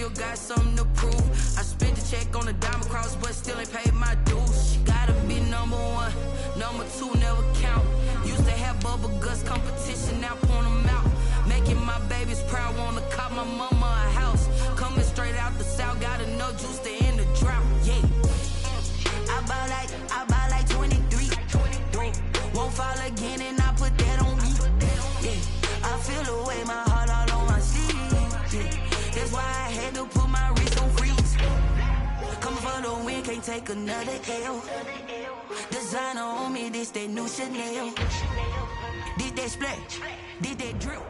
still got something to prove. I spent the check on the diamond cross, but still ain't paid my dues. Gotta be number one, number two never count. Used to have bubble guts competition, now point them out. Making my babies proud, wanna cop my mama a house. Coming straight out the south, got enough juice to end the drought. Yeah, I buy like 23. Won't fall again, and I put that on me. Yeah, I feel the way, my heart all on my sleeve. Yeah, that's why I had to put my wrist on freeze. Coming for the win, can't take another L. Designer on me, this that new Chanel. Did that splash, did that drill.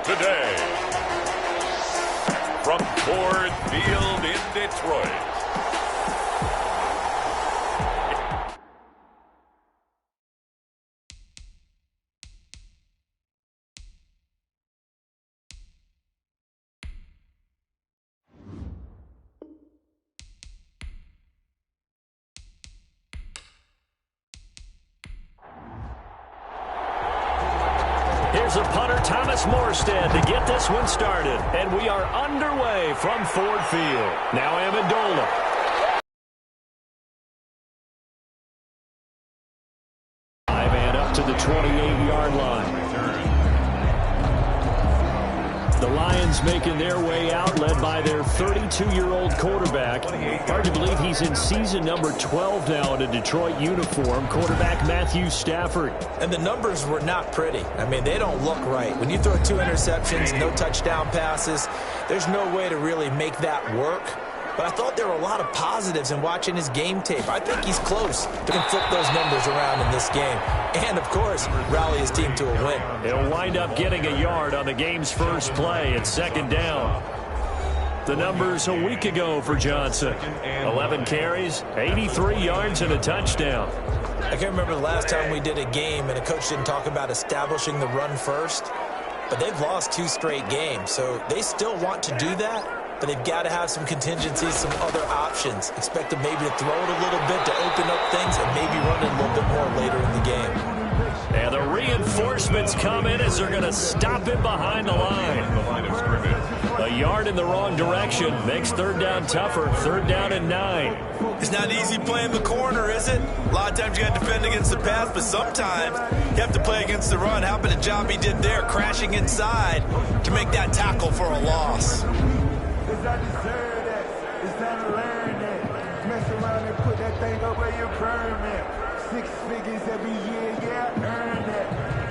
Today, from Ford Field in Detroit. Here's a punter, Thomas Morstead, to get this one started. And we are underway from Ford Field. Now Amendola. And up to the 28-yard line. The Lions making their way out, led by their 32-year-old quarterback. Hard to believe he's in season number 12 now in a Detroit uniform. Quarterback Matthew Stafford. And the numbers were not pretty. I mean, they don't look right. When you throw 2 interceptions, no touchdown passes, there's no way to really make that work. But I thought there were a lot of positives in watching his game tape. I think he's close to flip those numbers around in this game. And, of course, rally his team to a win. He'll wind up getting a yard on the game's first play at second down. The numbers a week ago for Johnson. 11 carries, 83 yards, and a touchdown. I can't remember the last time we did a game and a coach didn't talk about establishing the run first. But they've lost 2 straight games, so they still want to do that. But they've got to have some contingencies, some other options. Expect them maybe to throw it a little bit to open up things and maybe run it a little bit more later in the game. And the reinforcements come in as they're going to stop him behind the line. A yard in the wrong direction makes third down tougher. Third down and 9. It's not easy playing the corner, is it? A lot of times you got to defend against the pass, but sometimes you have to play against the run. How about the job he did there, crashing inside to make that tackle for a loss? I deserve that. It's time to learn that. Mess around and put that thing over your permit. 6 figures every year, yeah, I earned that.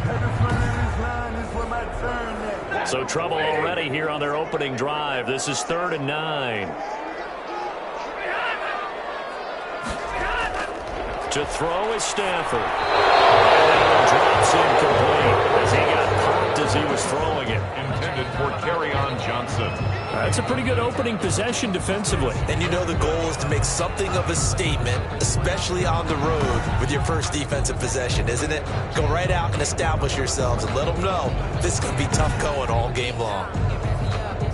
At the front of this line is where my turn at. So trouble already here on their opening drive. This is 3rd and 9. To throw is Stafford. And drops incomplete as he got popped as he was throwing it. Intended for Kerryon Johnson. That's a pretty good opening possession defensively. And you know the goal is to make something of a statement, especially on the road with your first defensive possession, isn't it? Go right out and establish yourselves and let them know this is going to be tough going all game long.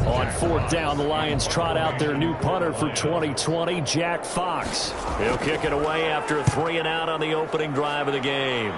On 4th down, the Lions trot out their new punter for 2020, Jack Fox. He'll kick it away after a 3-and-out on the opening drive of the game.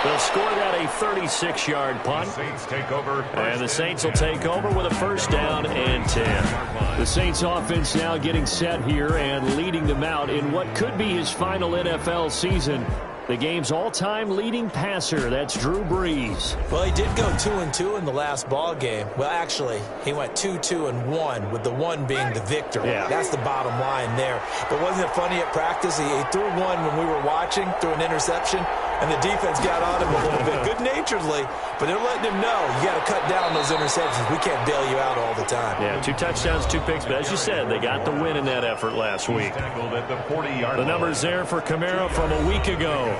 They'll score that a 36-yard punt. The Saints take over. And the Saints will take over with a 1st down and 10. The Saints offense now getting set here and leading them out in what could be his final NFL season. The game's all-time leading passer, that's Drew Brees. Well, he did go 2-2 in the last ball game. Well, actually, he went 2-2-1, with the 1 being the victory. Yeah. That's the bottom line there. But wasn't it funny at practice? He threw one when we were watching, threw an interception, and the defense got on him a little bit, good-naturedly, but they're letting him know, you got to cut down those interceptions. We can't bail you out all the time. Yeah, 2 touchdowns, 2 picks, but as you said, they got the win in that effort last week. The numbers there for Kamara from a week ago.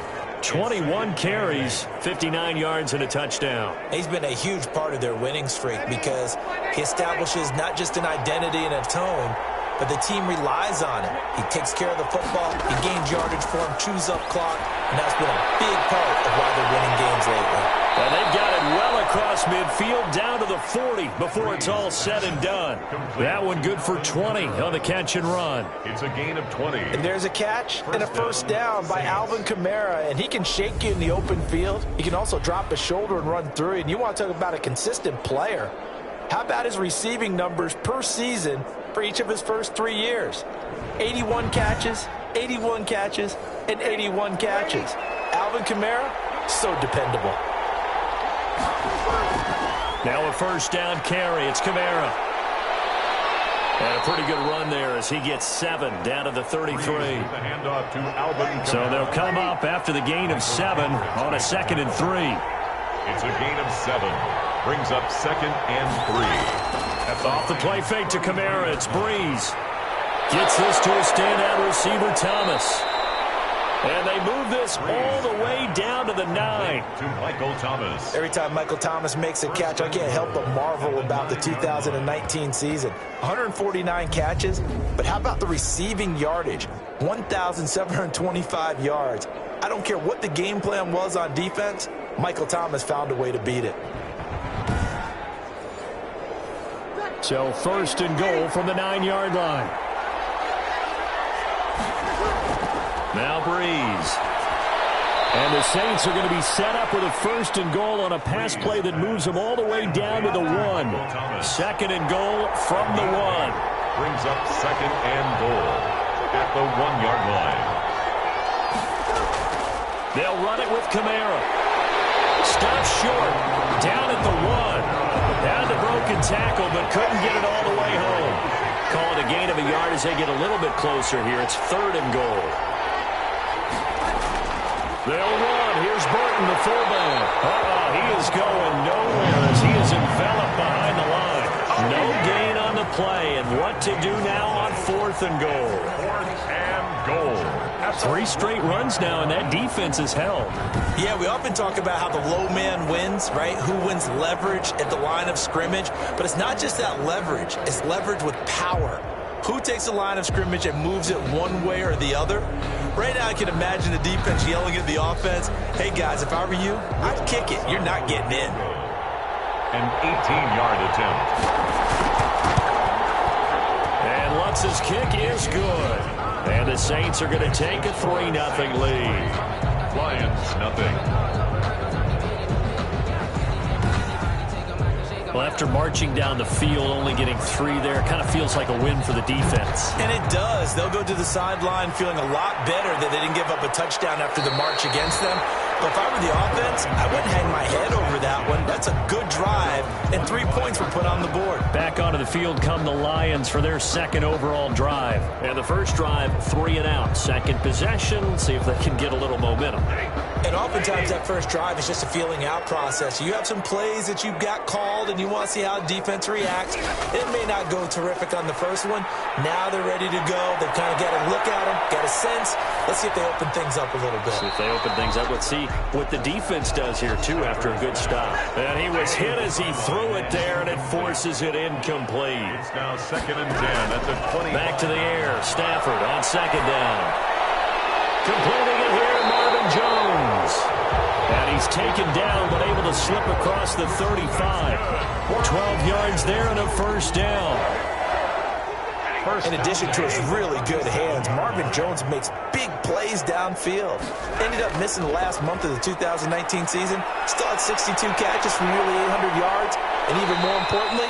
21 carries, 59 yards, and a touchdown. He's been a huge part of their winning streak because he establishes not just an identity and a tone, but the team relies on him. He takes care of the football, he gains yardage for him, chews up clock, and that's been a big part of why they're winning games lately. And they've got it well across midfield down to the 40 before it's all said and done. That one good for 20 on the catch and run. It's a gain of 20. And there's a catch and a first down by Alvin Kamara, and he can shake you in the open field. He can also drop a shoulder and run through, and you want to talk about a consistent player. How about his receiving numbers per season for each of his first 3 years? 81 catches, 81 catches, and 81 catches. Alvin Kamara, so dependable. Now a first down carry. It's Kamara. And a pretty good run there as he gets 7 down to the 33. So they'll come up after the gain of 7 on a 2nd and 3. It's a gain of 7. Brings up 2nd and 3. Off the play fake to Kamara. It's Breeze. Gets this to a standout receiver, Thomas. And they move this all the way down to the 9. To Michael Thomas. Every time Michael Thomas makes a catch, I can't help but marvel about the 2019 season. 149 catches, but how about the receiving yardage? 1,725 yards. I don't care what the game plan was on defense, Michael Thomas found a way to beat it. So 1st and goal from the 9-yard line. Now Breeze. And the Saints are going to be set up with a 1st and goal on a pass play that moves them all the way down to the 1. 2nd and goal from the 1. Brings up 2nd and goal at the 1-yard line. They'll run it with Kamara. Stops short. Down at the 1. Had the broken tackle, but couldn't get it all the way home. Call it a gain of a yard as they get a little bit closer here. It's 3rd and goal. They'll run. Here's Burton, the fullback. He is going nowhere as he is enveloped behind the line. No gain on the play, and what to do now on 4th and goal. 4th and goal. 3 straight runs now, and that defense is held. Yeah, we often talk about how the low man wins, right? Who wins leverage at the line of scrimmage. But it's not just that leverage. It's leverage with power. Who takes the line of scrimmage and moves it one way or the other? Right now I can imagine the defense yelling at the offense, hey guys, if I were you, I'd kick it. You're not getting in. An 18-yard attempt. And Lutz's kick is good. And the Saints are going to take a 3-0 lead. Lions, nothing. Well, after marching down the field, only getting 3 there, it kind of feels like a win for the defense. And it does. They'll go to the sideline feeling a lot better that they didn't give up a touchdown after the march against them. But if I were the offense, I wouldn't hang my head over that one. That's a good drive, and 3 points were put on the board. Back onto the field come the Lions for their 2nd overall drive. And the first drive, 3 and out. 2nd possession, see if they can get a little momentum. And oftentimes that first drive is just a feeling out process. You have some plays that you've got called, and you want to see how defense reacts. It may not go terrific on the first one. Now they're ready to go. They've kind of got a look at them, got a sense. Let's see if they open things up a little bit. See if they open things up. Let's see what the defense does here, too, after a good stop. And he was hit as he threw it there, and it forces it incomplete. It's now 2nd and 10 at the 20. Back to the air. Stafford on 2nd down. Completing it here, Marvin Jones. And he's taken down, but able to slip across the 35. 12 yards there and a first down. In addition to his really good hands, Marvin Jones makes big plays downfield. Ended up missing the last month of the 2019 season. Still had 62 catches for nearly 800 yards. And even more importantly,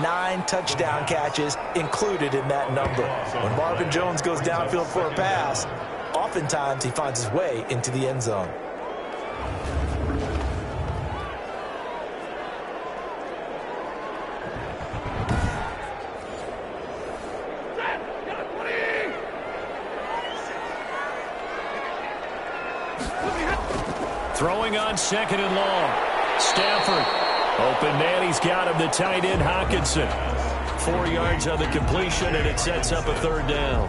9 touchdown catches included in that number. When Marvin Jones goes downfield for a pass, oftentimes he finds his way into the end zone. Throwing on 2nd and long. Stafford. Open man. He's got him. The tight end, Hawkinson. 4 yards on the completion, and it sets up a 3rd down.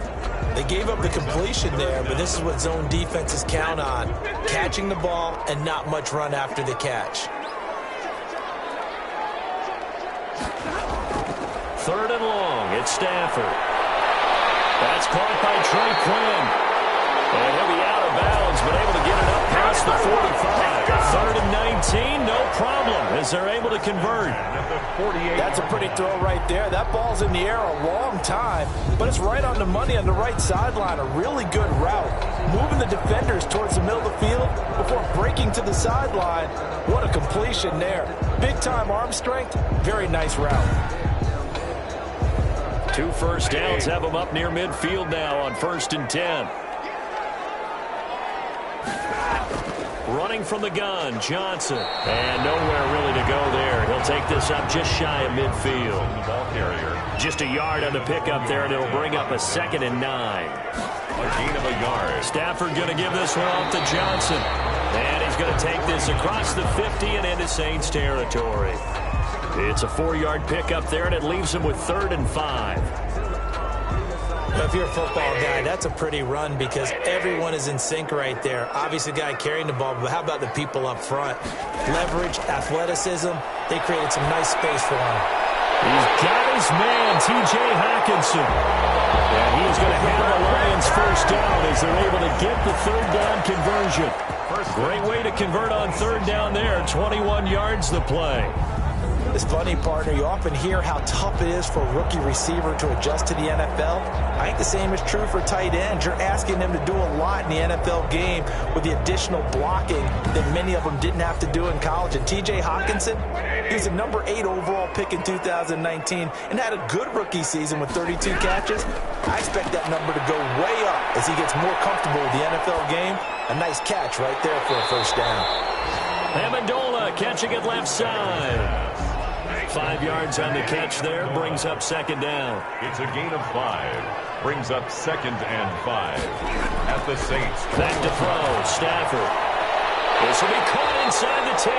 They gave up the completion there, but this is what zone defenses count on. Catching the ball and not much run after the catch. 3rd and long. It's Stafford. That's caught by Trey Quinn. And he'll be out of bounds, but able to get it up past the 45. 3rd and 19, no problem, as they're able to convert. That's a pretty throw right there. That ball's in the air a long time, but it's right on the money on the right sideline. A really good route. Moving the defenders towards the middle of the field before breaking to the sideline. What a completion there. Big-time arm strength. Very nice route. 2 first downs have them up near midfield now on 1st and 10. Running from the gun, Johnson. And nowhere really to go there. He'll take this up just shy of midfield. Just a yard on the pickup there, and it'll bring up a 2nd and 9. A gain of a yard. Stafford going to give this one off to Johnson. And he's going to take this across the 50 and into Saints territory. It's a 4-yard pickup there, and it leaves him with 3rd and 5. If you're a football guy, that's a pretty run because everyone is in sync right there. Obviously, the guy carrying the ball, but how about the people up front? Leverage, athleticism, they created some nice space for him. He's got his man, T.J. Hockenson. And he's going to have the Lions first down as they're able to get the 3rd down conversion. Great way to convert on 3rd down there. 21 yards the play. It's funny, partner, you often hear how tough it is for a rookie receiver to adjust to the NFL. I think the same is true for tight ends. You're asking them to do a lot in the NFL game with the additional blocking that many of them didn't have to do in college. And T.J. Hockenson, he was a number 8 overall pick in 2019 and had a good rookie season with 32 catches. I expect that number to go way up as he gets more comfortable with the NFL game. A nice catch right there for a first down. Amendola catching it left side. 5 yards on the catch there, brings up 2nd down. It's a gain of 5. Brings up 2nd and 5. At the Saints. Back to throw, Stafford. This will be caught inside the 10.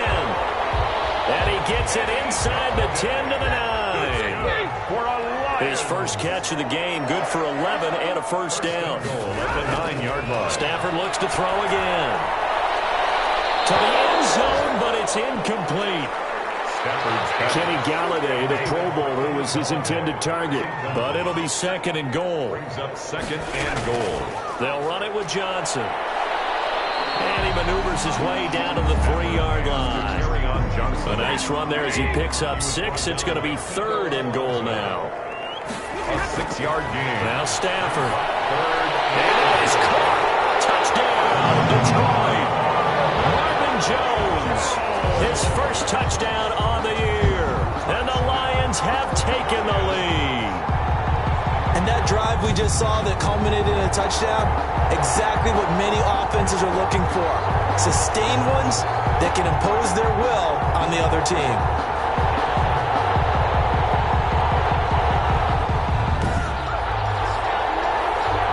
And he gets it inside the 10 to the 9. His first catch of the game, good for 11 and a first down. At the 9-yard line. Stafford looks to throw again. To the end zone, but it's incomplete. Kenny Galladay, the Pro Bowler, was his intended target, but it'll be 2nd and goal. Brings up 2nd and goal. They'll run it with Johnson. And he maneuvers his way down to the 3-yard line. A nice run there as he picks up 6. It's going to be 3rd and goal now. A 6-yard gain. Now Stafford. And it is caught. Touchdown, Detroit. Marvin Jones. His first touchdown on the year. And the Lions have taken the lead. And that drive we just saw that culminated in a touchdown, exactly what many offenses are looking for. Sustained ones that can impose their will on the other team.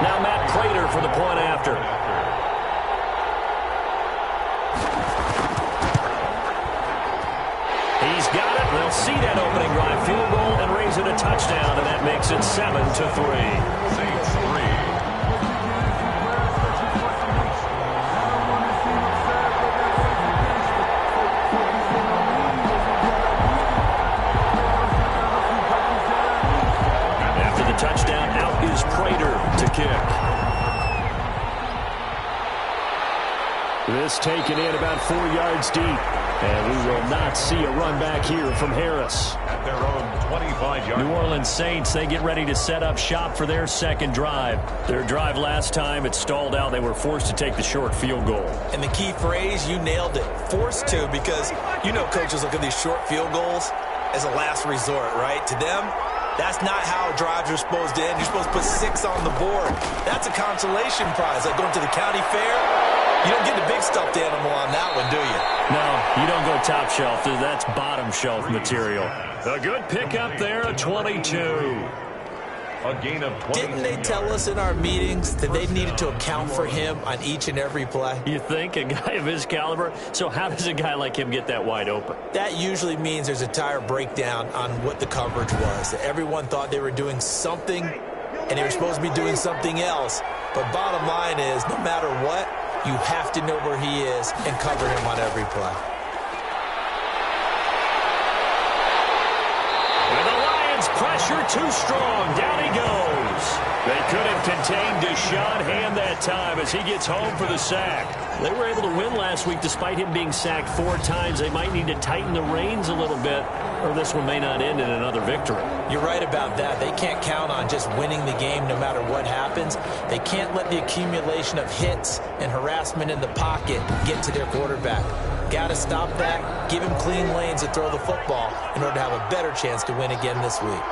Now Matt Prater for the point after. He's got it. They'll see that opening drive field goal and raise it a touchdown, and that makes it 7-3. Saints 3. After the touchdown, out is Prater to kick. This taken in about 4 yards deep. And we will not see a run back here from Harris. At their own 25-yard line. New Orleans Saints, they get ready to set up shop for their 2nd drive. Their drive last time, it stalled out. They were forced to take the short field goal. And the key phrase, you nailed it, forced to, because you know coaches look at these short field goals as a last resort, right? To them, that's not how drives are supposed to end. You're supposed to put 6 on the board. That's a consolation prize, like going to the county fair. You don't get the big stuffed animal on that one, do you? No, you don't go top shelf. That's bottom shelf material. A good pickup there, a 22. A gain of 20. Didn't they tell us in our meetings that they needed to account for him on each and every play? You think? A guy of his caliber? So how does a guy like him get that wide open? That usually means there's a entire breakdown on what the coverage was. That everyone thought they were doing something, and they were supposed to be doing something else. But bottom line is, no matter what, you have to know where he is and cover him on every play. And the Lions pressure pressure too strong. Down he goes. They couldn't contain Deshaun Hand that time as he gets home for the sack. They were able to win last week despite him being sacked 4 times. They might need to tighten the reins a little bit, or this one may not end in another victory. You're right about that. They can't count on just winning the game no matter what happens. They can't let the accumulation of hits and harassment in the pocket get to their quarterback. Got to stop that, give him clean lanes to throw the football in order to have a better chance to win again this week.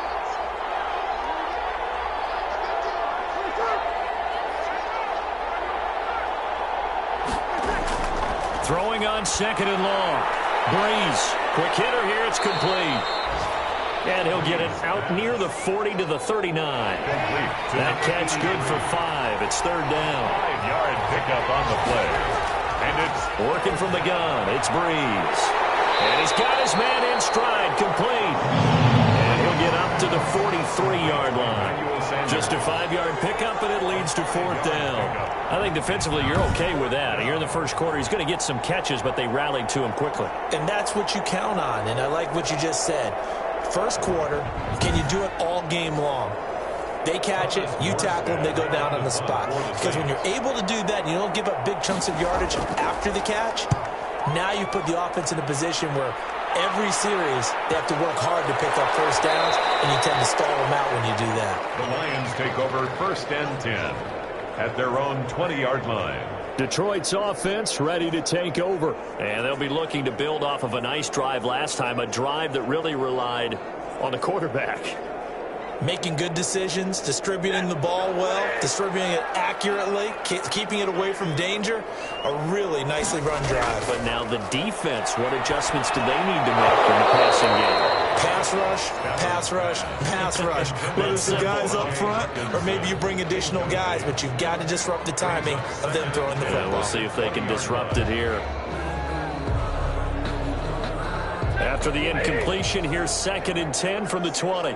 Throwing on 2nd and long. Breeze. Quick hitter here. It's complete. And he'll get it out near the 40 to the 39. That catch good for 5. It's 3rd down. 5-yard pickup on the play. And it's working from the gun. It's Breeze. And he's got his man in stride. Complete. And he'll get up to the 43-yard line. Just a 5-yard pickup, and it leads to 4th down. I think defensively you're okay with that. Here in the first quarter, he's going to get some catches, but they rallied to him quickly. And that's what you count on, and I like what you just said. First quarter, can you do it all game long? They catch it, you tackle them, they go down on the spot. Because when you're able to do that, and you don't give up big chunks of yardage after the catch, now you put the offense in a position where every series they have to work hard to pick up first downs, and you tend to stall them out when you do that. The Lions take over 1st and 10 at their own 20-yard line. Detroit's offense ready to take over. And they'll be looking to build off of a nice drive last time, a drive that really relied on the quarterback. Making good decisions, distributing the ball well, distributing it accurately, keeping it away from danger. A really nicely run drive. But now the defense, what adjustments do they need to make in the passing game? Pass rush, pass rush, pass rush. Whether it's the guys up front or maybe you bring additional guys, but you've got to disrupt the timing of them throwing the football. We'll see if they can disrupt it here. After the incompletion, here's 2nd and 10 from the 20.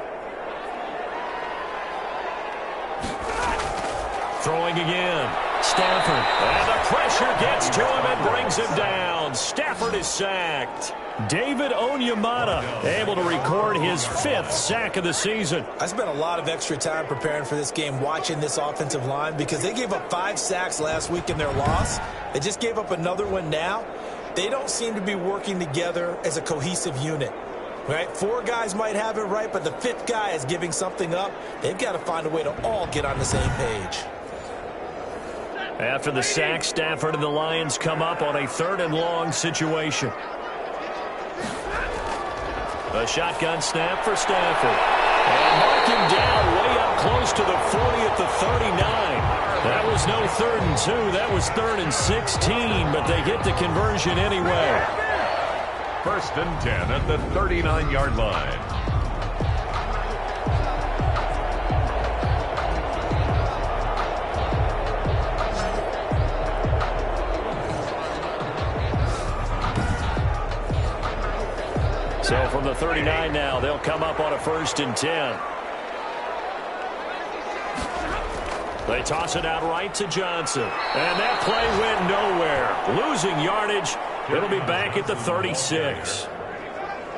Throwing again. Stafford. And the pressure gets to him and brings him down. Stafford is sacked. David Onyemata able to record his 5th sack of the season. I spent a lot of extra time preparing for this game watching this offensive line because they gave up 5 sacks last week in their loss. They just gave up another one now. They don't seem to be working together as a cohesive unit. Right? 4 guys might have it right, but the 5th guy is giving something up. They've got to find a way to all get on the same page. After the sack, Stafford and the Lions come up on a 3rd and long situation. A shotgun snap for Stafford. And mark him down way up close to the 40 at the 39. That was no 3rd and 2. That was 3rd and 16, but they get the conversion anyway. 1st and 10 at the 39-yard line. So from the 39 now, they'll come up on a 1st and 10. They toss it out right to Johnson. And that play went nowhere. Losing yardage. It'll be back at the 36.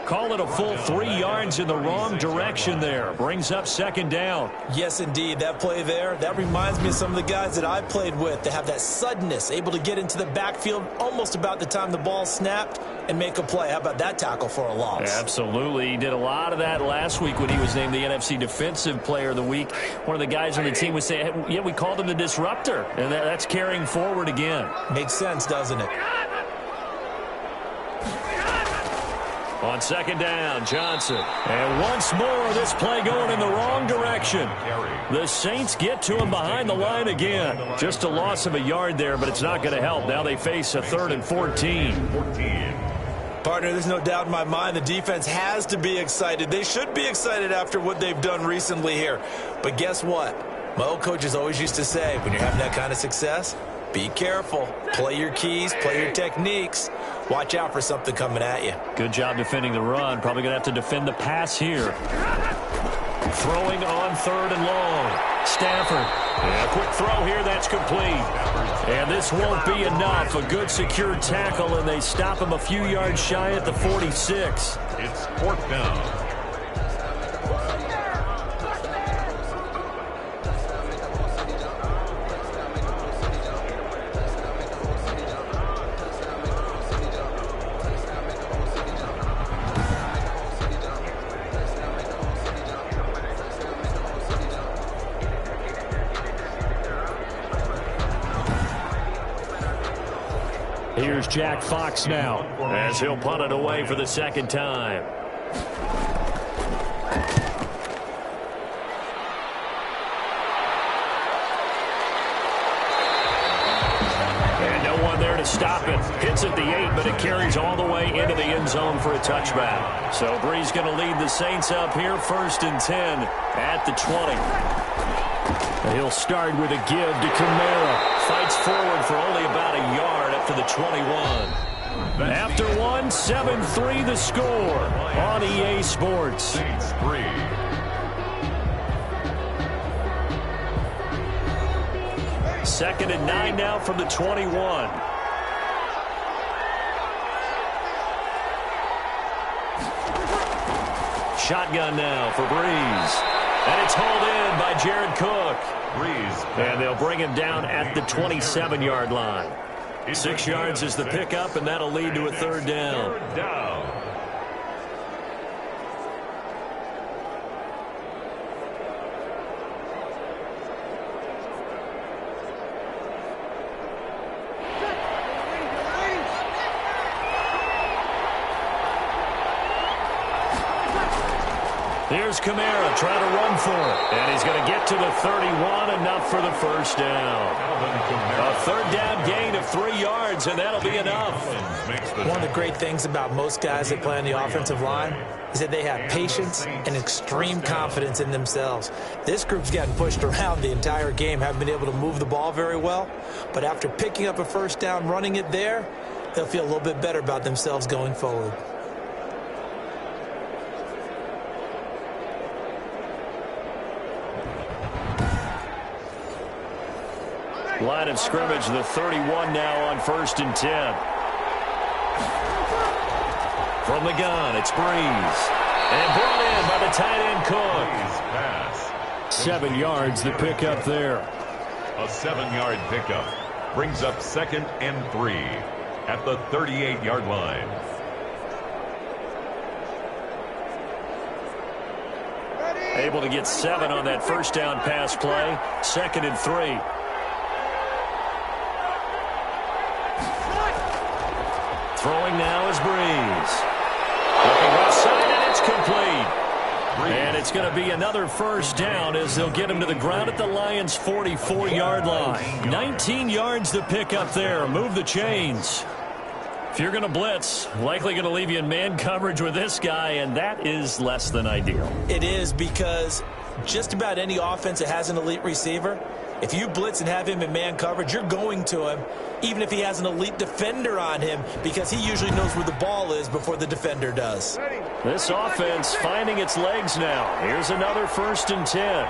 Call it a full 3 yards in the wrong direction there. Brings up 2nd down. Yes, indeed. That play there, that reminds me of some of the guys that I played with. They have that suddenness, able to get into the backfield almost about the time the ball snapped and make a play. How about that tackle for a loss? Absolutely. He did a lot of that last week when he was named the NFC Defensive Player of the Week. One of the guys on the team would say, hey, yeah, we called him the disruptor. And that's carrying forward again. Makes sense, doesn't it? On 2nd down, Johnson. And once more, this play going in the wrong direction. The Saints get to him behind the line again. Just a loss of a yard there, but it's not going to help. Now they face a 3rd and 14. Partner, there's no doubt in my mind the defense has to be excited. They should be excited after what they've done recently here. But guess what? My old coaches always used to say, when you're having that kind of success, be careful. Play your keys, play your techniques. Watch out for something coming at you. Good job defending the run. Probably going to have to defend the pass here. Throwing on 3rd and long. Stafford. And a quick throw here. That's complete. And this won't be enough. A good secure tackle, and they stop him a few yards shy at the 46. It's 4th down. Here's Jack Fox now, as he'll punt it away for the second time. And no one there to stop it. Hits at the 8, but it carries all the way into the end zone for a touchback. So Bree's going to lead the Saints up here, 1st and 10 at the 20. He'll start with a give to Kamara. Fights forward for only about a yard up to the 21. After one, 7-3 the score on EA Sports. Saints 3. Second and 9 now from the 21. Shotgun now for Breeze. And it's hauled in by Jared Cook. And they'll bring him down at the 27-yard line. 6 yards is the pickup, and that'll lead to a 3rd down. Here's Kamara trying to run for it. And he's going to get to the 31, enough for the 1st down. A 3rd down gain of 3 yards, and that'll be enough. One of the great things about most guys that play on the offensive line is that they have patience and extreme confidence in themselves. This group's gotten pushed around the entire game, haven't been able to move the ball very well. But after picking up a 1st down, running it there, they'll feel a little bit better about themselves going forward. Line of scrimmage, the 31 now on 1st and 10. From the gun, it's Breeze. And brought in by the tight end Cook. 7 yards, the pickup there. A 7-yard pickup brings up 2nd and 3 at the 38-yard line. Able to get 7 on that 1st down pass play. 2nd and 3. Throwing now is Breeze. Looking left side, and it's complete. And it's going to be another 1st down as they'll get him to the ground at the Lions' 44-yard line. 19 yards to pick up there. Move the chains. If you're going to blitz, likely going to leave you in man coverage with this guy, and that is less than ideal. It is, because just about any offense that has an elite receiver, if you blitz and have him in man coverage, you're going to him, even if he has an elite defender on him, because he usually knows where the ball is before the defender does. This offense finding its legs now. Here's another 1st and 10.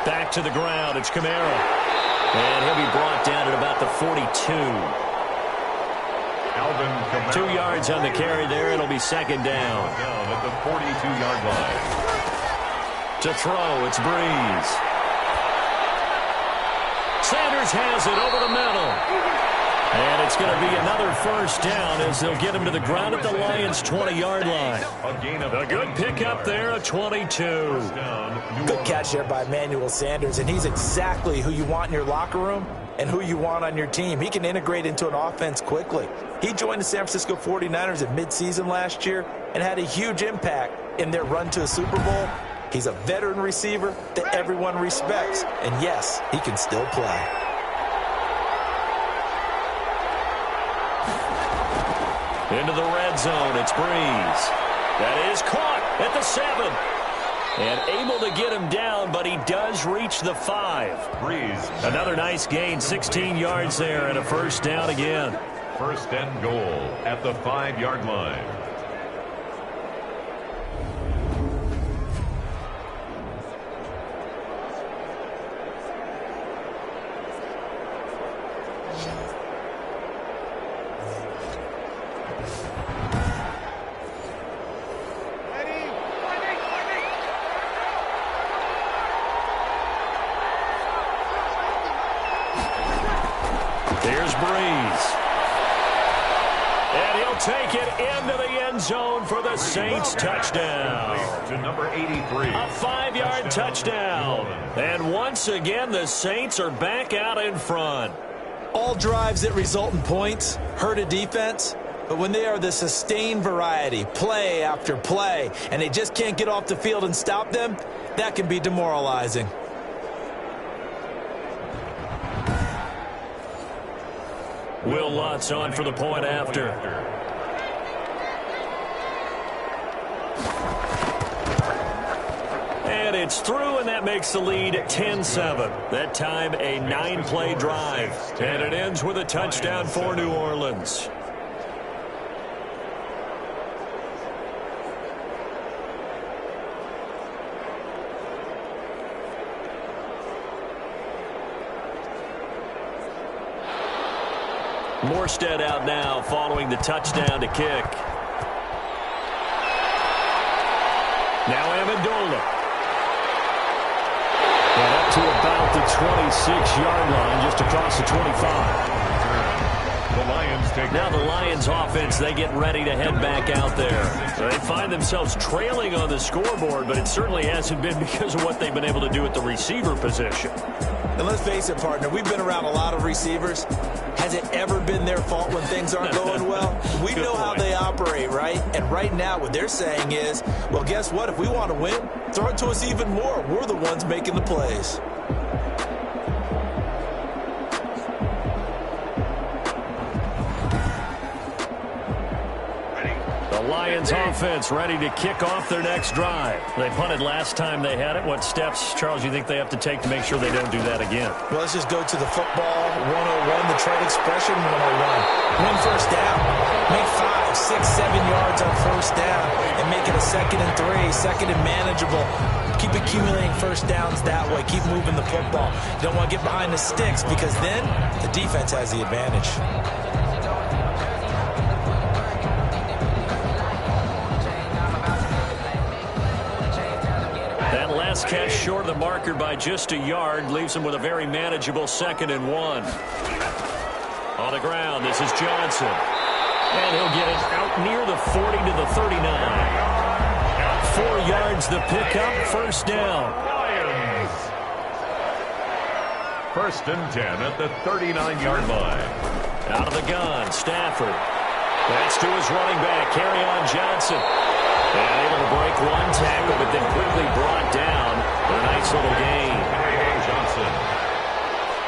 Back to the ground. It's Kamara. And he'll be brought down at about the 42. 2 yards on the carry there. It'll be 2nd down. At the 42-yard line. To throw, it's Breeze. Sanders has it over the middle. And it's going to be another 1st down as they'll get him to the ground at the Lions' 20-yard line. A good pickup there, a 22. Good catch there by Emmanuel Sanders, and he's exactly who you want in your locker room and who you want on your team. He can integrate into an offense quickly. He joined the San Francisco 49ers at midseason last year and had a huge impact in their run to a Super Bowl. He's a veteran receiver that everyone respects. And yes, he can still play. Into the red zone, it's Breeze. That is caught at the 7. And able to get him down, but he does reach the 5. Breeze. Another nice gain, 16 yards there, and a 1st down again. 1st and goal at the 5-yard line. There's Breeze. And he'll take it into the end zone for the Saints touchdown. To number 83. A 5-yard touchdown. And once again, the Saints are back out in front. All drives that result in points hurt a defense, but when they are the sustained variety, play after play, and they just can't get off the field and stop them, that can be demoralizing. Will Lutz on for the point after. And it's through, and that makes the lead 10-7. That time a 9-play drive. And it ends with a touchdown for New Orleans. Morstead out now following the touchdown to kick. Now Amendola. And up to about the 26-yard line, just across the 25. The Lions take now the Lions offense, they get ready to head back out there. They find themselves trailing on the scoreboard, but it certainly hasn't been because of what they've been able to do at the receiver position. And let's face it, partner, we've been around a lot of receivers. Has it ever been their fault when things aren't going well? We know how they operate, right? And right now what they're saying is, well, guess what? If we want to win, throw it to us even more. We're the ones making the plays. Lions offense ready to kick off their next drive. They punted last time they had it. What steps, Charles, you think they have to take to make sure they don't do that again? Well, let's just go to the football 101, the trade expression 101. Win first down. Make 5, 6, 7 yards on first down and make it a 2nd and 3, 2nd and manageable. Keep accumulating first downs that way. Keep moving the football. You don't want to get behind the sticks because then the defense has the advantage. Last catch short of the marker by just a yard leaves him with a very manageable 2nd and 1. On the ground, this is Johnson. And he'll get it out near the 40 to the 39. 4 yards the pickup, first down. Lions. 1st and 10 at the 39-yard line. Out of the gun, Stafford. That's to his running back, Kerryon Johnson. And able to break one tackle, but then quickly brought down for a nice little gain. Johnson.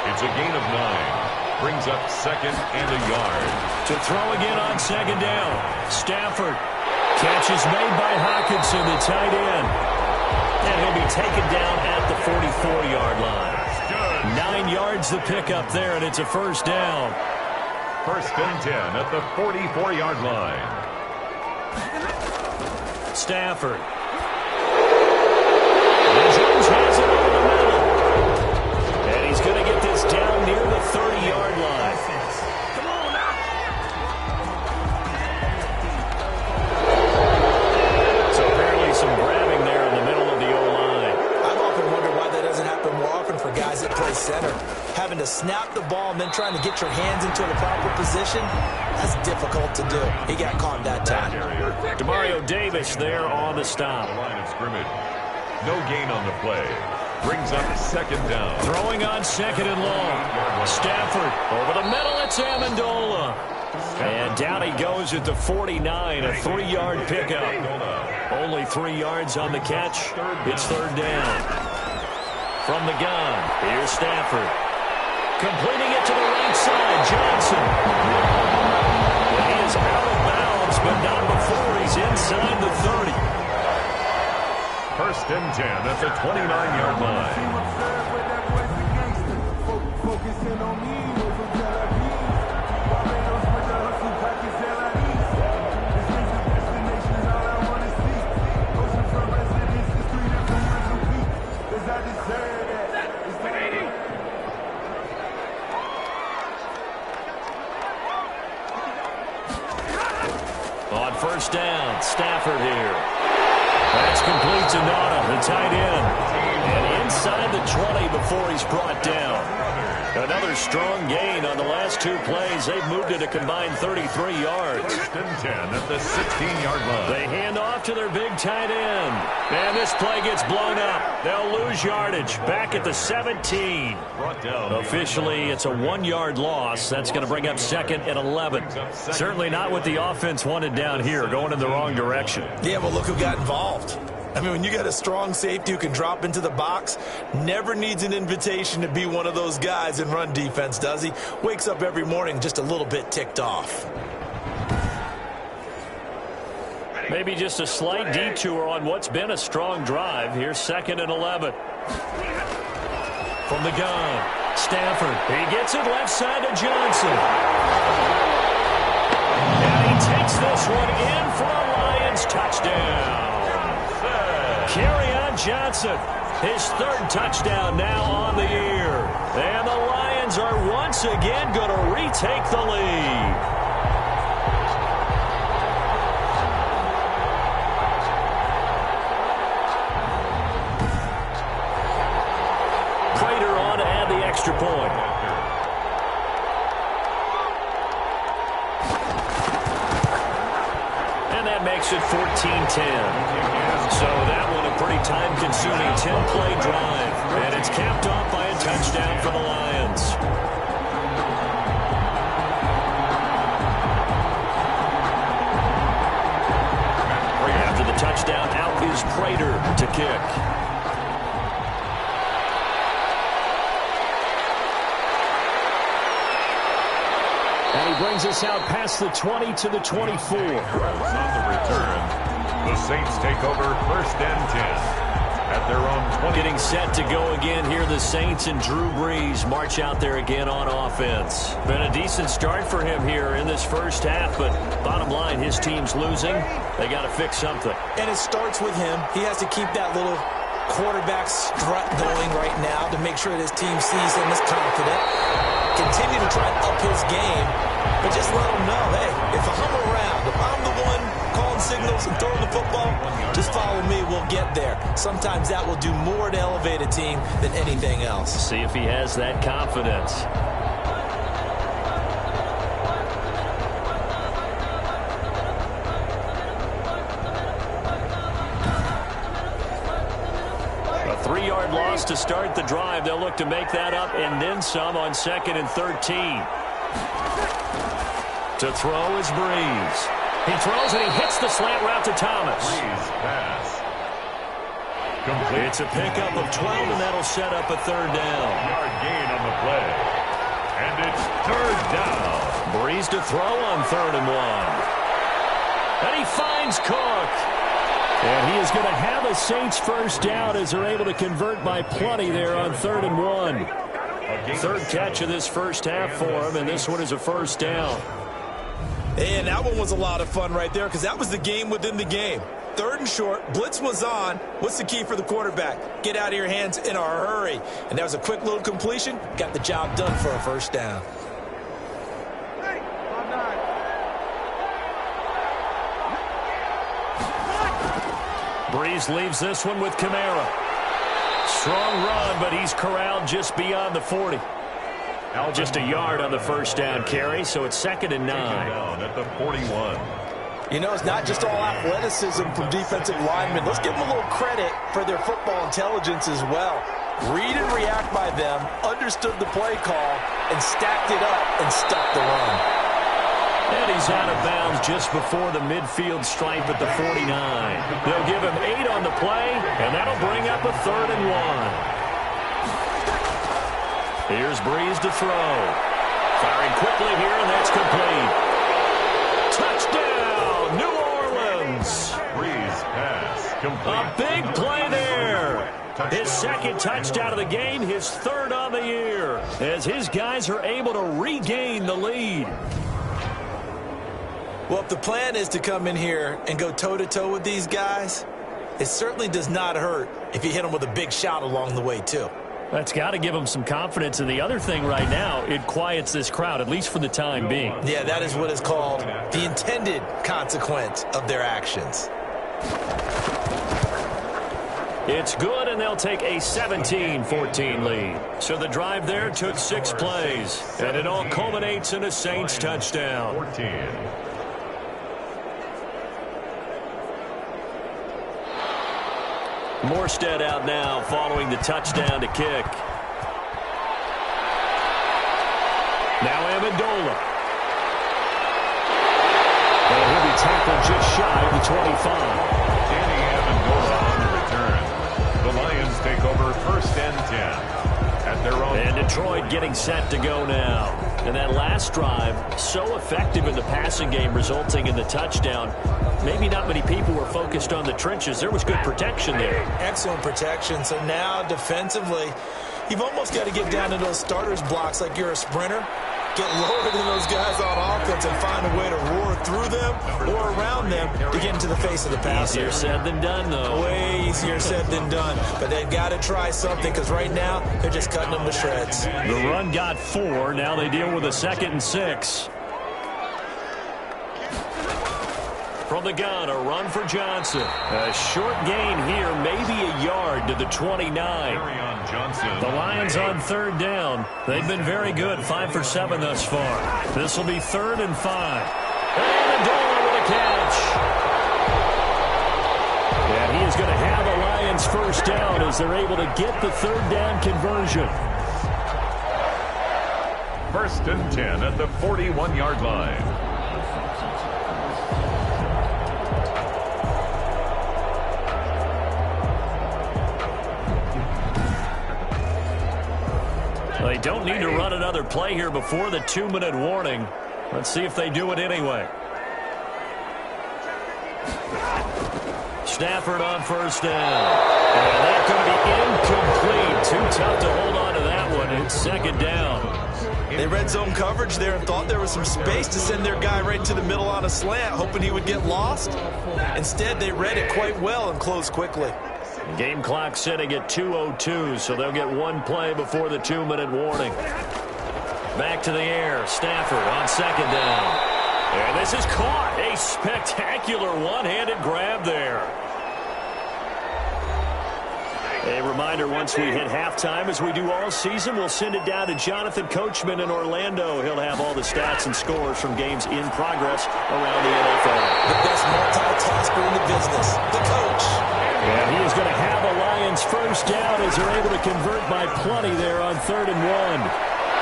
It's a gain of 9. Brings up 2nd and a yard. To throw again on 2nd down. Stafford. Catch is made by Hockenson, the tight end. And he'll be taken down at the 44-yard line. 9 yards the pickup there, and it's a first down. 1st and 10 at the 44-yard line. Stafford. And Jones has it over the middle. And he's going to get this down near the 30-yard line. Come on now. So apparently some grabbing there in the middle of the O-line. I've often wondered why that doesn't happen more often for guys that play center. Having to snap the ball and then trying to get your hands into the proper position, that's difficult to do. He got caught that time. Demario Davis there on the stop. Line of scrimmage. No gain on the play. Brings up 2nd down. Throwing on 2nd and long. Stafford over the middle. It's Amendola. And down he goes at the 49. A 3-yard pickup. Only 3 yards on the catch. It's 3rd down. From the gun, here's Stafford. Completing it to the right side, Johnson. He is out of bounds, but not before he's inside the 30. 1st and 10 at the 29-yard line. Focusing on me, those who tell our peace. Barbados with the hustle, pockets LIEs. This is the destination, all I want to see. Ocean from residence to 3 different winds of peak. Cause I deserve that. It's the 80. On 1st down, Stafford here. That's complete to Nada, the tight end. And inside the 20 before he's brought down. Another strong gain on the last 2 plays. They've moved it a combined 33 yards. 1st and 10 at the 16-yard line. They hand off to their big tight end. And this play gets blown up. They'll lose yardage. Back at the 17. Officially, it's a 1-yard loss. That's going to bring up 2nd and 11. Certainly not what the offense wanted down here, going in the wrong direction. Yeah, well, look who got involved. I mean, when you got a strong safety who can drop into the box, never needs an invitation to be one of those guys in run defense, does he? Wakes up every morning just a little bit ticked off. Maybe just a slight detour on what's been a strong drive. Here's 2nd and 11. From the gun, Stafford. He gets it left side to Johnson. And he takes this one in for a Lions touchdown. Kerryon Johnson, his 3rd touchdown now on the year. And the Lions are once again going to retake the lead. Prater on to add the extra point. And that makes it 14-10. So that one a pretty time-consuming 10-play drive. And it's capped off by a touchdown for the Lions. After the touchdown, out is Prater to kick. And he brings us out past the 20 to the 24. On the return. The Saints take over 1st and 10 at their own 20. Getting set to go again here. The Saints and Drew Brees march out there again on offense. Been a decent start for him here in this first half, but bottom line, his team's losing. They got to fix something. And it starts with him. He has to keep that little quarterback strut going right now to make sure that his team sees him as confident. Continue to try and up his game, but just let him know, hey, if I'm around, if I'm the one calling signals and throwing the football, just follow me, we'll get there. Sometimes that will do more to elevate a team than anything else. See if he has that confidence. A 3-yard loss to start the drive. They'll look to make that up and then some on 2nd and 13. To throw is Brees. He throws and he hits the slant route to Thomas. Brees pass. Complete. It's a pickup of 12, and that'll set up a 3rd down. Yard gain on the play. And it's 3rd down. Brees to throw on 3rd and 1. And he finds Cook. And he is going to have a Saints 1st down as they're able to convert by plenty there on 3rd and 1. 3rd catch of this first half for him, and this one is a 1st down. And that one was a lot of fun right there because that was the game within the game. 3rd and short, blitz was on. What's the key for the quarterback? Get out of your hands in a hurry. And that was a quick little completion. Got the job done for a 1st down. Brees leaves this one with Kamara. Strong run, but he's corralled just beyond the 40. Just a yard on the 1st down carry, so it's 2nd and 9. Down at the 41. You know, it's not just all athleticism from defensive linemen. Let's give them a little credit for their football intelligence as well. Read and react by them, understood the play call, and stacked it up and stuck the run. And he's out of bounds just before the midfield stripe at the 49. They'll give him 8 on the play, and that'll bring up a 3rd and 1. Here's Brees to throw. Firing quickly here, and that's complete. Touchdown, New Orleans. Brees pass complete. A big play there. His 2nd touchdown of the game, his 3rd on the year, as his guys are able to regain the lead. Well, if the plan is to come in here and go toe-to-toe with these guys, it certainly does not hurt if you hit them with a big shot along the way, too. That's got to give them some confidence. And the other thing right now, it quiets this crowd, at least for the time being. Yeah, that is what is called the intended consequence of their actions. It's good, and they'll take a 17-14 lead. So the drive there took 6 plays, and it all culminates in a Saints touchdown. 14. Morstead out now following the touchdown to kick. Now Amendola. And he'll be tackled just shy of the 25. The Lions take over 1st and 10 at their own. And Detroit getting set to go now. And that last drive, so effective in the passing game, resulting in the touchdown. Maybe not many people were focused on the trenches. There was good protection there. Excellent protection. So now defensively, you've almost got to get down to those starters blocks like you're a sprinter. Get lower than those guys on offense and find a way to roar through them or around them to get into the face of the passer. Easier said than done, though. Way easier said than done. But they've got to try something because right now they're just cutting them to shreds. The run got 4. Now they deal with a 2nd and 6. From the gun, a run for Johnson. A short gain here, maybe a yard to the 29. The Lions on 3rd down. They've been very good, 5 for 7 thus far. This will be 3rd and 5. Amendola with a catch. And he is going to have the Lions first down as they're able to get the 3rd down conversion. 1st and 10 at the 41-yard line. They don't need to run another play here before the 2-minute warning. Let's see if they do it anyway. Stafford on 1st down. And that's going to be incomplete. Too tough to hold on to that one. It's 2nd down. They red zone coverage there and thought there was some space to send their guy right to the middle on a slant, hoping he would get lost. Instead, they read it quite well and closed quickly. Game clock sitting at 2:02, so they'll get 1 play before the 2-minute warning. Back to the air. Stafford on 2nd down. And this is caught. A spectacular one-handed grab there. A reminder, once we hit halftime, as we do all season, we'll send it down to Jonathan Coachman in Orlando. He'll have all the stats and scores from games in progress around the NFL. The best multitasker in the business, the coach. And he is going to have the Lions first down as they're able to convert by plenty there on 3rd and 1.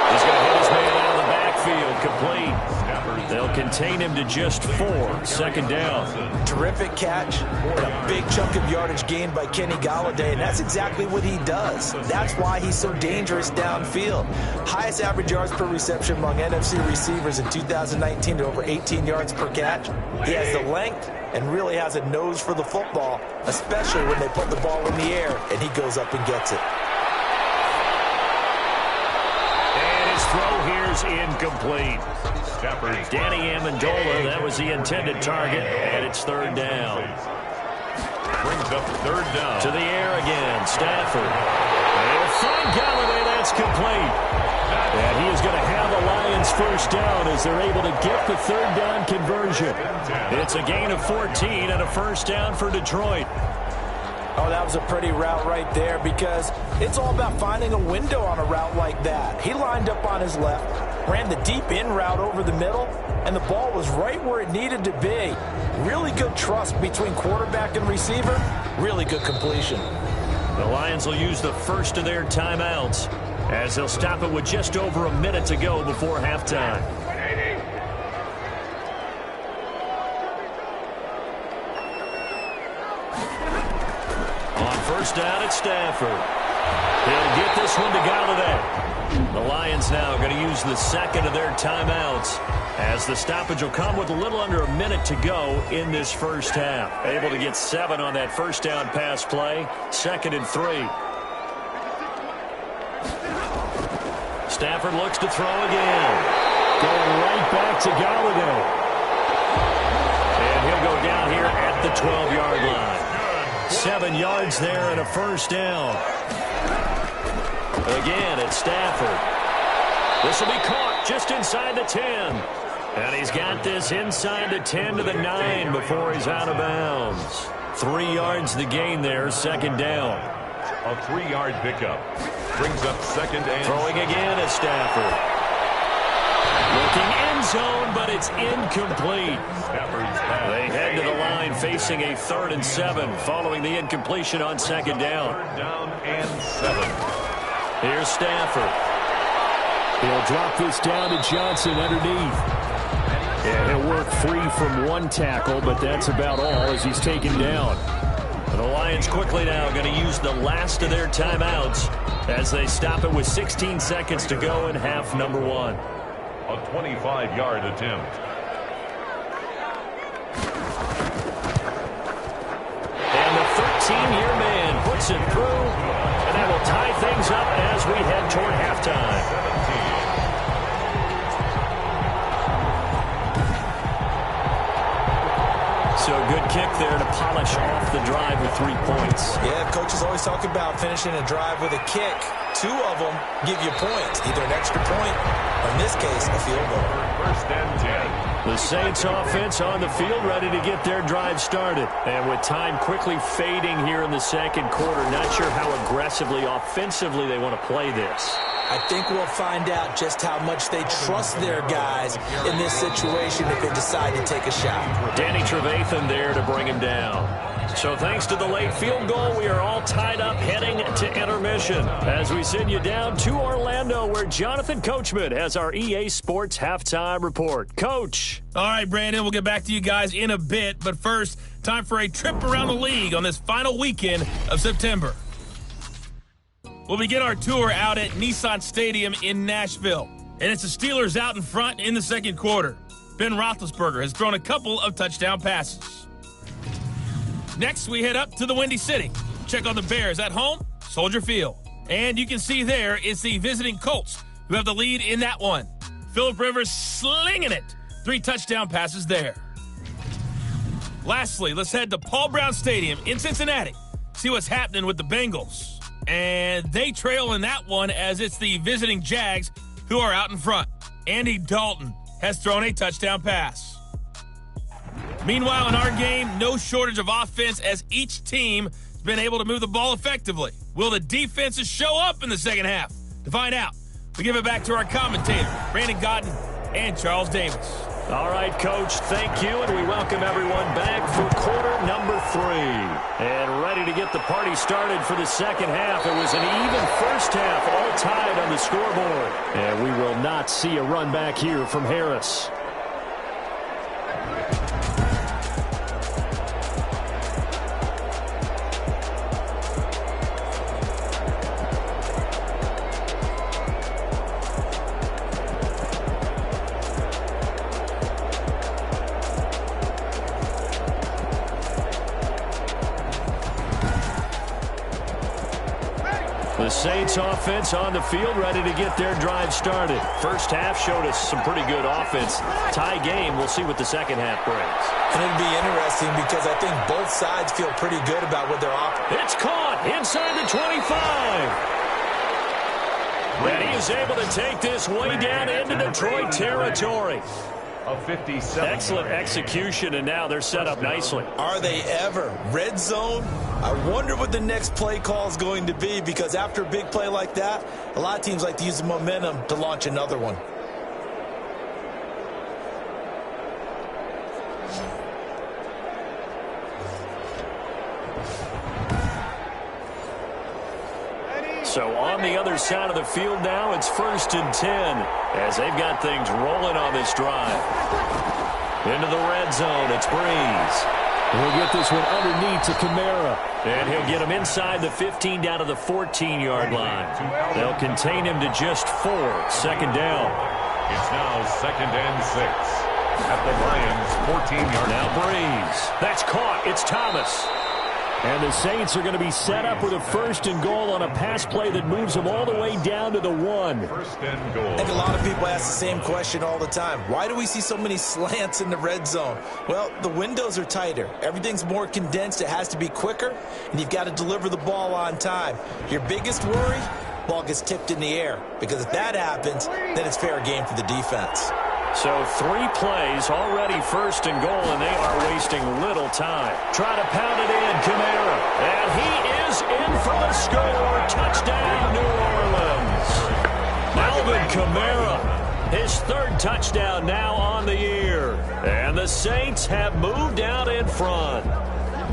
He's going to hit his man out of the backfield, complete. They'll contain him to just 4, 2nd down. Terrific catch and a big chunk of yardage gained by Kenny Golladay, and that's exactly what he does. That's why he's so dangerous downfield. Highest average yards per reception among NFC receivers in 2019 to over 18 yards per catch. He has the length and really has a nose for the football, especially when they put the ball in the air and he goes up and gets it. And his throw here's incomplete. Danny Amendola, that was the intended target, and it's 3rd down. Brings up 3rd down. To the air again, Stafford. And find Golladay, that's complete. And he is going to have the Lions first down as they're able to get the 3rd down conversion. It's a gain of 14 and a first down for Detroit. Oh, that was a pretty route right there because it's all about finding a window on a route like that. He lined up on his left, ran the deep in route over the middle, and the ball was right where it needed to be. Really good trust between quarterback and receiver. Really good completion. The Lions will use the first of their timeouts as they'll stop it with just over a minute to go before halftime. On 1st down at Stafford. He'll get this one to Golladay. The Lions now are going to use the 2nd of their timeouts as the stoppage will come with a little under a minute to go in this first half. Able to get 7 on that first down pass play. 2nd and 3. Stafford looks to throw again. Going right back to Golladay. And he'll go down here at the 12-yard line. 7 yards there and a first down. Again, it's Stafford. This will be caught just inside the 10. And he's got this inside the 10 to the 9 before he's out of bounds. 3 yards the gain there, second down. A 3-yard pickup brings up second and... Throwing again at Stafford. Looking end zone, but it's incomplete. They head to the line facing a 3rd and 7 following the incompletion on second down. 3rd down and 7. Here's Stafford. He'll drop this down to Johnson underneath. Yeah, he'll work free from 1 tackle, but that's about all as he's taken down. The Lions quickly now going to use the last of their timeouts as they stop it with 16 seconds to go in half number 1. A 25-yard attempt. And the 13-year man puts it through, and that will tie things up as we head toward halftime. 17. So a good kick there to polish off the drive with 3 points. Yeah, coaches always talk about finishing a drive with a kick. 2 of them give you points, either an extra point or, in this case, a field goal. 1st and 10. The Saints offense on the field ready to get their drive started. And with time quickly fading here in the second quarter, not sure how aggressively, offensively they want to play this. I think we'll find out just how much they trust their guys in this situation if they decide to take a shot. Danny Trevathan there to bring him down. So thanks to the late field goal, we are all tied up heading to intermission as we send you down to Orlando where Jonathan Coachman has our EA Sports Halftime Report. Coach. All right, Brandon, we'll get back to you guys in a bit. But first, time for a trip around the league on this final weekend of September. We'll begin our tour out at Nissan Stadium in Nashville. And it's the Steelers out in front in the second quarter. Ben Roethlisberger has thrown a couple of touchdown passes. Next, we head up to the Windy City. Check on the Bears at home, Soldier Field. And you can see there it's the visiting Colts who have the lead in that one. Phillip Rivers slinging it. 3 touchdown passes there. Lastly, let's head to Paul Brown Stadium in Cincinnati. See what's happening with the Bengals. And they trail in that one as it's the visiting Jags who are out in front. Andy Dalton has thrown a touchdown pass. Meanwhile, in our game, no shortage of offense as each team has been able to move the ball effectively. Will the defenses show up in the second half? To find out, we give it back to our commentator, Brandon Godden and Charles Davis. All right, Coach, thank you, and we welcome everyone back for quarter number 3. And ready to get the party started for the second half. It was an even first half, all tied on the scoreboard. And we will not see a run back here from Harris. The Saints offense on the field ready to get their drive started. First half showed us some pretty good offense. Tie game. We'll see what the second half brings. And it'll be interesting because I think both sides feel pretty good about what they're offering. It's caught inside the 25. And he is able to take this way down into Detroit territory. A 57. Excellent execution, and now they're set up nicely. Are they ever? Red zone? I wonder what the next play call is going to be, because after a big play like that, a lot of teams like to use the momentum to launch another one. So on the other side of the field now, it's 1st and 10 as they've got things rolling on this drive. Into the red zone, it's Breeze. He'll get this one underneath to Kamara. And he'll get him inside the 15 down to the 14-yard line. They'll contain him to just 4. Second down. It's now 2nd and 6 at the Lions' 14-yard line. Now Breeze. That's caught. It's Thomas. And the Saints are going to be set up with a 1st and goal on a pass play that moves them all the way down to the 1. 1st and goal. I think a lot of people ask the same question all the time. Why do we see so many slants in the red zone? Well, the windows are tighter. Everything's more condensed. It has to be quicker, and you've got to deliver the ball on time. Your biggest worry? Ball gets tipped in the air, because if that happens, then it's fair game for the defense. So 3 plays, already first and goal, and they are wasting little time. Try to pound it in, Kamara. And he is in for the score. Touchdown, New Orleans. Alvin Kamara, his 3rd touchdown now on the year. And the Saints have moved out in front.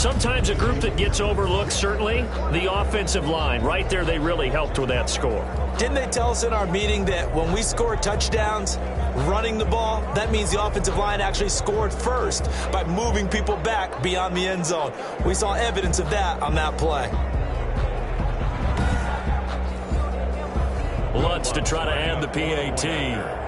Sometimes a group that gets overlooked, certainly, the offensive line. Right there, they really helped with that score. Didn't they tell us in our meeting that when we score touchdowns running the ball, that means the offensive line actually scored first by moving people back beyond the end zone? We saw evidence of that on that play. Lutz to try to add the PAT.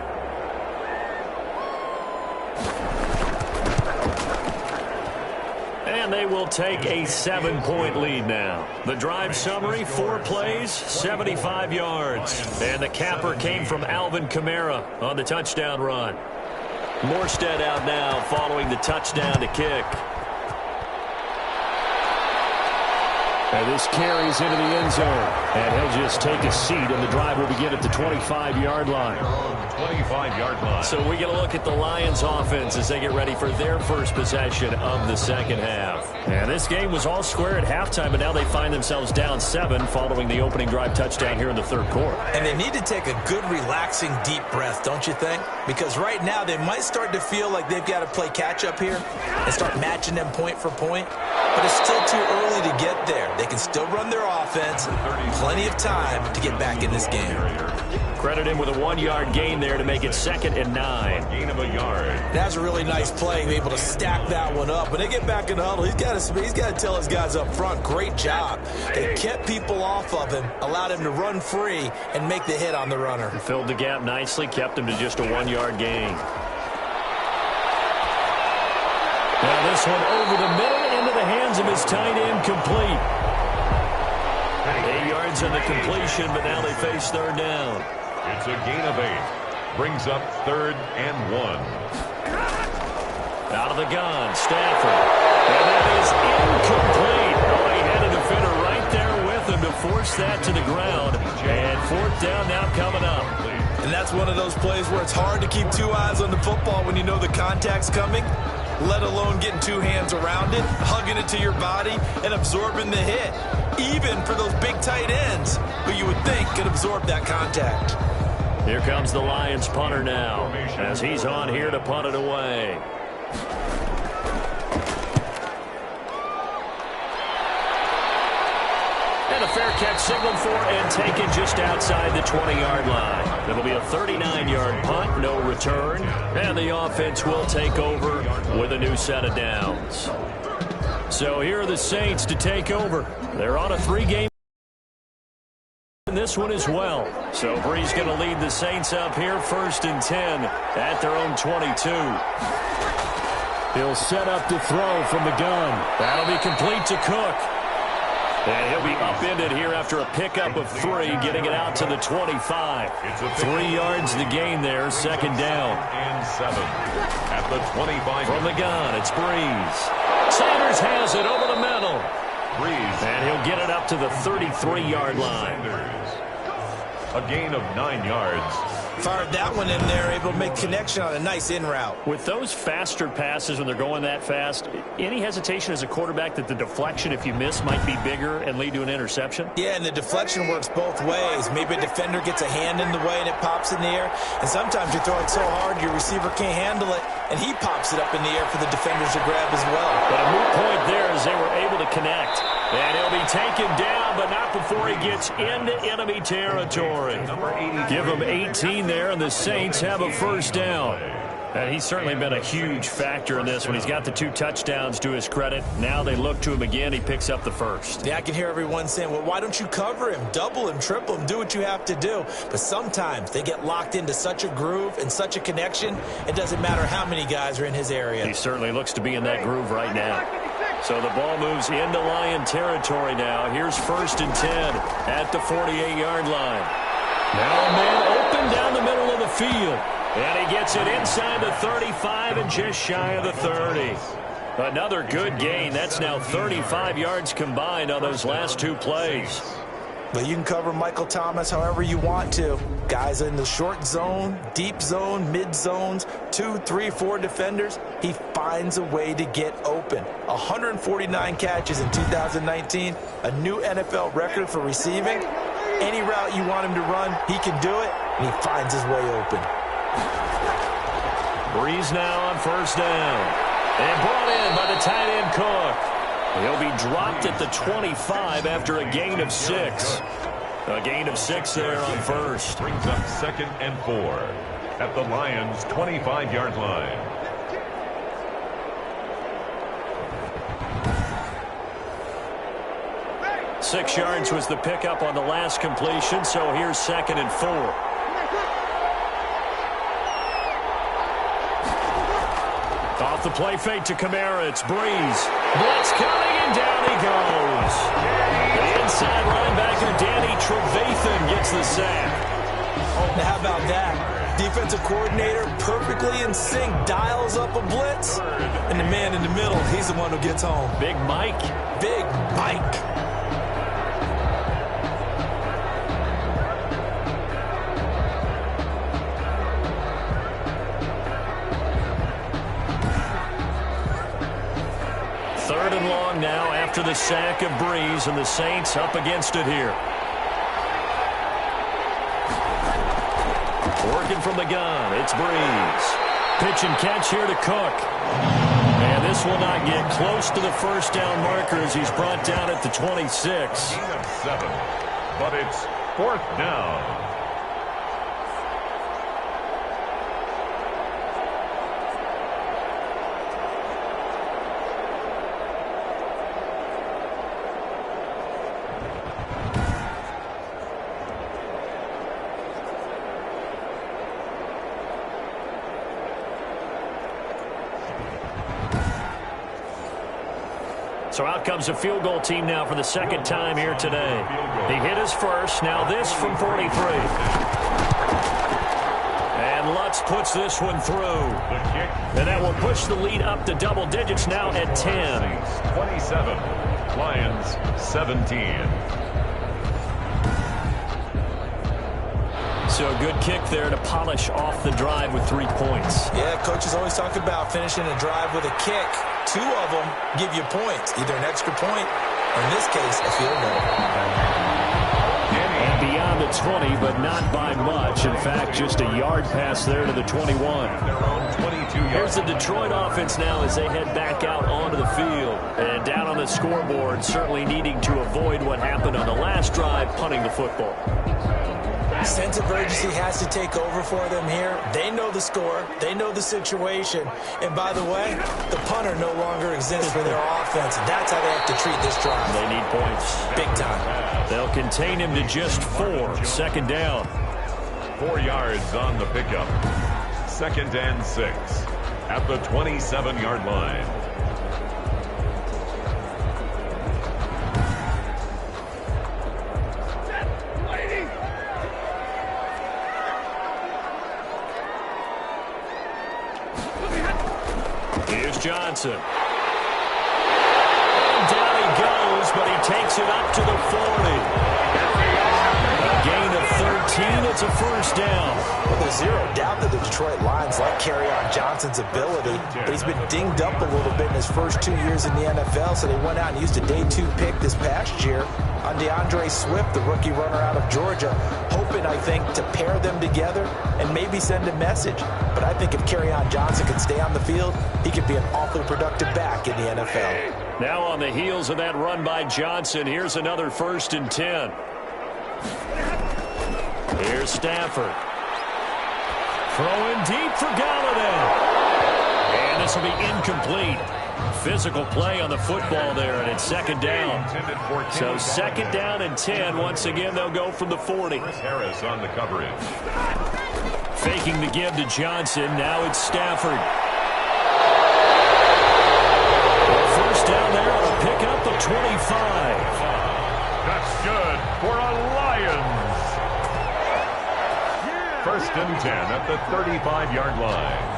And they will take a 7-point lead now. The drive summary, 4 plays, 75 yards. And the capper came from Alvin Kamara on the touchdown run. Morstead out now following the touchdown to kick. And this carries into the end zone. And he'll just take a seat, and the drive will begin at the 25-yard line. 25-yard line. So we get a look at the Lions offense as they get ready for their first possession of the second half. And this game was all square at halftime, but now they find themselves down 7 following the opening drive touchdown here in the 3rd quarter. And they need to take a good, relaxing, deep breath, don't you think? Because right now they might start to feel like they've got to play catch-up here and start matching them point for point. But it's still too early to get there. They can still run their offense. Plenty of time to get back in this game. Credit him with a 1-yard gain there to make it 2nd and 9. Gain of a yard. That's a really nice play, being able to stack that one up. When they get back in the huddle, he's got to tell his guys up front, great job. They kept people off of him, allowed him to run free, and make the hit on the runner. Filled the gap nicely, kept him to just a 1-yard gain. Now this one over the middle into the hands of his tight end, complete. 8 yards on the completion, but now they face 3rd down. It's a gain of 8. Brings up 3rd and 1. Out of the gun, Stafford. And that is incomplete. Oh, he had a defender right there with him to force that to the ground. And 4th down now coming up. And that's one of those plays where it's hard to keep 2 eyes on the football when you know the contact's coming, let alone getting 2 hands around it, hugging it to your body, and absorbing the hit. Even for those big tight ends who you would think could absorb that contact. Here comes the Lions punter now as he's on here to punt it away. And a fair catch signaled for and taken just outside the 20-yard line. It'll be a 39-yard punt, no return, and the offense will take over with a new set of downs. So here are the Saints to take over. They're on a 3-game in this one as well. So Bree's going to lead the Saints up here, 1st and 10 at their own 22. He'll set up to throw from the gun. That'll be complete to Cook. And he'll be upended here after a pickup of 3, getting it out to the 25. 3 yards the gain there, 2nd down. And 7 at the 25. From the gun, it's Breeze. Sanders has it over the middle. Breeze. And he'll get it up to the 33-yard line. Sanders. A gain of 9 yards. Fired that one in there, able to make connection on a nice in route. With those faster passes when they're going that fast, any hesitation as a quarterback that the deflection, if you miss, might be bigger and lead to an interception? Yeah, and the deflection works both ways. Maybe a defender gets a hand in the way and it pops in the air. And sometimes you throw it so hard your receiver can't handle it, and he pops it up in the air for the defenders to grab as well. But a moot point there as they were able to connect. And he'll be taken down, but not before he gets into enemy territory. Give him 18 there, and the Saints have a 1st down. And he's certainly been a huge factor in this when he's got the 2 touchdowns to his credit. Now they look to him again. He picks up the 1st. Yeah, I can hear everyone saying, well, why don't you cover him, double him, triple him, do what you have to do. But sometimes they get locked into such a groove and such a connection, it doesn't matter how many guys are in his area. He certainly looks to be in that groove right now. So the ball moves into Lion territory now. Here's 1st and 10 at the 48-yard line. Now a man open down the middle of the field. And he gets it inside the 35 and just shy of the 30. Another good gain. That's now 35 yards combined on those last 2 plays. But you can cover Michael Thomas however you want to. Guys in the short zone, deep zone, mid zones, 2, 3, 4 defenders. He finds a way to get open. 149 catches in 2019, a new NFL record for receiving. Any route you want him to run, he can do it, and he finds his way open. Breeze now on first down. And brought in by the tight end Cook. He'll be dropped at the 25 after a gain of 6. A gain of 6 there on first. Brings up 2nd and 4 at the Lions' 25-yard line. Six yards was the pickup on the last completion, so here's 2nd and 4. Off the play fake to Kamara, it's Breeze. Blitz coming, and down he goes. The inside linebacker, Danny Trevathan, gets the sack. Now, how about that? Defensive coordinator perfectly in sync, dials up a blitz, and the man in the middle, he's the one who gets home. Big Mike. Big Mike. Third and long now after the sack of Breeze, and the Saints up against it here. Working from the gun, it's Breeze. Pitch and catch here to Cook. And this will not get close to the first down marker as he's brought down at the 26. Gain of 7, but it's 4th down. So out comes a field goal team now for the second time here today. He hit his first. Now this from 43. And Lutz puts this one through. And that will push the lead up to double digits now at 10. 27. Lions 17. So a good kick there to polish off the drive with 3 points. Yeah, coaches always talk about finishing a drive with a kick. 2 of them give you points, either an extra point, or in this case, a field goal. And beyond the 20, but not by much. In fact, just a yard pass there to the 21. Here's the Detroit offense now as they head back out onto the field. And down on the scoreboard, certainly needing to avoid what happened on the last drive, punting the football. Sense of urgency has to take over for them here. They know the score. They know the situation. And by the way, the punter no longer exists for their offense. That's how they have to treat this drive. They need points. Big time. They'll contain him to just 4. Second down. 4 yards on the pickup. 2nd and 6 at the 27-yard line. Johnson. And down he goes, but he takes it up to the 40. A gain of 13. It's a first down. Well, there's zero doubt that the Detroit Lions like Kerryon Johnson's ability, but he's been dinged up a little bit in his first 2 years in the NFL, so they went out and used a day 2 pick this past year on DeAndre Swift, the rookie runner out of Georgia, hoping, I think, to pair them together and maybe send a message. But I think if Kerryon Johnson can stay on the field, he could be an awfully productive back in the NFL. Now on the heels of that run by Johnson, here's another 1st and 10. Here's Stafford. Throwing deep for Galladay. And this will be incomplete. Physical play on the football there, and it's 2nd down. So 2nd down and 10. Once again, they'll go from the 40. Harris on the coverage. Faking the give to Johnson. Now it's Stafford. First down there on a pickup of 25. That's good for a Lions. 1st and 10 at the 35-yard line.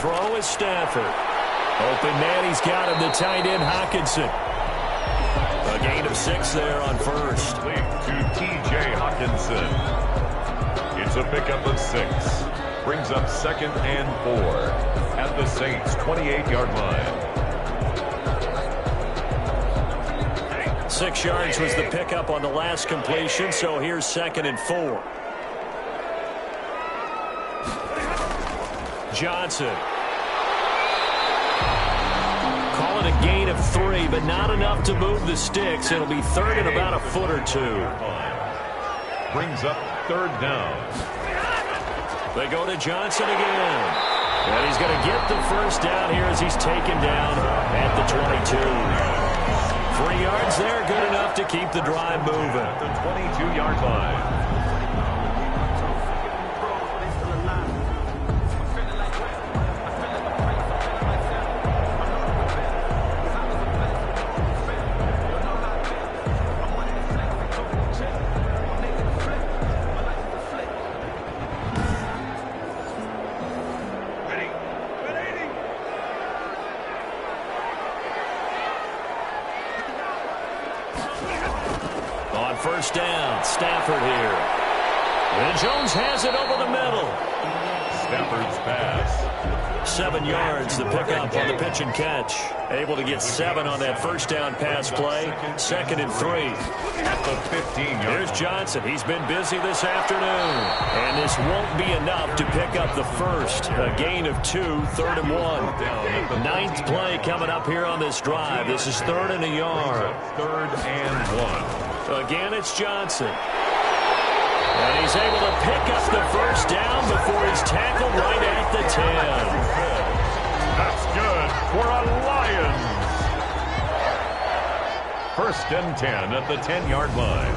throw is Stafford. Open man, he's got him, the tight end Hockenson. A gain of 6 there on first. To T.J. Hockenson. It's a pickup of 6. Brings up 2nd and 4 at the Saints' 28-yard line. 6 yards was the pickup on the last completion, so here's 2nd and 4. Johnson. Call it a gain of 3, but not enough to move the sticks. It'll be 3rd and about a foot or 2. Brings up 3rd down. They go to Johnson again. And he's going to get the first down here as he's taken down at the 22. 3 yards there, good enough to keep the drive moving. At the 22-yard line. First down, Stafford here. And Jones has it over the middle. Stafford's pass. 7 yards, the pickup on the pitch and catch. Able to get 7 on that first down pass play. 2nd and 3. At the 15-yard. Here's Johnson. He's been busy this afternoon. And this won't be enough to pick up the first. A gain of 2, 3rd and 1. 9th play coming up here on this drive. This is 3rd and a yard. 3rd and 1. Again, it's Johnson. And he's able to pick up the first down before he's tackled right at the 10. That's good for a Lions. 1st and 10 at the 10-yard line.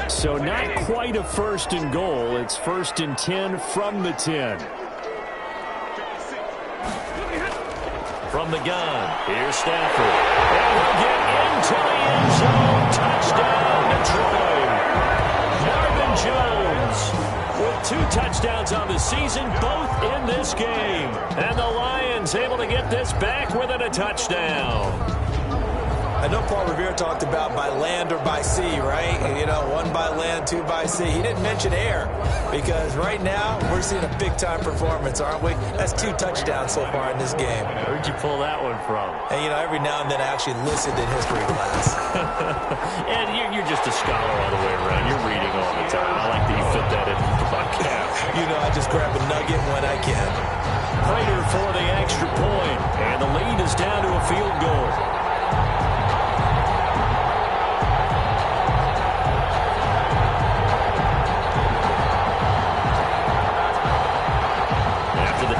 So not quite a 1st and goal. It's 1st and 10 from the 10. From the gun, here's Stafford. And he'll get into the end zone. Touchdown, Detroit. Marvin Jones with 2 touchdowns on the season, both in this game. And the Lions able to get this back within a touchdown. I know Paul Revere talked about by land or by sea, right? You know, 1 by land, 2 by sea. He didn't mention air because right now we're seeing a big-time performance, aren't we? That's 2 touchdowns so far in this game. Where'd you pull that one from? And, you know, every now and then I actually listened in history class. And you're just a scholar all the way around. You're reading all the time. I like that you fit that into the podcast. You know, I just grab a nugget when I can. Prater for the extra point. And the lead is down to a field goal.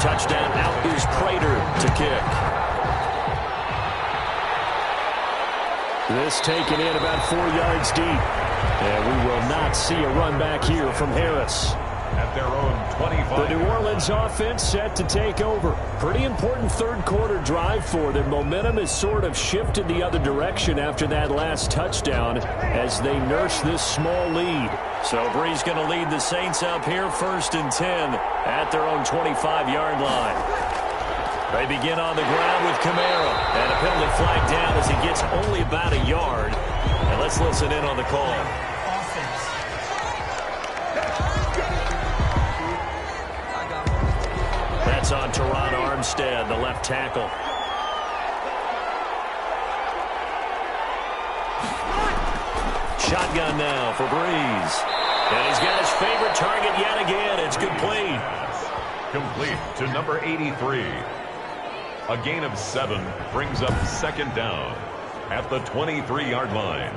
Touchdown, out is Prater to kick. This taken in about 4 yards deep. And we will not see a run back here from Harris. At their own 25. The New Orleans offense set to take over. Pretty important 3rd quarter drive for them. Momentum has sort of shifted the other direction after that last touchdown as they nurse this small lead. So Bree's going to lead the Saints up here 1st and 10 at their own 25-yard line. They begin on the ground with Kamara. And a penalty flag down as he gets only about a yard. And let's listen in on the call. That's on Teron Armstead, the left tackle. Shotgun now for Breeze. And he's got his favorite target yet again. It's complete. Complete to number 83. A gain of 7 brings up 2nd down at the 23-yard line.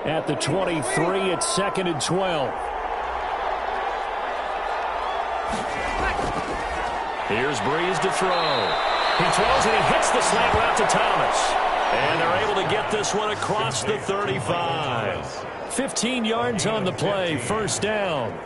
At the 23, it's 2nd and 12. Here's Breeze to throw. He throws and he hits the slant route to Thomas. And they're able to get this one across the 35. 15 yards on the play, first down.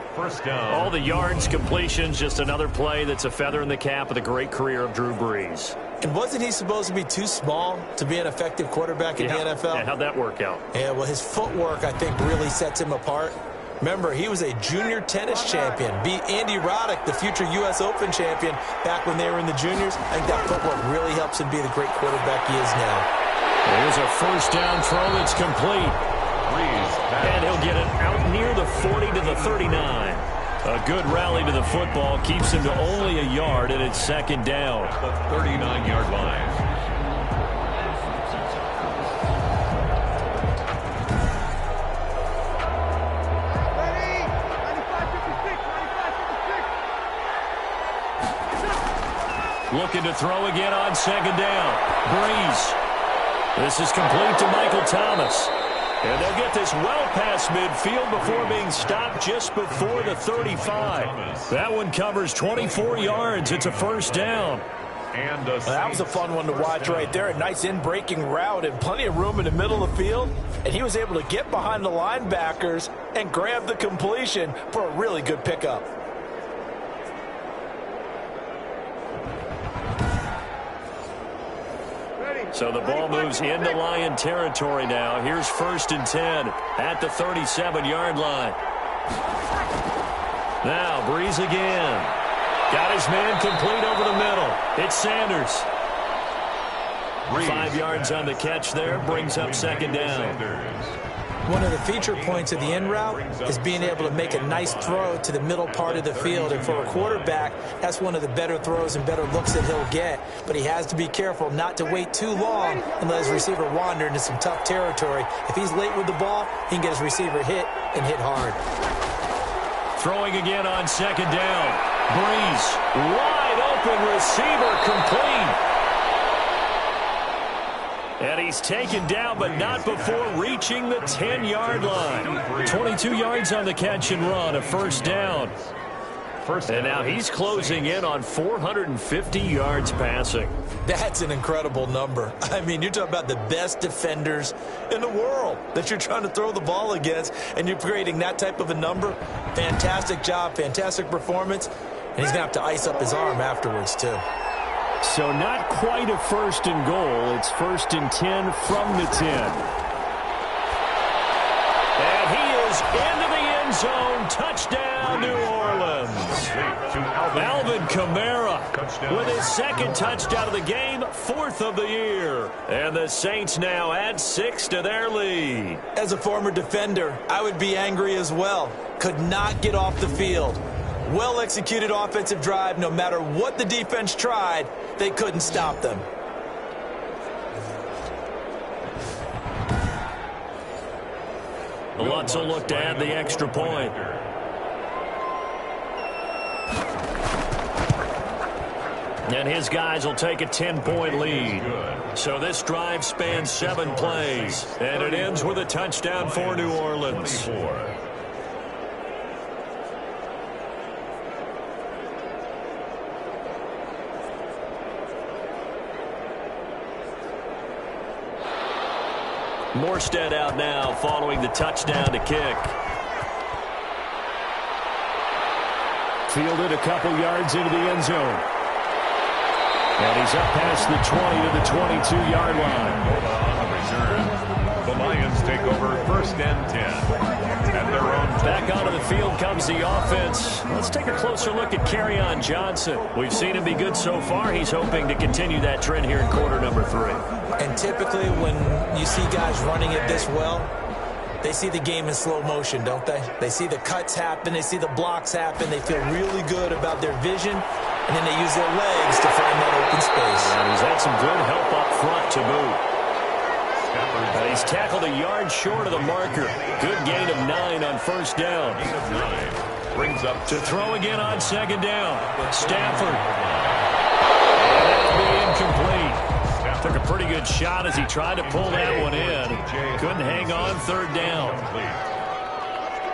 All the yards, completions, just another play that's a feather in the cap of the great career of Drew Brees. And wasn't he supposed to be too small to be an effective quarterback in the NFL? Yeah, how'd that work out? Yeah, well, his footwork, I think, really sets him apart. Remember, he was a junior tennis champion, beat Andy Roddick, the future U.S. Open champion, back when they were in the juniors. I think that footwork really helps him be the great quarterback he is now. Here's a first down throw that's complete. And he'll get it out near the 40 to the 39. A good rally to the football keeps him to only a yard, and it's second down. The 39-yard line. Looking to throw again on second down. Brees. This is complete to Michael Thomas. And they'll get this well past midfield before being stopped just before the 35. That one covers 24 yards. It's a first down. And that was a fun one to watch right there. A nice in-breaking route and plenty of room in the middle of the field. And he was able to get behind the linebackers and grab the completion for a really good pickup. So the ball moves into Lion territory now. Here's first and 10 at the 37-yard line. Now Brees again. Got his man complete over the middle. It's Sanders. 5 yards on the catch there. Brings up second down. One of the feature points of the in route is being able to make a nice throw to the middle part of the field. And for a quarterback, that's one of the better throws and better looks that he'll get. But he has to be careful not to wait too long and let his receiver wander into some tough territory. If he's late with the ball, he can get his receiver hit and hit hard. Throwing again on second down. Brees, wide open receiver, complete. And he's taken down, but not before reaching the 10-yard line. 22 yards on the catch and run, a first down. And now he's closing in on 450 yards passing. That's an incredible number. I mean, you're talking about the best defenders in the world that you're trying to throw the ball against, and you're creating that type of a number. Fantastic job, fantastic performance, and he's going to have to ice up his arm afterwards, too. So not quite a first and goal. It's first and 10 from the 10. And he is into the end zone. Touchdown, New Orleans. Alvin Kamara with his second touchdown of the game, fourth of the year. And the Saints now add 6 to their lead. As a former defender, I would be angry as well. Could not get off the field. Well-executed offensive drive. No matter what the defense tried, they couldn't stop them. Lutz will look to add the extra point. And his guys will take a 10-point lead. So this drive spans 7 plays. And it ends with a touchdown for New Orleans. Morstead out now following the touchdown to kick. Fielded a couple yards into the end zone. And he's up past the 20 to the 22-yard line. The Lions take over first and 10. At their own. Back onto the field comes the offense. Let's take a closer look at Kerryon Johnson. We've seen him be good so far. He's hoping to continue that trend here in quarter number 3. And typically when you see guys running it this well, they see the game in slow motion, don't they? They see the cuts happen. They see the blocks happen. They feel really good about their vision. And then they use their legs to find that open space. And he's had some good help up front to boot. He's tackled a yard short of the marker. Good gain of 9 on first down. Brings up to throw again on second down. Stafford. And that'll be incomplete. Took a pretty good shot as he tried to pull that one in. Couldn't hang on, third down.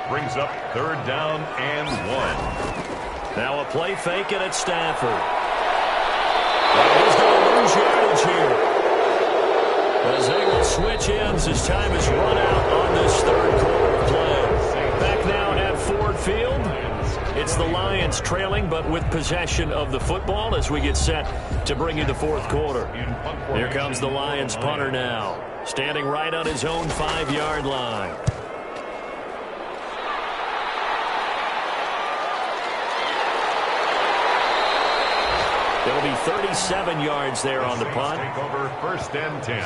Brings up third down and 1. Now a play fake and it's Stafford. And he's going to lose yardage here. As they will switch ends as time is run out on this third quarter of play. Back now at Ford Field. It's the Lions trailing, but with possession of the football as we get set to bring you the fourth quarter. Here comes the Lions punter now, standing right on his own 5-yard line. It'll be 37 yards there on the punt. Take over 1st and 10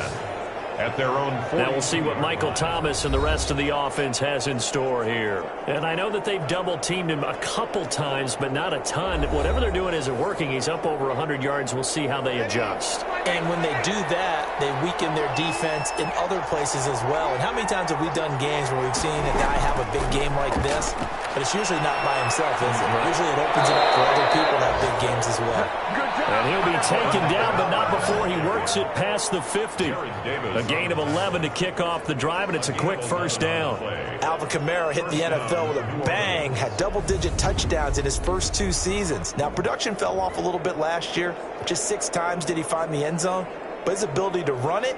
at their own 40. Now we'll see what Michael Thomas and the rest of the offense has in store here. And I know that they've double-teamed him a couple times, but not a ton. Whatever they're doing isn't working. He's up over 100 yards. We'll see how they adjust. And when they do that, they weaken their defense in other places as well. And how many times have we done games where we've seen a guy have a big game like this? But it's usually not by himself, is it? Usually it opens it up for other people to have big games as well. And he'll be taken down, but not before he works it past the 50. A gain of 11 to kick off the drive, and it's a quick first down. Alvin Kamara hit the NFL with a bang, had double-digit touchdowns in his first 2 seasons. Now, production fell off a little bit last year. Just 6 times did he find the end zone. But his ability to run it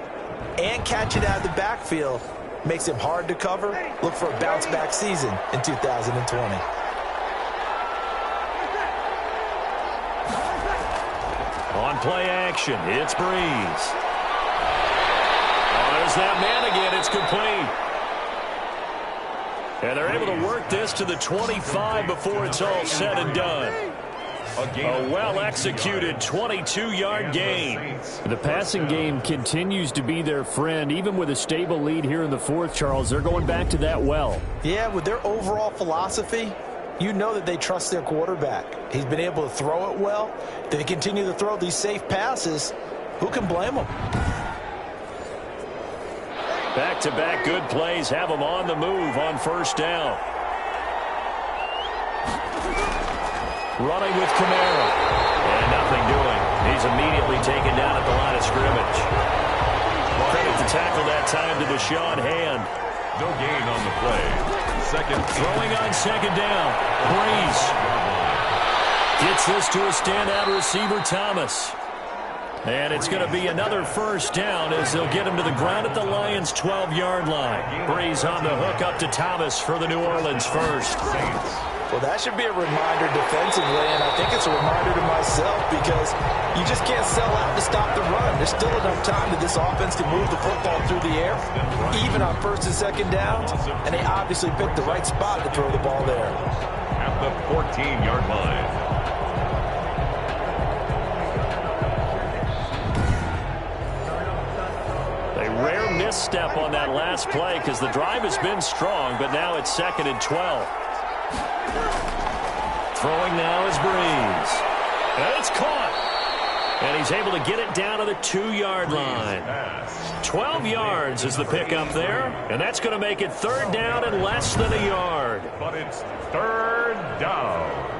and catch it out of the backfield makes him hard to cover. Look for a bounce-back season in 2020. On play action, it's Breeze. Oh, there's that man again. It's complete. And they're able to work this to the 25 before it's all said and done. A well-executed 22-yard gain. The passing game continues to be their friend. Even with a stable lead here in the fourth, Charles, they're going back to that well. Yeah, with their overall philosophy, you know that they trust their quarterback. He's been able to throw it well. They continue to throw these safe passes. Who can blame them? Back-to-back good plays have them on the move on first down. Running with Kamara. And nothing doing. He's immediately taken down at the line of scrimmage. Credit to tackle that time to Deshaun Hand. No gain on the play. Throwing on second down. Breeze gets this to a standout receiver, Thomas. And it's going to be another first down as they'll get him to the ground at the Lions' 12-yard line. Breeze on the hook up to Thomas for the New Orleans first. Well, that should be a reminder defensively, and I think it's a reminder to myself because you just can't sell out to stop the run. There's still enough time that this offense can move the football through the air, even on first and second downs, and they obviously picked the right spot to throw the ball there. At the 14-yard line. A rare misstep on that last play because the drive has been strong, but now it's 2nd and 12. Throwing now is Breeze. And it's caught. And he's able to get it down to the 2-yard line. 12 yards is the pickup there. And that's going to make it 3rd down and less than a yard. But it's 3rd down.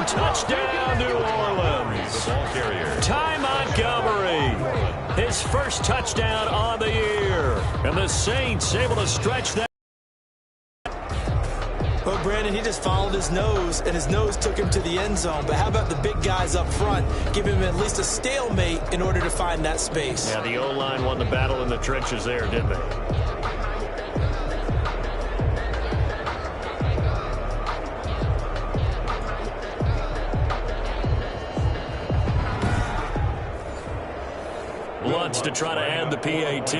Touchdown, New Orleans. Ty Montgomery, his first touchdown on the year. And the Saints able to stretch that. Well, Brandon, he just followed his nose, and his nose took him to the end zone. But how about the big guys up front? Give him at least a stalemate in order to find that space. Yeah, the O-line won the battle in the trenches there, didn't they? Lutz to try to add the PAT.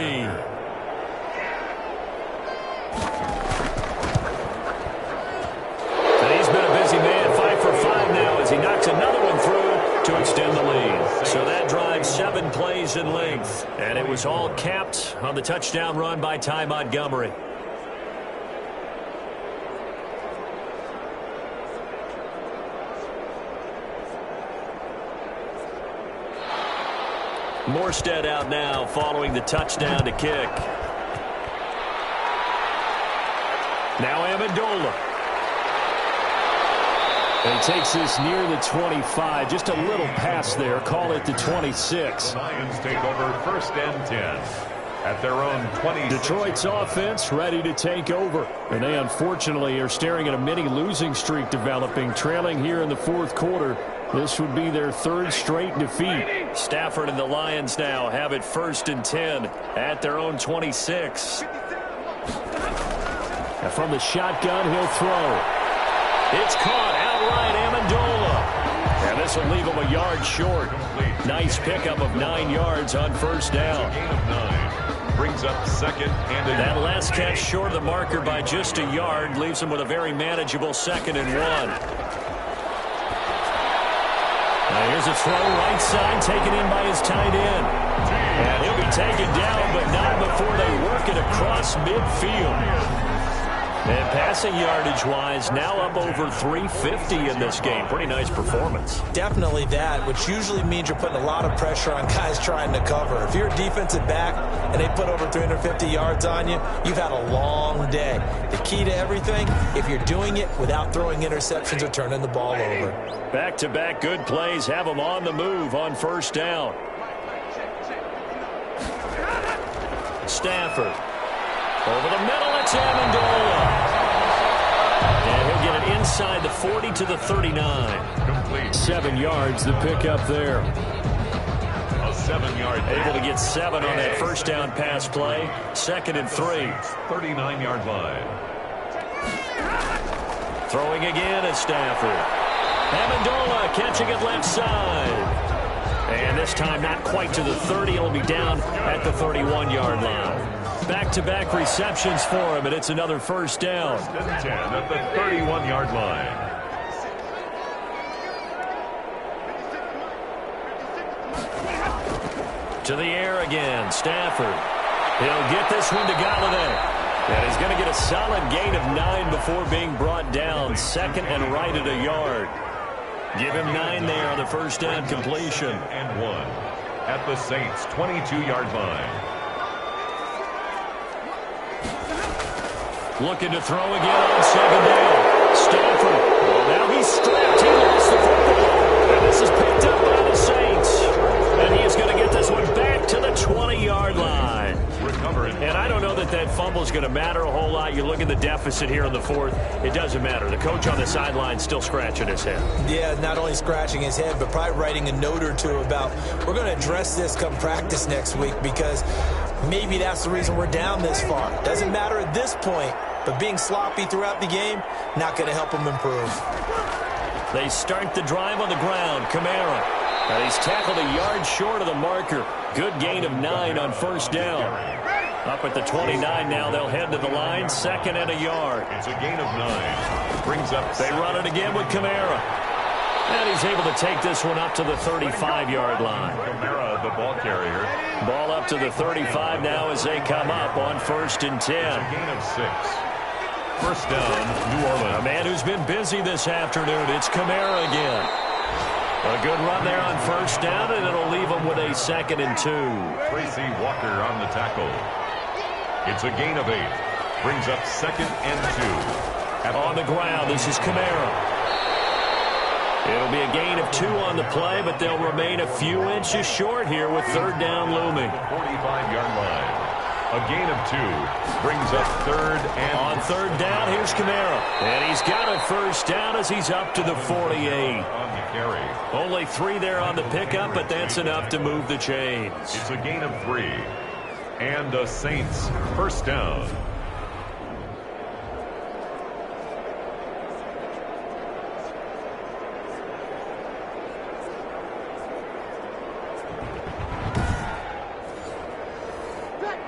And he's been a busy man, 5 for 5 now as he knocks another one through to extend the lead. So that drive 7 plays in length. And it was all capped on the touchdown run by Ty Montgomery. Morstead out now following the touchdown to kick. Now Amendola. And he takes this near the 25. Just a little pass there. Call it the 26. The Lions take over 1st and 10 at their own 20. Detroit's offense ready to take over. And they unfortunately are staring at a mini losing streak developing, trailing here in the 4th quarter. This would be their 3rd straight defeat. Stafford and the Lions now have it 1st and 10 at their own 26. And from the shotgun, he'll throw. It's caught outright, Amendola. And this will leave him a yard short. Nice pickup of 9 yards on 1st down. Gain of 9 brings up 2nd and That last catch short of the marker by just a yard leaves him with a very manageable 2nd and 1. Now here's a throw right side taken in by his tight end. And he'll be taken down, but not before they work it across midfield. And passing yardage-wise, now up over 350 in this game. Pretty nice performance. Definitely that, which usually means you're putting a lot of pressure on guys trying to cover. If you're a defensive back and they put over 350 yards on you, you've had a long day. The key to everything, if you're doing it without throwing interceptions or turning the ball over. Back-to-back good plays have them on the move on 1st down. Stafford. Over the middle, it's Amendola. And he'll get it inside the 40 to the 39. complete. 7 yards, the pickup there. A 7-yard Able to get 7 on that 1st down pass play. 2nd and 3. 39-yard line. Throwing again at Stafford. Amendola catching it left side. And this time not quite to the 30. He'll be down at the 31-yard line. Back-to-back receptions for him, and it's another 1st down. 1st and 10 at the 31-yard line. To the air again, Stafford. He'll get this one to Galladay. And he's going to get a solid gain of 9 before being brought down. 2nd and right at a yard. Give him 9 there on the 1st down completion. And 1 at the Saints' 22-yard line. Looking to throw again on 2nd down. Stafford. Well, now he's strapped. He lost the football. And this is picked up by the Saints. And he is going to get this one back to the 20-yard line. Recovering. And I don't know that that fumble is going to matter a whole lot. You look at the deficit here in the 4th. It doesn't matter. The coach on the sideline still scratching his head. Yeah, not only scratching his head, but probably writing a note or two about, we're going to address this come practice next week because maybe that's the reason we're down this far. Doesn't matter at this point. But being sloppy throughout the game, not going to help him improve. They start the drive on the ground. Kamara. And he's tackled a yard short of the marker. Good gain of 9 on 1st down. Up at the 29 now. They'll head to the line. 2nd and a yard. It's a gain of 9. Brings up. They run it again with Kamara. And he's able to take this one up to the 35-yard line. Kamara, the ball carrier. Ball up to the 35 now as they come up on 1st and 10. It's a gain of 6. 1st down, New Orleans. A man who's been busy this afternoon. It's Kamara again. A good run there on 1st down, and it'll leave him with a 2nd and 2. Tracy Walker on the tackle. It's a gain of 8. Brings up 2nd and 2. On the ground, this is Kamara. It'll be a gain of 2 on the play, but they'll remain a few inches short here with 3rd down looming. 45-yard line. A gain of 2 brings up 3rd and... On 3rd down, here's Kamara. And he's got a 1st down as he's up to the 48. On the carry. Only 3 there on the pickup, but that's enough to move the chains. It's a gain of 3. And the Saints 1st down.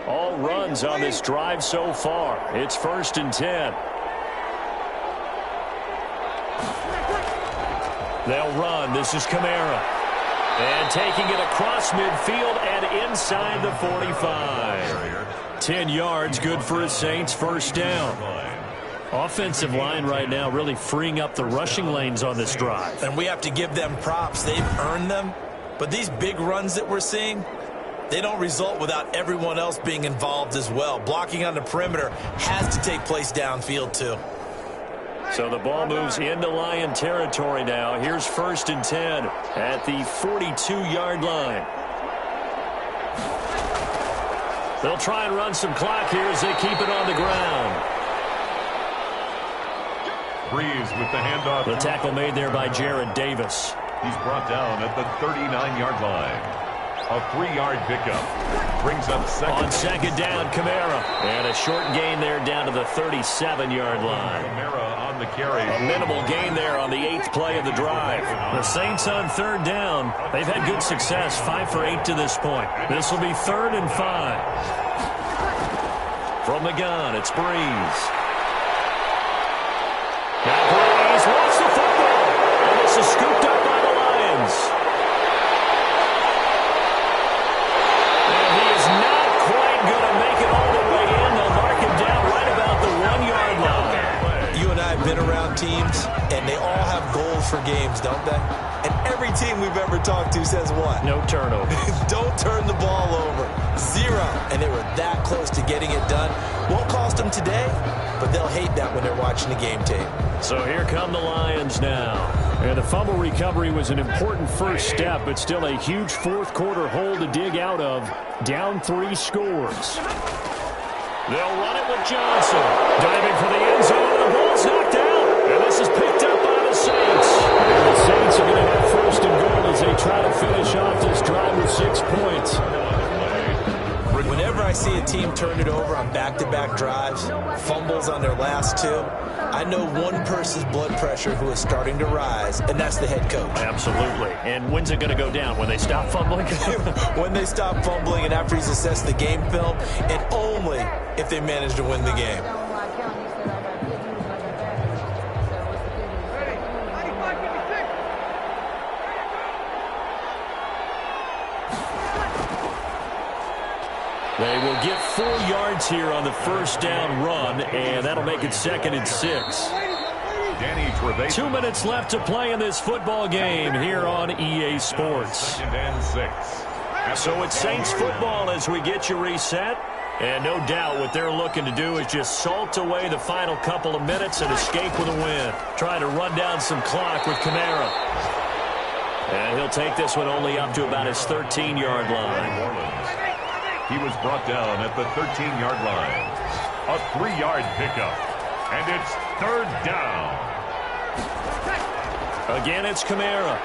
All runs on this drive so far. It's 1st and 10. They'll run. This is Kamara. And taking it across midfield and inside the 45. 10 yards, good for his Saints. 1st down. Offensive line right now really freeing up the rushing lanes on this drive. And we have to give them props. They've earned them. But these big runs that we're seeing, they don't result without everyone else being involved as well. Blocking on the perimeter has to take place downfield too. So the ball moves into Lion territory now. Here's 1st and 10 at the 42-yard line. They'll try and run some clock here as they keep it on the ground. Breeze with the handoff. The tackle made there by Jared Davis. He's brought down at the 39-yard line. A 3-yard pickup. Brings up second. On 2nd down, Kamara. And a short gain there down to the 37-yard line. Kamara on the carry. A minimal gain there on the 8th play of the drive. The Saints on 3rd down. They've had good success, 5 for 8 to this point. This will be 3rd and 5. From the gun, it's Breeze. Now Breeze wants the football. And this is scooped up by the Lions. And he is not quite going to make it all the way in. They'll mark him down right about the 1-yard line. You and I have been around teams, and they all have goals for games, don't they? And every team we've ever talked to says what? No turnover. Don't turn the ball over. 0. And they were that close to getting it done. Won't cost them today, but they'll hate that when they're watching the game tape. So here come the Lions now. And the fumble recovery was an important first step, but still a huge 4th quarter hole to dig out of. Down 3 scores. They'll run it with Johnson. Diving for the end zone, and the ball's knocked out. And this is picked up by the Saints. And the Saints are going to have 1st and goal as they try to finish off this drive with 6 points. Whenever I see a team turn it over on back-to-back drives, fumbles on their last 2, I know one person's blood pressure who is starting to rise, and that's the head coach. Absolutely. And when's it going to go down? When they stop fumbling? When they stop fumbling and after he's assessed the game film, and only if they manage to win the game. They will get 4 yards here on the 1st down run, and that'll make it 2nd and 6. 2 minutes left to play in this football game here on EA Sports. 2nd and 6. So it's Saints football as we get you reset. And no doubt what they're looking to do is just salt away the final couple of minutes and escape with a win. Trying to run down some clock with Kamara. And he'll take this one only up to about his 13-yard line. He was brought down at the 13-yard line. A 3-yard pickup. And it's 3rd down. Again, it's Kamara.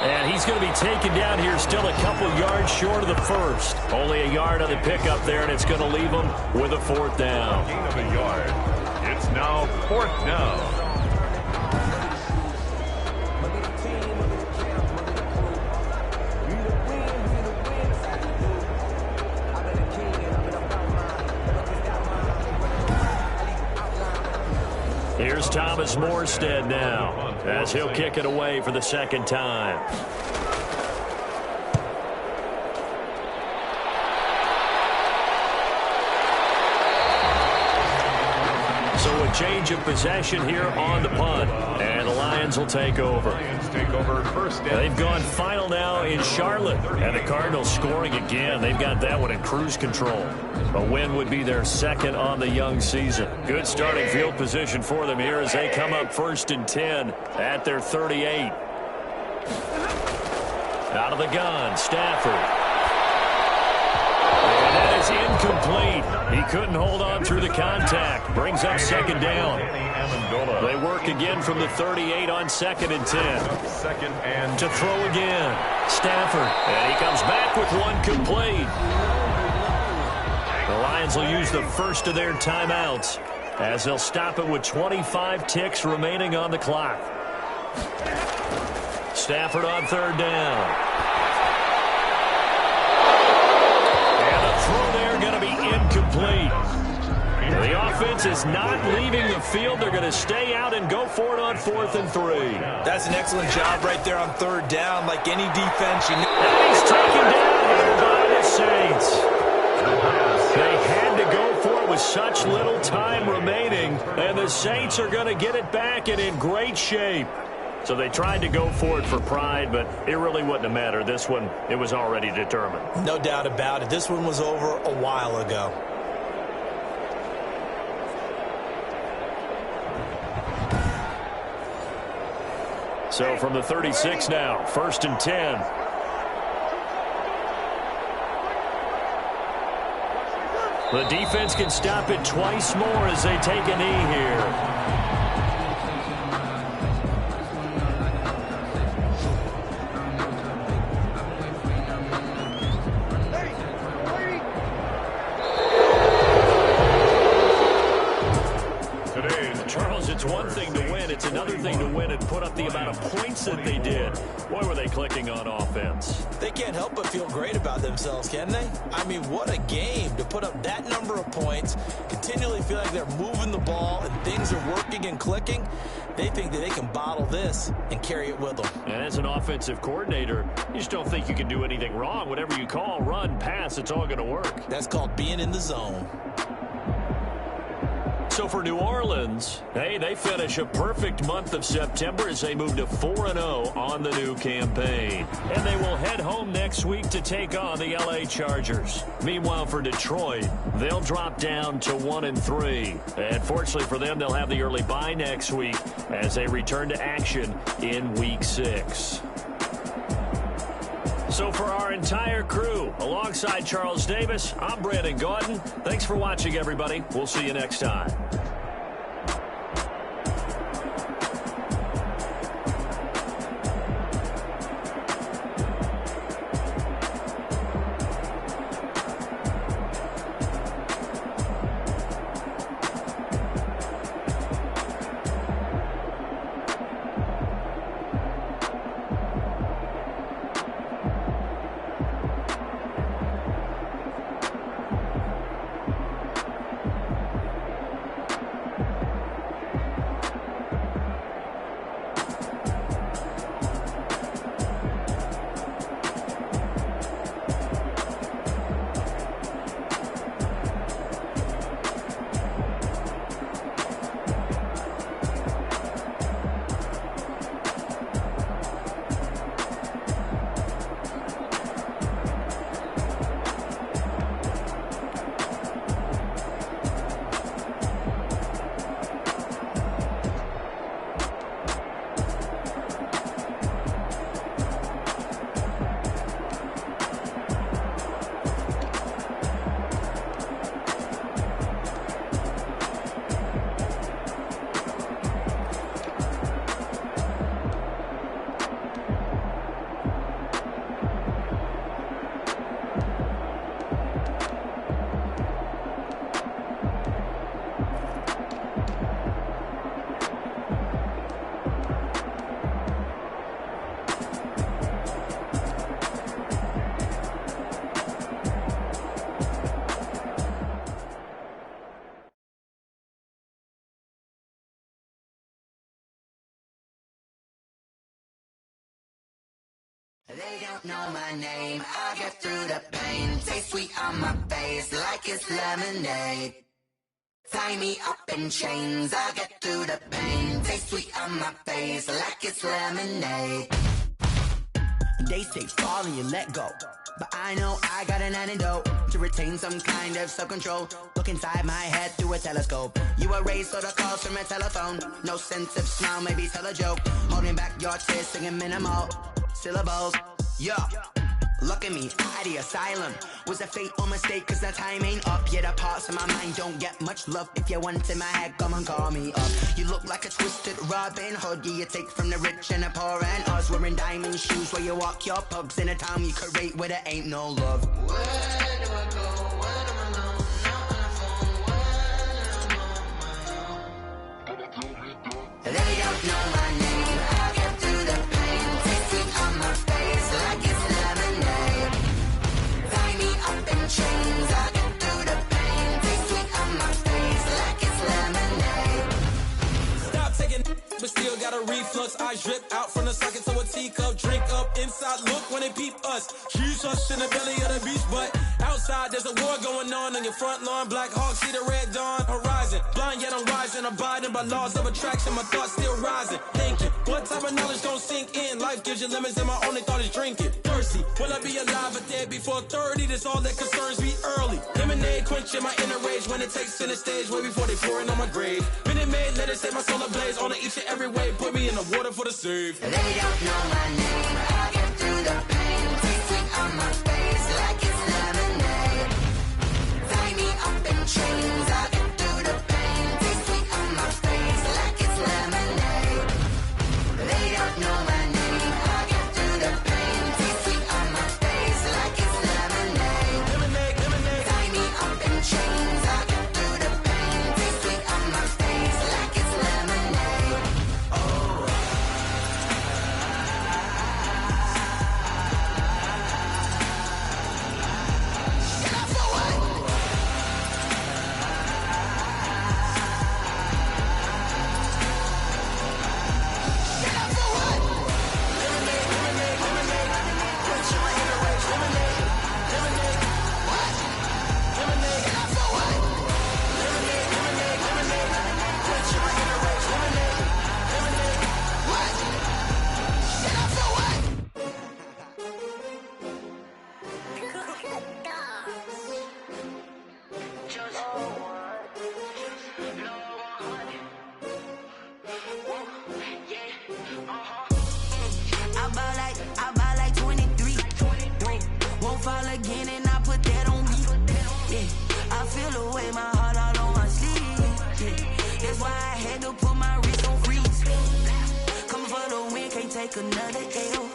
And he's going to be taken down here still a couple yards short of the 1st. Only a yard on the pickup there, and it's going to leave him with a 4th down. Gain of a yard. It's now 4th down. Here's Thomas Morstead now as he'll kick it away for the 2nd time. So a change of possession here on the punt, and the Lions will take over. Lions take over 1st down. They've gone final now in Charlotte, and the Cardinals scoring again. They've got that one in cruise control. A win would be their 2nd on the young season. Good starting field position for them here as they come up 1st and 10 at their 38. Out of the gun, Stafford. And that is incomplete. He couldn't hold on through the contact. Brings up 2nd down. They work again from the 38 on 2nd and 10. 2nd and to throw again. Stafford. And he comes back with one complete. The Lions will use the first of their timeouts as they'll stop it with 25 ticks remaining on the clock. Stafford on 3rd down. And the throw there going to be incomplete. The offense is not leaving the field. They're going to stay out and go for it on 4th and 3. That's an excellent job right there on 3rd down. Like any defense, you know. And he's taken down here by the Saints. They had to go for it with such little time remaining, and the Saints are going to get it back and in great shape. So they tried to go for it for pride, but it really wouldn't have mattered. This one, it was already determined. No doubt about it. This one was over a while ago. So from the 36 now, 1st and 10. The defense can stop it twice more as they take a knee here. It's one thing to win. It's another thing to win and put up the amount of points that they did. Boy, were they clicking on offense. They can't help but feel great about themselves, can they? I mean, what a game to put up that number of points, continually feel like they're moving the ball and things are working and clicking. They think that they can bottle this and carry it with them. And as an offensive coordinator, you just don't think you can do anything wrong. Whatever you call, run, pass, it's all going to work. That's called being in the zone. So for New Orleans, hey, they finish a perfect month of September as they move to 4-0 on the new campaign. And they will head home next week to take on the LA Chargers. Meanwhile, for Detroit, they'll drop down to 1-3. And fortunately for them, they'll have the early bye next week as they return to action in Week 6. So for our entire crew, alongside Charles Davis, I'm Brandon Gaudin. Thanks for watching, everybody. We'll see you next time. They don't know my name, I get through the pain. Taste sweet on my face like it's lemonade. Tie me up in chains, I get through the pain. Taste sweet on my face like it's lemonade. They say fall and you let go, but I know I got an antidote to retain some kind of self-control. Look inside my head through a telescope. You erase all the calls from a telephone. No sense of smile, maybe tell a joke. Holding back your tears, singing minimal syllables. Yeah, look at me, out the asylum. Was a fate or mistake, cause the time ain't up. Yeah, the parts of my mind don't get much love. If you want in my head, come and call me up. You look like a twisted Robin Hood. Yeah, you take from the rich and the poor and us. Wearing diamond shoes where you walk your pugs in a town you create where there ain't no love. Where do I go? When I'm alone? Not on the phone. When I'm on my own. They don't know my name. I get through the pain. Taste sweet on my face like it's lemonade. Tie me up in chains. I get through the pain. Taste sweet on my face like it's lemonade. Stop taking, but still got a reflux. I drip out from the socket to a teacup. Drink up inside. Look when they peep us. Choose us in the belly of the beach, but outside there's a war going on your front lawn. Black Hawk see the red dawn horizon. Blind yet I'm rising. abiding by laws of attraction. My thoughts still rising, thinking, what type of knowledge gon' sink in? Life gives you lemons and my only thought is drinking. Thirsty, will I be alive or dead before 30? That's all that concerns me early. Lemonade quenching my inner rage when it takes center stage way before they pouring on my grave. Minute Maid, let it set my soul ablaze on each and every way. Put me in the water for the save. They don't know my name. I get through the pain. Taste sweet on my face like it's lemonade. Tie me up in chains. I get through the pain. Taste sweet on my face like it's lemonade. They don't know my name. I get through the pain. Taste sweet on my face like it's lemonade. Lemonade, lemonade. Tie me up in chains. I get through the pain. Taste sweet on my face like it's lemonade. I buy like 23. Won't fall again and I put that on me. Yeah, I feel the way my heart all on my sleeve. Yeah, that's why I had to put my wrist on freeze. Coming for the win, can't take another L.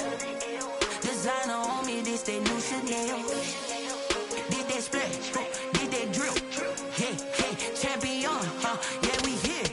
Designer on me, this that new Chanel. Did that splash, did that drill. Yeah, champion, yeah, we here.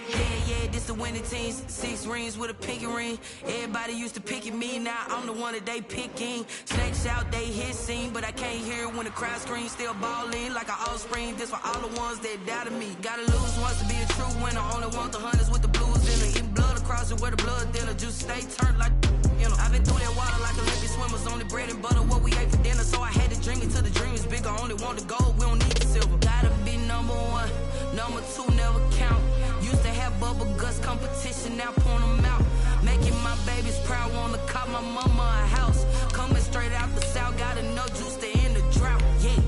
Yeah, this the winning teams. 6 rings with a pinky ring. Everybody used to picking me, now I'm the one that they picking. Snakes out, they hit scene, but I can't hear when the crowd screams. Still balling like an offspring. This for all the ones that doubted me. Gotta lose once to be a true winner. Only want the hunters with the blues in it. Eating blood across it where the blood thinner. Juice stay turned like, you know. I've been through that water like Olympic swimmers. Only bread and butter, what we ate for dinner. So I had to drink it till the dream is bigger. Only want the gold, we don't need the silver. Gotta be number 1, number 2 never count. Used to have bubble guts competition, now point them out. Making my babies proud, wanna call my mama a house. Coming straight out the south, got enough juice to end the drought. Yeah,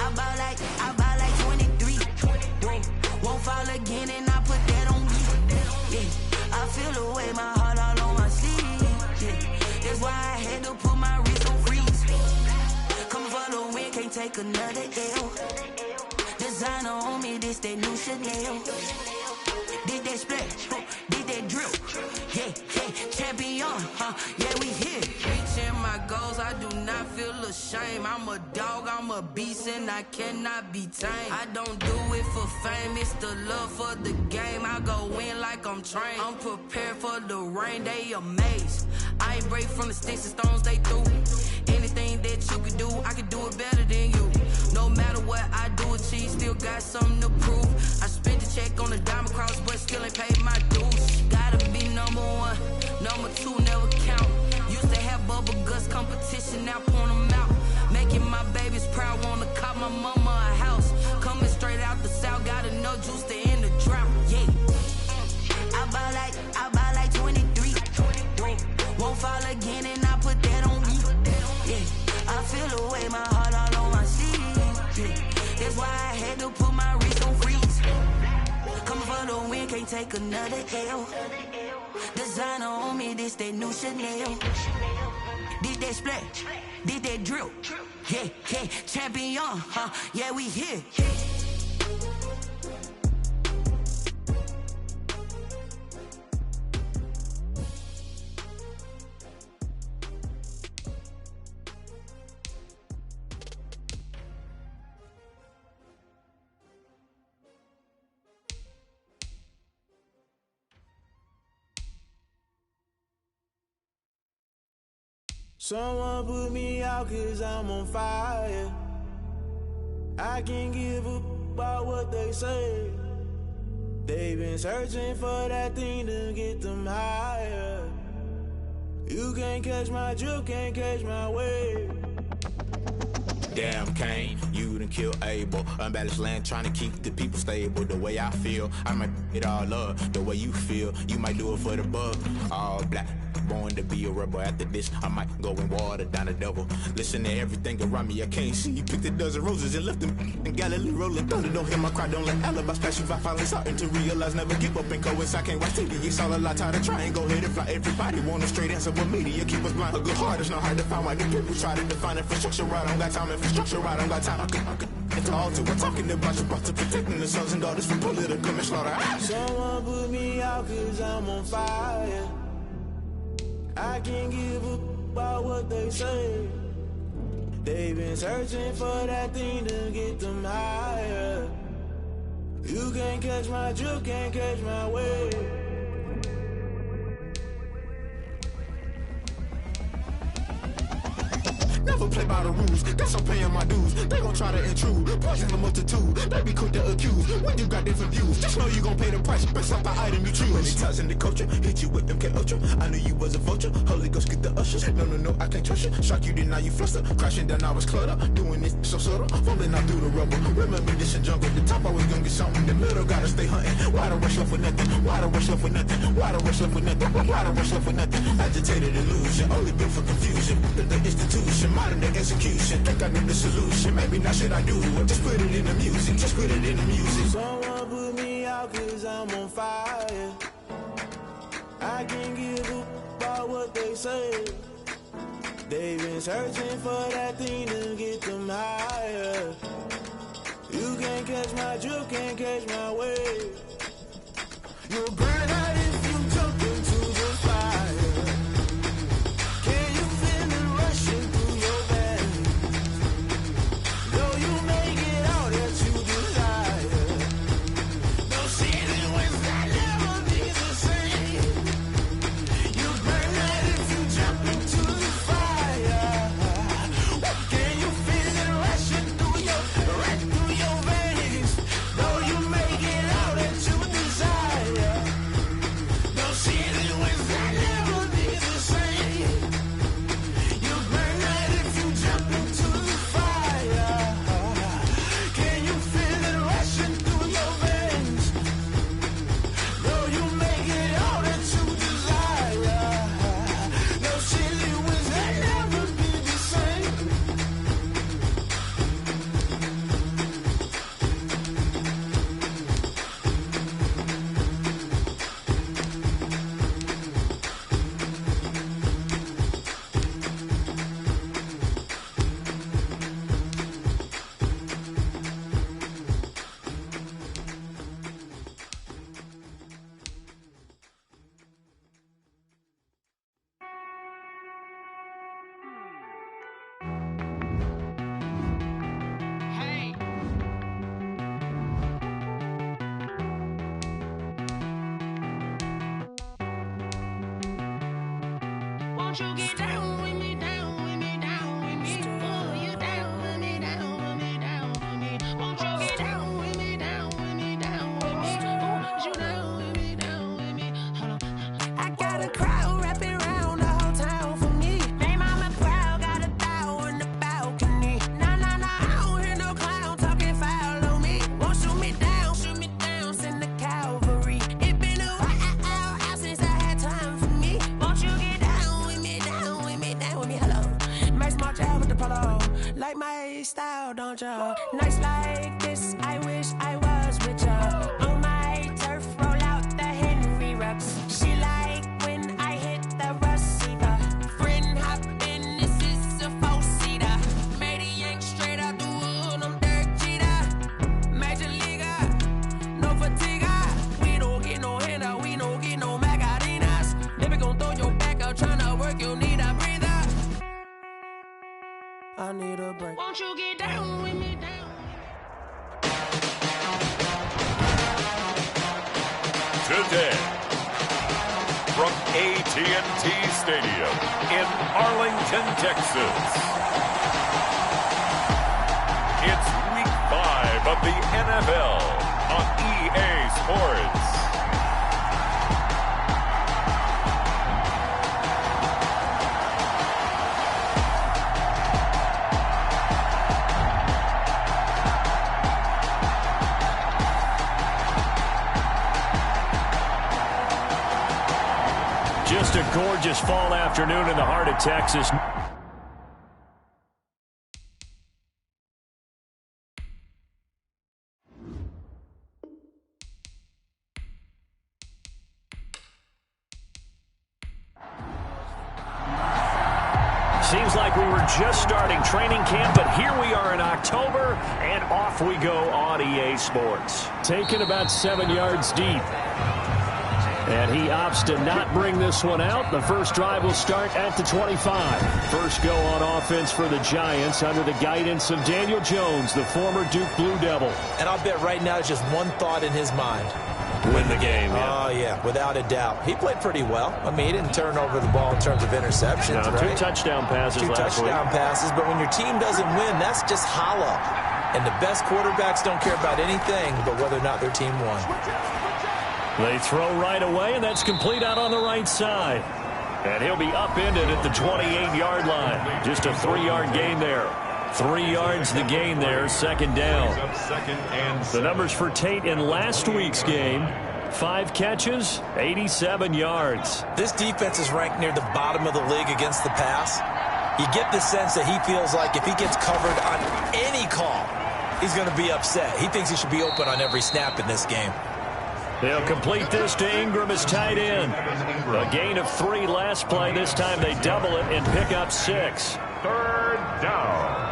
I buy like 23. Won't fall again and I put that on me. Yeah, I feel the way my heart all on my sleeve. Yeah, that's why I had to put my wrist on freeze. Coming for the win, can't take another L. Designer on me, this that new Chanel. Did that splash, did that drill. Yeah, champion, yeah, we here. Reaching my goals, I do not feel ashamed. I'm a dog, I'm a beast, and I cannot be tamed. I don't do it for fame, it's the love for the game. I go in like I'm trained. I'm prepared for the rain, they amazed. I ain't break from the sticks and stones they threw. Anything that you could do, I could do it better than you. No matter what I do, achieve, still got something to prove. I spent the check on the diamond cross, but still ain't paid my dues. Gotta be number 1, number 2 never count. Used to have bubble guts competition, now point them out. Making my babies proud, wanna call my mama a house. Coming straight out the south, got enough juice to end the drought. Yeah, I buy like 23. Won't fall again and I put that on me. Yeah, I feel the way my heart all on my sleeve. Yeah, that's why I had to put my wrist on freeze. Coming for the win, can't take another L. Designer on me, this that new Chanel. Did that splash, did that drill. Yeah, champion, yeah, we here. Someone put me out 'cause I'm on fire. I can't give a about what they say. They've been searching for that thing to get them higher. You can't catch my drift, can't catch my wave. Damn, Cain, you done killed Abel. Unbalanced land trying to keep the people stable. The way I feel, I might it all up. The way you feel, you might do it for the buck. All black, born to be a rebel. After this, I might go and water down the devil. Listen to everything around me, I can't see. You picked a dozen roses and left them in Galilee rolling thunder. Don't hear my cry, don't let alibis pass you by. Finally starting to realize, never give up and coincide. Can't watch TV, it's all a lot. Tired of trying, go ahead and fly. Everybody want a straight answer, but media keep us blind. A good heart is not hard to find. Why the people try to define infrastructure right? I don't got time, infrastructure right, I don't got time. I could it's all to we're talking about you, about to protecting the sons and daughters from political and slaughter. Someone put me out cause I'm on fire. I can't give up about what they say. They've been searching for that thing to get them higher. You can't catch my drift, can't catch my wave. Never play by the rules, that's I'm paying my dues. They gon' try to intrude, poison the multitude. They be quick to accuse, when you got different views. Just know you gon' pay the price, based off the item you choose. Many times in the culture, hit you with MK Ultra. I knew you was a vulture, Holy Ghost get the ushers. No, I can't trust you. Shock you, then now you fluster. Crashing down, I was cluttered. Doing this so subtle, falling out through the rubble. Remember this in jungle, the top I was gonna get something. The middle gotta stay hunting. Why the rush left for nothing? Why the rush left for nothing? Why the rush left for nothing? Why the rush left for nothing? Agitated illusion, only built for confusion. The institution, modern day execution. Think I know the solution. Maybe not should I do it? Just put it in the music. Just put it in the music. Someone put me out cause I'm on fire. I can't give up about what they say. They've been searching for that thing to get them higher. You can't catch my drift, can't catch my wave. You'll burn out if you jump into the fire. Can you feel it rushing through your veins? Though you make it all that you desire. No ceiling wins that never be the same. You burn out if you jump into the fire. Can you feel it rushing through your veins? Though you make it all that you desire. No ceiling wins that never be the same. You burn out if you jump into the fire. Can you feel it rushing through your veins? Though you make it all that you desire. No ceiling wins that never be the same. Won't you get down with me, down with me, down with me? Oh, you down with me, down with me, down with me. Won't you get down with me, down with me, down with me? Oh, you down with me, down with me? Hold on. I got a crowd wrapping around the whole town for me. They mama proud, got a thou in the balcony. Nah, I don't hear no clown talking foul on me. Won't shoot me down, send the cavalry. It been a while since I had time for me. Won't you get down with me, down with me, down with me? Hello. Max March out with the polo. Like my style, don't ya? Nights like this, I wish I was with ya. On my turf, roll out the Henry Rux. She like when I hit the receiver. Friend hop in, this is a four-seater. Made a yank straight out the wood, I'm Derek Jeter. Major leaguer, no fatigue. We don't get no handout, we don't get no Macarinas. Never gon' throw your back out, tryna work, you need a breather. I need a break. Won't you get down with me, down? Today, from AT&T Stadium in Arlington, Texas, it's Week 5 of the NFL on EA Sports. Just a gorgeous fall afternoon in the heart of Texas. Seems like we were just starting training camp, but here we are in October, and off we go on EA Sports. Taken about 7 yards deep. And he opts to not bring this one out. The first drive will start at the 25. First go on offense for the Giants under the guidance of Daniel Jones, the former Duke Blue Devil. And I'll bet right now it's just one thought in his mind. Win the game, yeah. Oh, yeah, without a doubt. He played pretty well. I mean, he didn't turn over the ball in terms of interceptions, no, right? 2 touchdown passes last week. 2 touchdown passes, but when your team doesn't win, that's just hollow. And the best quarterbacks don't care about anything but whether or not their team won. They throw right away, and that's complete out on the right side. And he'll be upended at the 28-yard line. Just a 3-yard gain there. 3 yards the gain there, second down. The numbers for Tate in last week's game: 5 catches, 87 yards. This defense is ranked near the bottom of the league against the pass. You get the sense that he feels like if he gets covered on any call, he's going to be upset. He thinks he should be open on every snap in this game. They'll complete this to Ingram as tight end. A gain of 3 last play. This time they double it and pick up 6. Third down.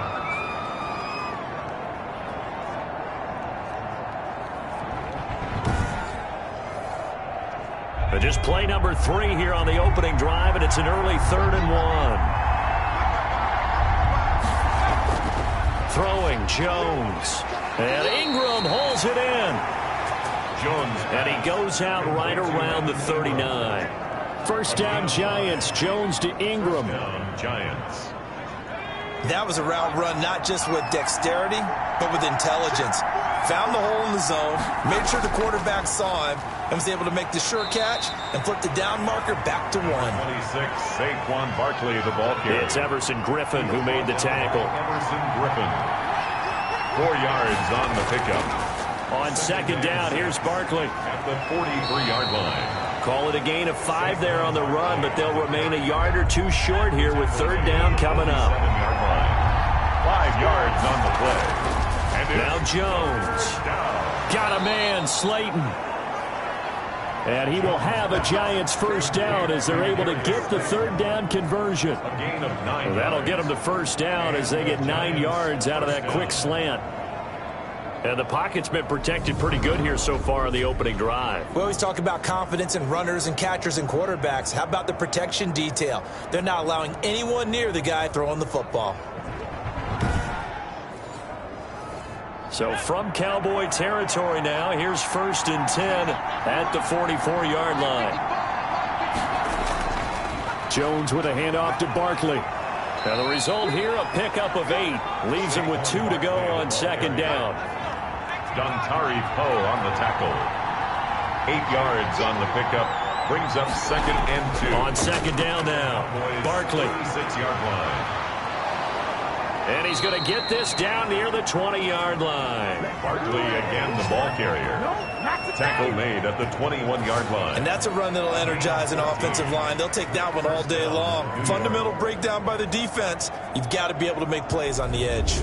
But just play number 3 here on the opening drive, and it's an early 3rd and 1. Throwing Jones. And Ingram holds it in. Jones. And he goes out right around the 39. First down Giants. Jones to Ingram. Giants. That was a route run not just with dexterity, but with intelligence. Found the hole in the zone, made sure the quarterback saw him, and was able to make the sure catch and flip the down marker back to 1. 26, Saquon Barkley, the ball carrier. It's Everson Griffin who made the tackle. Everson Griffin. 4 yards on the pickup. On second down, here's Barkley. At the 43-yard line. Call it a gain of 5 there on the run, but they'll remain a yard or 2 short here with third down coming up. 7-yard line. 5 yards on the play. And now Jones. Got a man, Slayton. And he will have a Giants first down as they're able to get the third down conversion. A gain of 9. That'll get them the first down as they get 9 yards out of that quick slant. And the pocket's been protected pretty good here so far on the opening drive. We always talk about confidence in runners and catchers and quarterbacks. How about the protection detail? They're not allowing anyone near the guy throwing the football. So from Cowboy territory now, here's 1st and 10 at the 44-yard line. Jones with a handoff to Barkley. Now the result here, a pickup of 8. Leaves him with 2 to go on second down. Dontari Poe on the tackle. 8 yards on the pickup. Brings up 2nd and 2. On second down now, Barkley. 36-yard line. And he's going to get this down near the 20-yard line. Barkley again, the ball carrier. Tackle made at the 21-yard line. And that's a run that'll energize an offensive line. They'll take that one all day long. Fundamental breakdown by the defense. You've got to be able to make plays on the edge.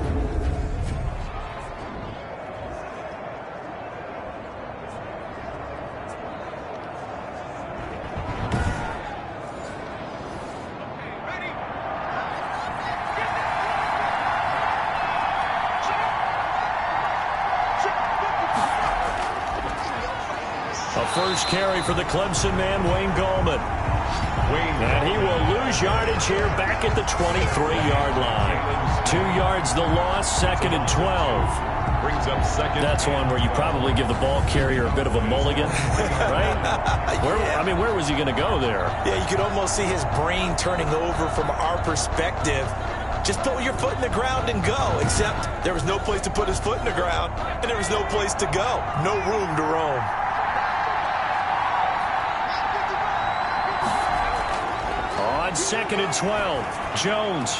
First carry for the Clemson man, Wayne Gallman. And he will lose yardage here back at the 23-yard line. 2 yards the loss, 2nd and 12. Brings up 2nd. That's one where you probably give the ball carrier a bit of a mulligan, right? Where was he going to go there? Yeah, you could almost see his brain turning over from our perspective. Just put your foot in the ground and go, except there was no place to put his foot in the ground, and there was no place to go. No room to roam. On 2nd and 12, Jones.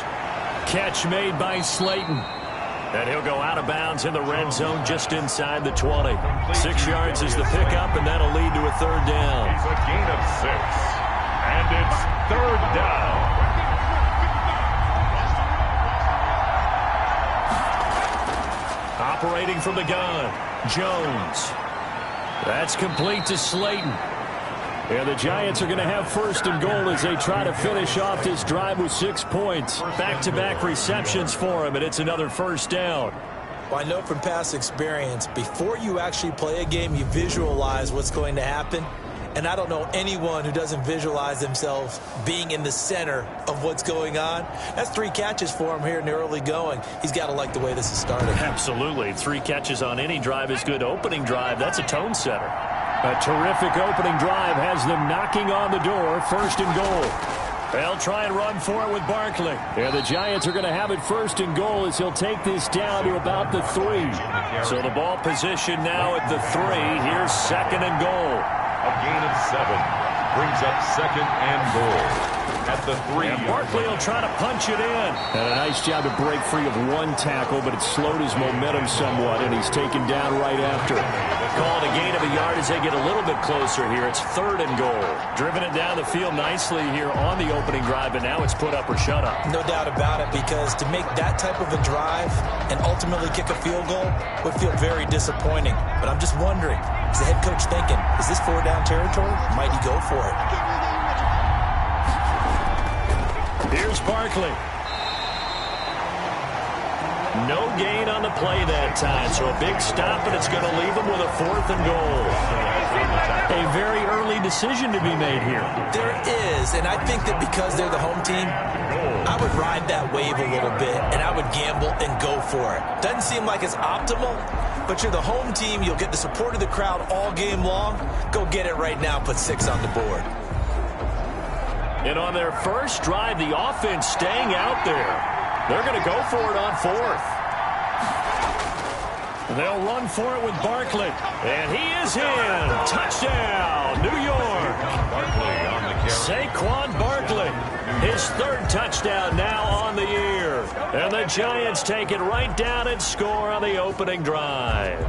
Catch made by Slayton. And he'll go out of bounds in the red zone just inside the 20. 6 yards is the pickup, and that'll lead to a third down. It's a gain of 6. And it's 3rd down. Operating from the gun, Jones. That's complete to Slayton. And the Giants are going to have 1st and goal as they try to finish off this drive with 6 points. Back-to-back receptions for him, and it's another 1st down. Well, I know from past experience, before you actually play a game, you visualize what's going to happen. And I don't know anyone who doesn't visualize themselves being in the center of what's going on. That's 3 catches for him here in the early going. He's got to like the way this is starting. Absolutely. 3 catches on any drive is good. Opening drive, that's a tone setter. A terrific opening drive has them knocking on the door. 1st and goal. They'll try and run for it with Barkley. And the Giants are going to have it 1st and goal as he'll take this down to about the 3. So the ball position now at the 3. Here's 2nd and goal. A gain of 7 brings up 2nd and goal at the 3. And Barkley will try to punch it in. And a nice job to break free of 1 tackle, but it slowed his momentum somewhat, and he's taken down right after. Called a gain of a yard as they get a little bit closer here. It's 3rd and goal. Driven it down the field nicely here on the opening drive, and now it's put up or shut up. No doubt about it, because to make that type of a drive and ultimately kick a field goal would feel very disappointing. But I'm just wondering, is the head coach thinking, is this 4-down territory? Might he go for it? Here's Barkley. No gain on the play that time, so a big stop, and it's going to leave him with a 4th and goal. A very early decision to be made here. There is, and I think that because they're the home team, I would ride that wave a little bit, and I would gamble and go for it. Doesn't seem like it's optimal, but you're the home team. You'll get the support of the crowd all game long. Go get it right now. Put 6 on the board. And on their first drive, the offense staying out there. They're going to go for it on 4th. They'll run for it with Barkley. And he is in. Touchdown, New York. Saquon Barkley. His 3rd touchdown now on the year. And the Giants take it right down and score on the opening drive.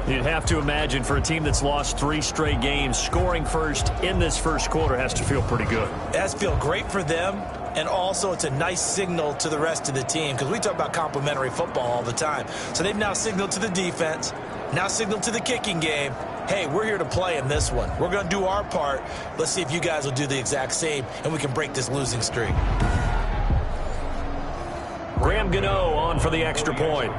You'd have to imagine for a team that's lost 3 straight games, scoring first in this first quarter has to feel pretty good. It has to feel great for them, and also it's a nice signal to the rest of the team, because we talk about complimentary football all the time. So they've now signaled to the defense, now signaled to the kicking game, hey, we're here to play in this one. We're going to do our part. Let's see if you guys will do the exact same, and we can break this losing streak. Graham Gano on for the extra point.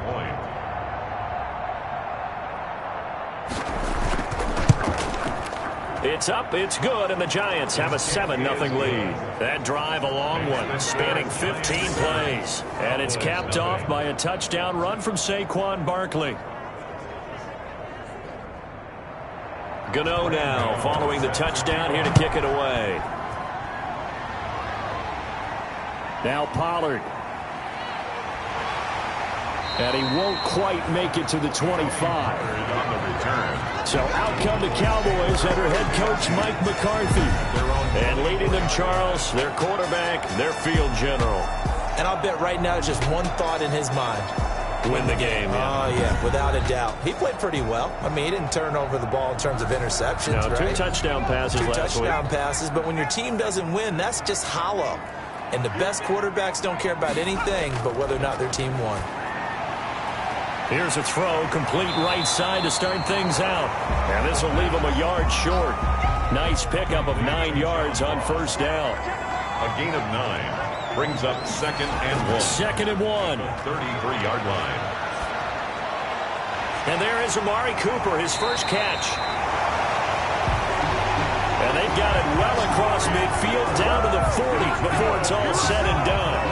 It's up, it's good, and the Giants have a 7-0 lead. That drive, a long one, spanning 15 plays. And it's capped off by a touchdown run from Saquon Barkley. Gano now following the touchdown here to kick it away. Now Pollard. And he won't quite make it to the 25. So out come the Cowboys under head coach Mike McCarthy. And leading them, Charles, their quarterback, their field general. And I'll bet right now just one thought in his mind. Win the game. Yeah. Oh, yeah, without a doubt. He played pretty well. I mean, he didn't turn over the ball in terms of interceptions, no, right? 2 touchdown passes last week. 2 touchdown passes, but when your team doesn't win, that's just hollow. And the best quarterbacks don't care about anything but whether or not their team won. Here's a throw, complete right side to start things out. And this will leave him a yard short. Nice pickup of 9 yards on 1st down. A gain of 9 brings up 2nd and 1. 2nd and 1. 33-yard line. And there is Amari Cooper, his first catch. And they've got it well across midfield down to the 40 before it's all said and done.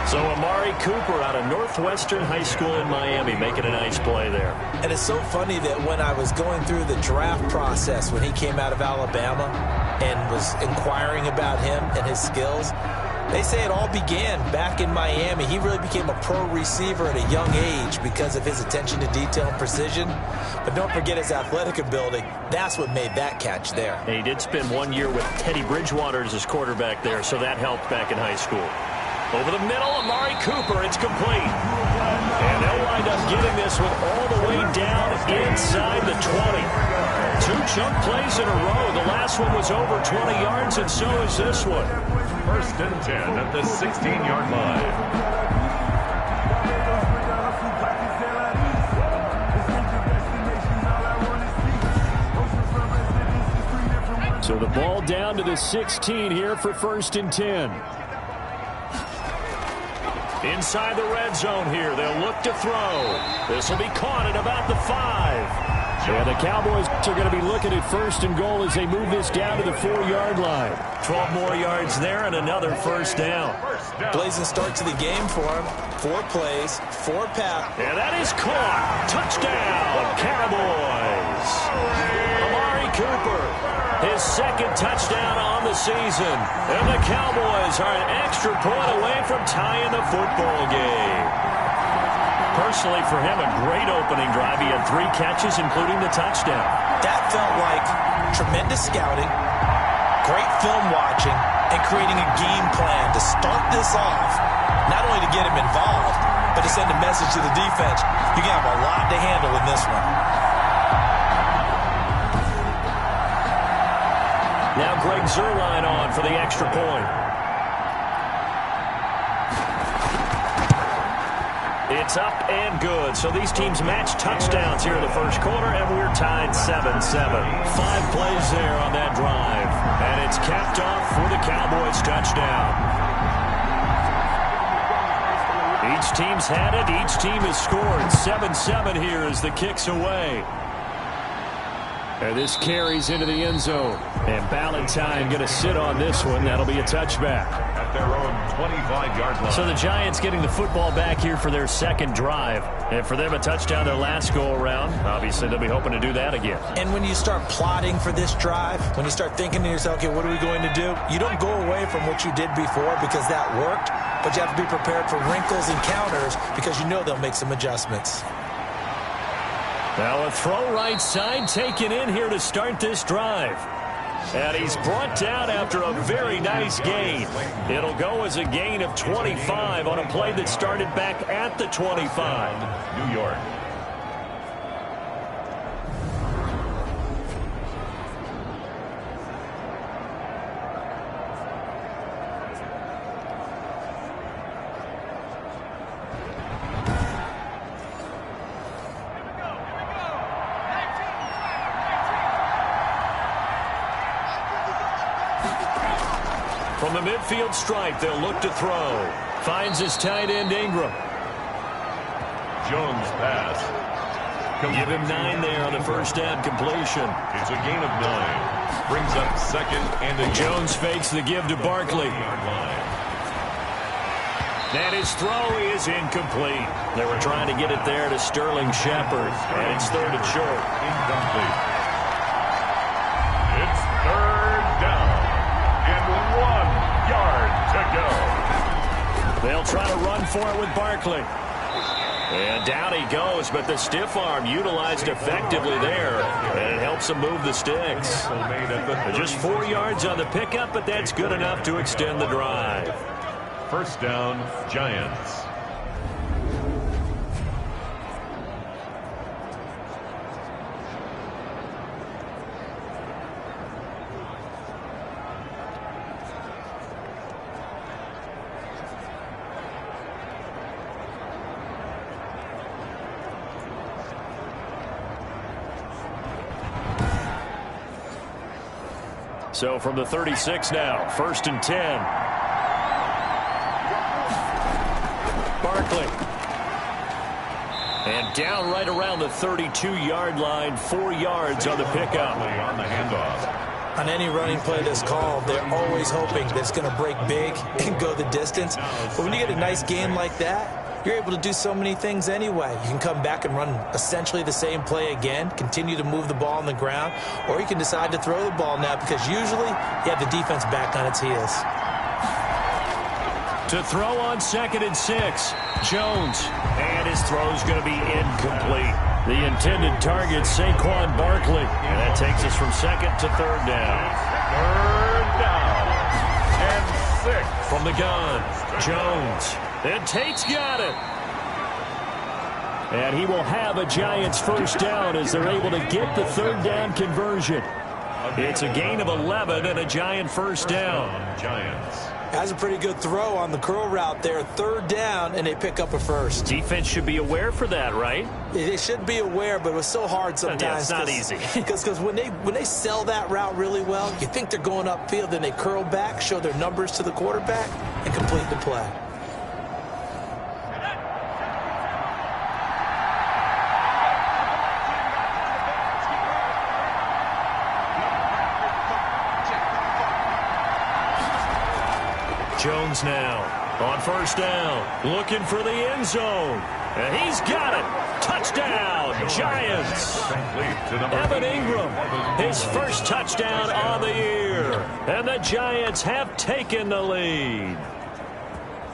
So Amari Cooper out of Northwestern High School in Miami making a nice play there. And it's so funny that when I was going through the draft process when he came out of Alabama and was inquiring about him and his skills, they say it all began back in Miami. He really became a pro receiver at a young age because of his attention to detail and precision. But don't forget his athletic ability. That's what made that catch there. And he did spend 1 year with Teddy Bridgewater as his quarterback there, so that helped back in high school. Over the middle, Amari Cooper, it's complete. And they'll wind up getting this one all the way down inside the 20. 2 chunk plays in a row. The last one was over 20 yards, and so is this one. 1st and 10 at the 16-yard line. So the ball down to the 16 here for 1st and 10. Inside the red zone here. They'll look to throw. This will be caught at about the 5. And the Cowboys are going to be looking at 1st and goal as they move this down to the 4-yard line. 12 more yards there and another 1st down. Blazing start to the game for him. 4 plays, 4 passes. And that is caught. Touchdown, Cowboys. Amari Cooper, his 2nd touchdown on the season. And the Cowboys are an extra point away from tying the football game. Personally, for him, a great opening drive. He had 3 catches, including the touchdown. That felt like tremendous scouting, great film watching, and creating a game plan to start this off. Not only to get him involved, but to send a message to the defense. You can have a lot to handle in this one. Now Greg Zuerlein on for the extra point. It's up and good. So these teams match touchdowns here in the 1st quarter, and we're tied 7-7. 5 plays there on that drive. And it's capped off for the Cowboys touchdown. Each team's had it. Each team has scored. 7-7 here as the kick's away. And this carries into the end zone. And Ballantyne going to sit on this one. That'll be a touchback. At their own 25-yard line. So the Giants getting the football back here for their 2nd drive. And for them, a touchdown their last go-around. Obviously, they'll be hoping to do that again. And when you start plotting for this drive, when you start thinking to yourself, okay, what are we going to do? You don't go away from what you did before because that worked. But you have to be prepared for wrinkles and counters because you know they'll make some adjustments. Now a throw right side taken in here to start this drive. And he's brought down after a very nice gain. It'll go as a gain of 25 on a play that started back at the 25. New York. From the midfield stripe, they'll look to throw. Finds his tight end, Ingram. Jones pass. Give him 9 there on the 1st down completion. It's a gain of 9. Brings up 2nd and a Jones fakes the give to Barkley. And his throw is incomplete. They were trying to get it there to Sterling Shepard. And it's 3rd and short. Incomplete. It's 3rd down. And 1 yard to go. They'll try to run for it with Barkley. And down he goes, but the stiff arm utilized effectively there. And it helps him move the sticks. Just 4 yards on the pickup, but that's good enough to extend the drive. 1st down, Giants. So from the 36 now, 1st and 10. Barkley. And down right around the 32-yard line, 4 yards on the pickup. On the handoff. On any running play that's called, they're always hoping that it's going to break big and go the distance. But when you get a nice gain like that, you're able to do so many things anyway. You can come back and run essentially the same play again, continue to move the ball on the ground, or you can decide to throw the ball now because usually you have the defense back on its heels. To throw on 2nd and 6, Jones. And his throw's going to be incomplete. The intended target, Saquon Barkley. And that takes us from 2nd to 3rd down. 3rd down. And 6. From the gun, Jones. And Tate's got it. And he will have a Giants first down as they're able to get the third down conversion. It's a gain of 11 and a Giant first down. Giants. Has a pretty good throw on the curl route there. Third down, and they pick up a first. Defense should be aware for that, right? They should be aware, but it was so hard sometimes. Yeah, it's not easy. Because when they sell that route really well, you think they're going upfield, then they curl back, show their numbers to the quarterback, and complete the play. Jones now on first down, looking for the end zone. And he's got it. Touchdown, Giants. Evan Ingram, his first touchdown on the year. And the Giants have taken the lead.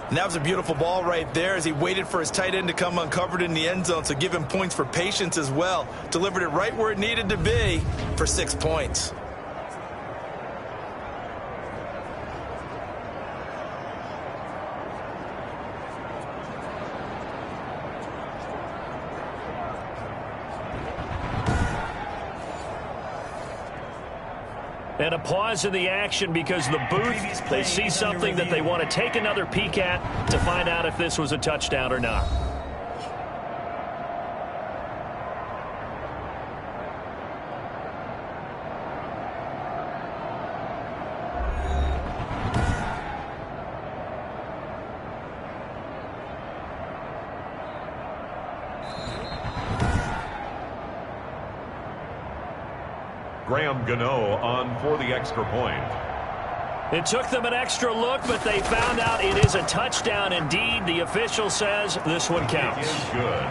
And that was a beautiful ball right there as he waited for his tight end to come uncovered in the end zone. So give him points for patience as well. Delivered it right where it needed to be for 6 points. And a pause in the action because the booth, they see something that they want to take another peek at to find out if this was a touchdown or not. Graham Gano on for the extra point. It took them an extra look, but they found out it is a touchdown indeed. The official says this one counts. Good.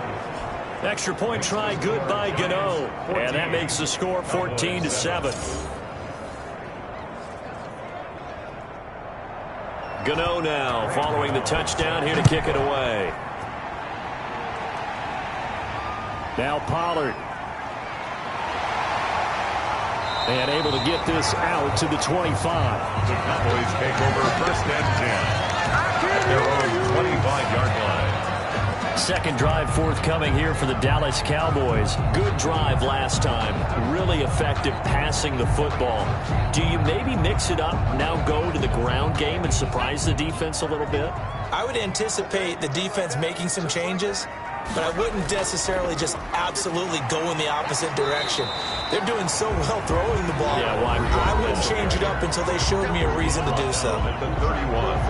Extra point try good by Gano. And that makes the score 14-7. Gano now following the touchdown here to kick it away. Now Pollard. And able to get this out to the 25. The Cowboys take over first and 10 at their own 25-yard line. Second drive forthcoming here for the Dallas Cowboys. Good drive last time. Really effective passing the football. Do you maybe mix it up, now go to the ground game and surprise the defense a little bit? I would anticipate the defense making some changes, but I wouldn't necessarily just absolutely go in the opposite direction. They're doing so well throwing the ball. Yeah, well, I wouldn't change it up until they showed me a reason to do so.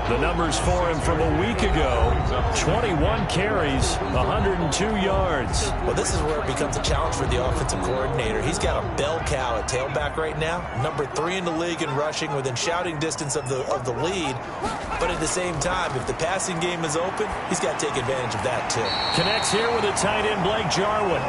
The numbers for him from a week ago, 21 carries, 102 yards. Well, this is where it becomes a challenge for the offensive coordinator. He's got a bell cow at tailback right now, number 3 in the league in rushing, within shouting distance of the lead. But at the same time, if the passing game is open, he's got to take advantage of that too. Connects here with a tight end, Blake Jarwin.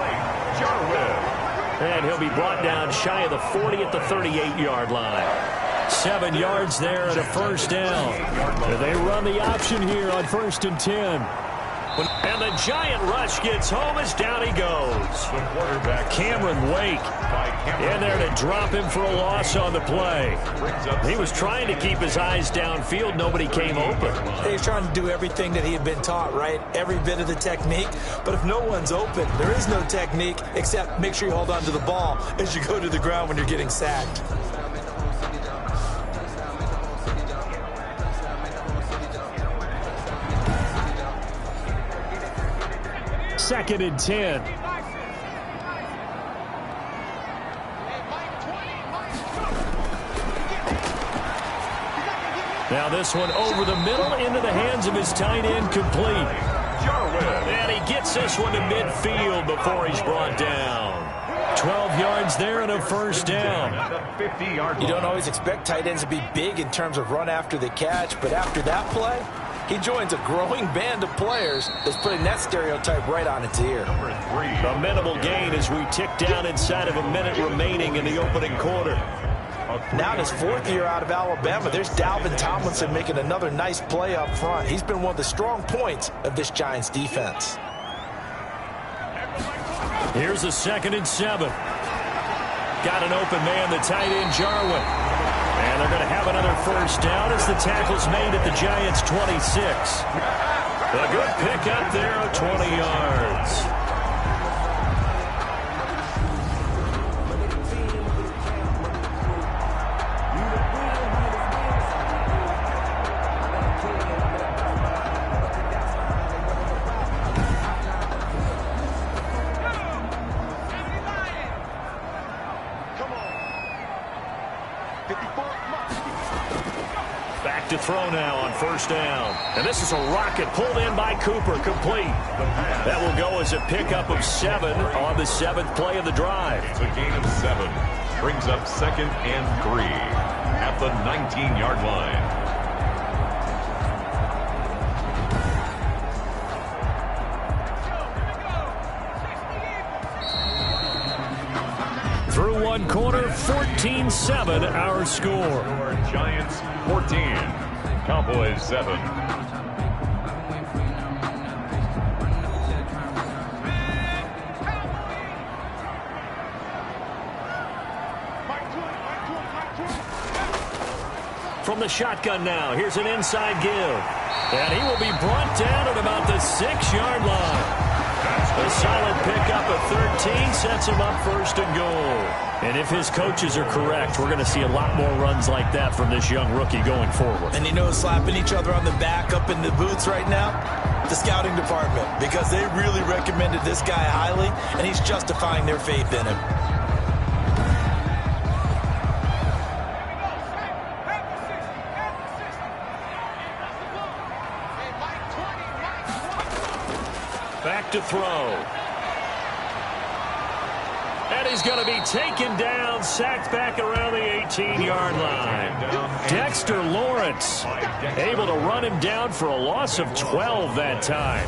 And he'll be brought down shy of the 40 at the 38-yard line. 7 yards there and a first down. And they run the option here on 1st and 10. And the Giant rush gets home as down he goes. The quarterback, Cameron Wake, in there to drop him for a loss on the play. He was trying to keep his eyes downfield. Nobody came open. He's trying to do everything that he had been taught, right? Every bit of the technique. But if no one's open, there is no technique except make sure you hold on to the ball as you go to the ground when you're getting sacked. Second and 10. Now this one over the middle into the hands of his tight end, complete. And he gets this one to midfield before he's brought down. 12 yards there and a first down. You don't always expect tight ends to be big in terms of run after the catch, but after that play, he joins a growing band of players that's putting that stereotype right on its ear. A minimal gain as we tick down inside of a minute remaining in the opening quarter. Now in his 4th year out of Alabama, there's Dalvin Tomlinson making another nice play up front. He's been one of the strong points of this Giants defense. Here's a 2nd and 7. Got an open man, the tight end, Jarwin. And they're going to have another first down as the tackle's made at the Giants' 26. A good pickup there of 20 yards. Back to throw now on first down. And this is a rocket pulled in by Cooper, complete. That will go as a pickup of 7 on the 7th play of the drive. It's a gain of 7. Brings up 2nd and 3 at the 19-yard line. Through one quarter, 14-7 our score. Giants 14, Cowboys 7. From the shotgun now, here's an inside give. And he will be brought down at about the 6-yard line. A solid pickup of 13 sets him up first and goal. And if his coaches are correct, we're going to see a lot more runs like that from this young rookie going forward. And you know, slapping each other on the back up in the booths right now? The scouting department, because they really recommended this guy highly, and he's justifying their faith in him. Back to throw. And he's going to be taken down, sacked back around the 18-yard line. Dexter Lawrence able to run him down for a loss of 12 that time.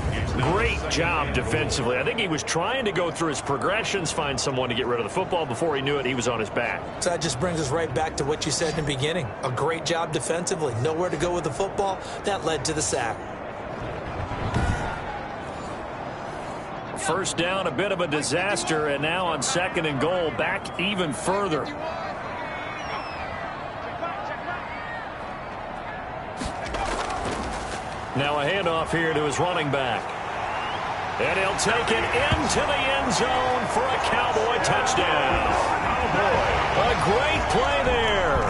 Great job defensively. I think he was trying to go through his progressions, find someone to get rid of the football. Before he knew it, he was on his back. So that just brings us right back to what you said in the beginning. A great job defensively. Nowhere to go with the football. That led to the sack. First down, a bit of a disaster, and now on 2nd and goal, back even further. Now a handoff here to his running back. And he'll take it into the end zone for a Cowboy touchdown. A great play there.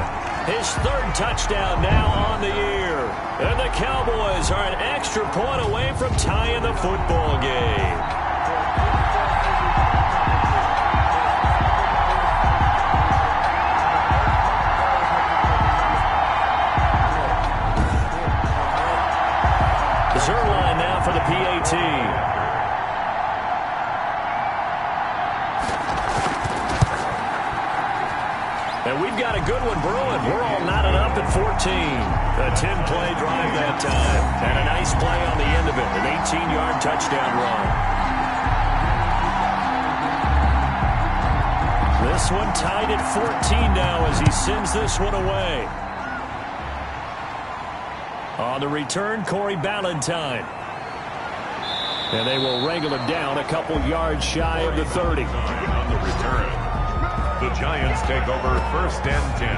His 3rd touchdown now on the year. And the Cowboys are an extra point away from tying the football game. Zerline now for the PAT. And we've got a good one brewing. We're all knotted up at 14. A 10-play drive that time. And a nice play on the end of it. An 18-yard touchdown run. This one tied at 14 now as he sends this one away. On the return, Corey Ballantyne. And they will wrangle him down a couple yards shy of the 30. On the return, the Giants take over 1st and 10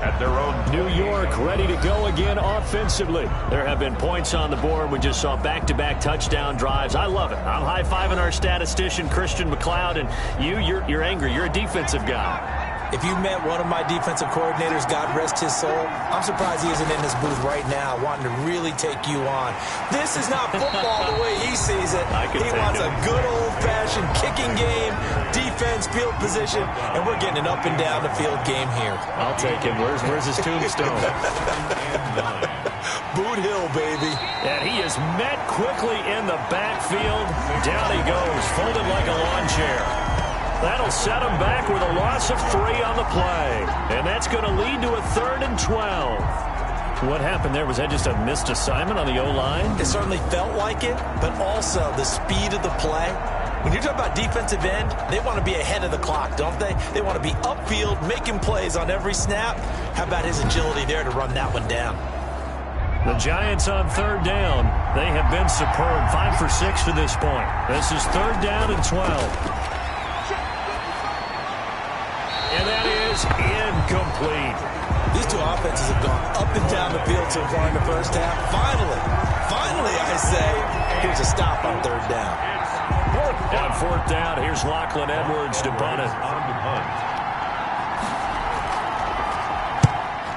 at their own. New York ready to go again offensively. There have been points on the board. We just saw back-to-back touchdown drives. I love it. I'm high-fiving our statistician, Christian McLeod, and you're angry. You're a defensive guy. If you met one of my defensive coordinators, God rest his soul, I'm surprised he isn't in this booth right now wanting to really take you on. This is not football the way he sees it. He wants a good old-fashioned kicking game, defense, field position, and we're getting an up-and-down-the-field game here. I'll take him. Where's his tombstone? Boot Hill, baby. And he is met quickly in the backfield. Down he goes, folded like a lawn chair. That'll set him back with a loss of 3 on the play. And that's going to lead to a 3rd and 12. What happened there? Was that just a missed assignment on the O-line? It certainly felt like it, but also the speed of the play. When you're talking about defensive end, they want to be ahead of the clock, don't they? They want to be upfield, making plays on every snap. How about his agility there to run that one down? The Giants on 3rd down. They have been superb. 5 for 6 to this point. This is 3rd down and 12. And that is incomplete. These two offenses have gone up and down the field so far in the first half. Finally, I say, here's a stop on 3rd down. On 4th down, here's Lachlan Edwards to punt it.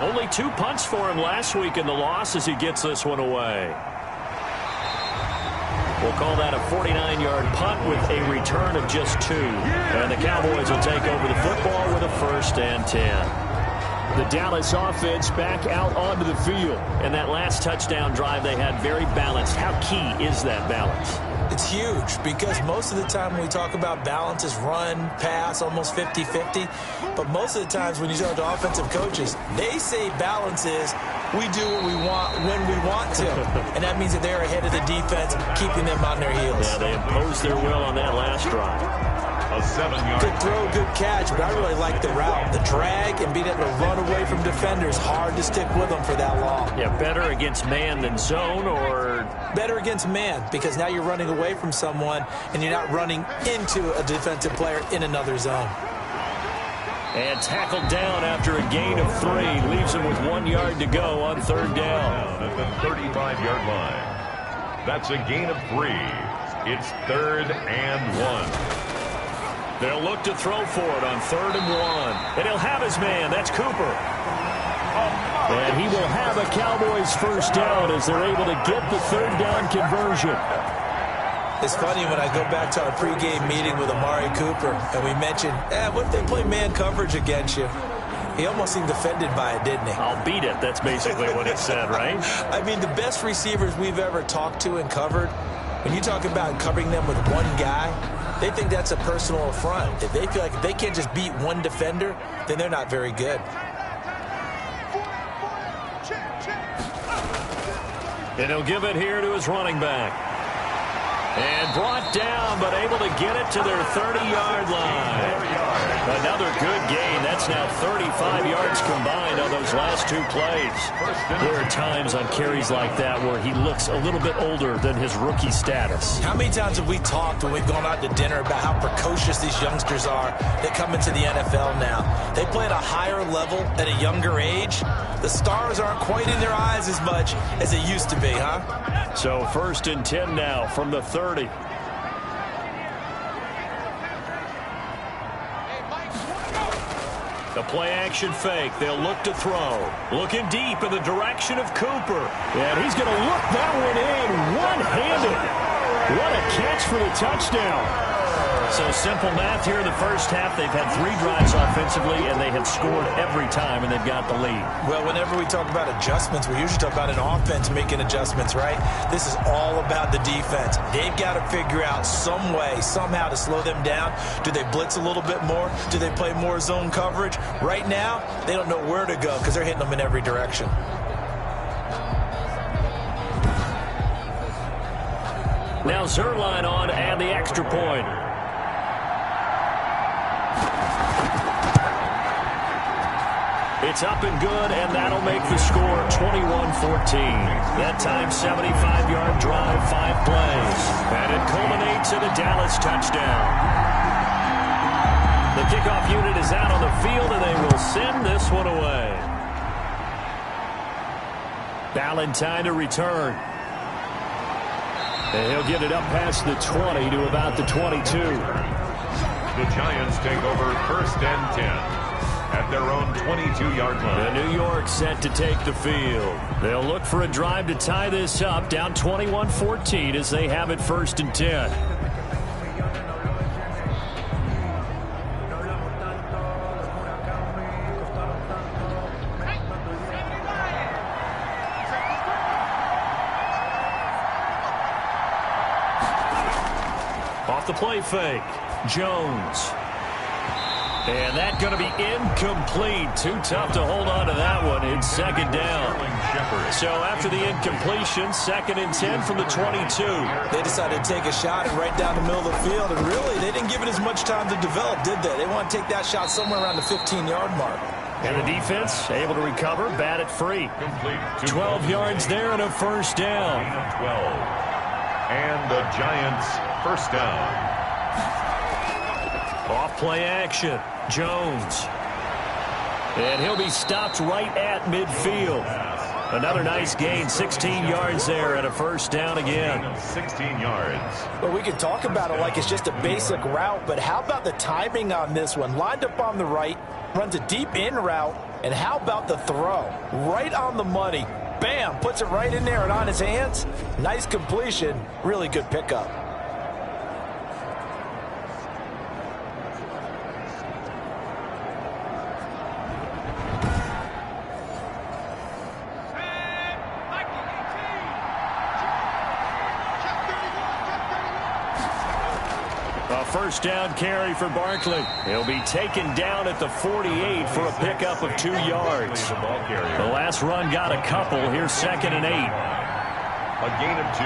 Only 2 punts for him last week in the loss as he gets this one away. We'll call that a 49-yard punt with a return of just 2. And the Cowboys will take over the football with a 1st and 10. The Dallas offense back out onto the field. And that last touchdown drive they had very balanced. How key is that balance? It's huge because most of the time when we talk about balance is run, pass, almost 50-50. But most of the times when you talk to offensive coaches, they say balance is we do what we want when we want to. And that means that they're ahead of the defense, keeping them on their heels. Yeah, they imposed their will on that last drive. A 7-yard. Good throw, good catch, but I really like the route. The drag and being able to run away from defenders, hard to stick with them for that long. Yeah, better against man than zone, or better against man, because now you're running away from someone and you're not running into a defensive player in another zone. And tackled down after a gain of 3. Leaves him with 1 yard to go on third down. At the 35-yard line. That's a gain of 3. It's 3rd and 1. They'll look to throw for it on 3rd and 1. And he'll have his man. That's Cooper. And he will have a Cowboys first down as they're able to get the 3rd down conversion. It's funny when I go back to our pregame meeting with Amari Cooper and we mentioned, what if they play man coverage against you? He almost seemed offended by it, didn't he? I'll beat it. That's basically what he said, right? I mean, the best receivers we've ever talked to and covered, when you talk about covering them with one guy, they think that's a personal affront. If they feel like if they can't just beat one defender, then they're not very good. And he'll give it here to his running back. And brought down, but able to get it to their 30-yard line. Another good gain. That's now 35 yards combined on those last 2 plays. There are times on carries like that where he looks a little bit older than his rookie status. How many times have we talked when we've gone out to dinner about how precocious these youngsters are that come into the NFL now? They play at a higher level at a younger age. The stars aren't quite in their eyes as much as they used to be, huh? So 1st and 10 now from the 30. The play-action fake. They'll look to throw. Looking deep in the direction of Cooper. And he's going to look that one in one-handed. What a catch for the touchdown. So simple math here in the first half. They've had 3 drives offensively, and they have scored every time, and they've got the lead. Well, whenever we talk about adjustments, we usually talk about an offense making adjustments, right? This is all about the defense. They've got to figure out some way, somehow to slow them down. Do they blitz a little bit more? Do they play more zone coverage? Right now, they don't know where to go because they're hitting them in every direction. Now Zerline on and the extra point. It's up and good, and that'll make the score 21-14. That time, 75-yard drive, 5 plays. And it culminates in a Dallas touchdown. The kickoff unit is out on the field, and they will send this one away. Ballantyne to return. And he'll get it up past the 20 to about the 22. The Giants take over 1st and 10. At their own 22-yard line. The New York set to take the field. They'll look for a drive to tie this up, down 21-14 as they have it 1st and 10. Off the play fake, Jones. And that's going to be incomplete. Too tough to hold on to that one. It's 2nd down. So after the incompletion, 2nd and 10 from the 22. They decided to take a shot right down the middle of the field. And really, they didn't give it as much time to develop, did they? They want to take that shot somewhere around the 15-yard mark. And the defense able to recover, bat it free. 12 yards there and a 1st down. 12. And the Giants first down. Off play action, Jones. And he'll be stopped right at midfield. Another nice gain, 16 yards there and a 1st down again. 16 yards. Well, we can talk about it like it's just a basic route, but how about the timing on this one? Lined up on the right, runs a deep in route, and how about the throw? Right on the money. Bam, puts it right in there and on his hands. Nice completion, really good pickup. first down carry for Barkley. He'll be taken down at the 48 for a pickup of 2 yards. The last run got a couple. Here's 2nd and 8. A gain of 2.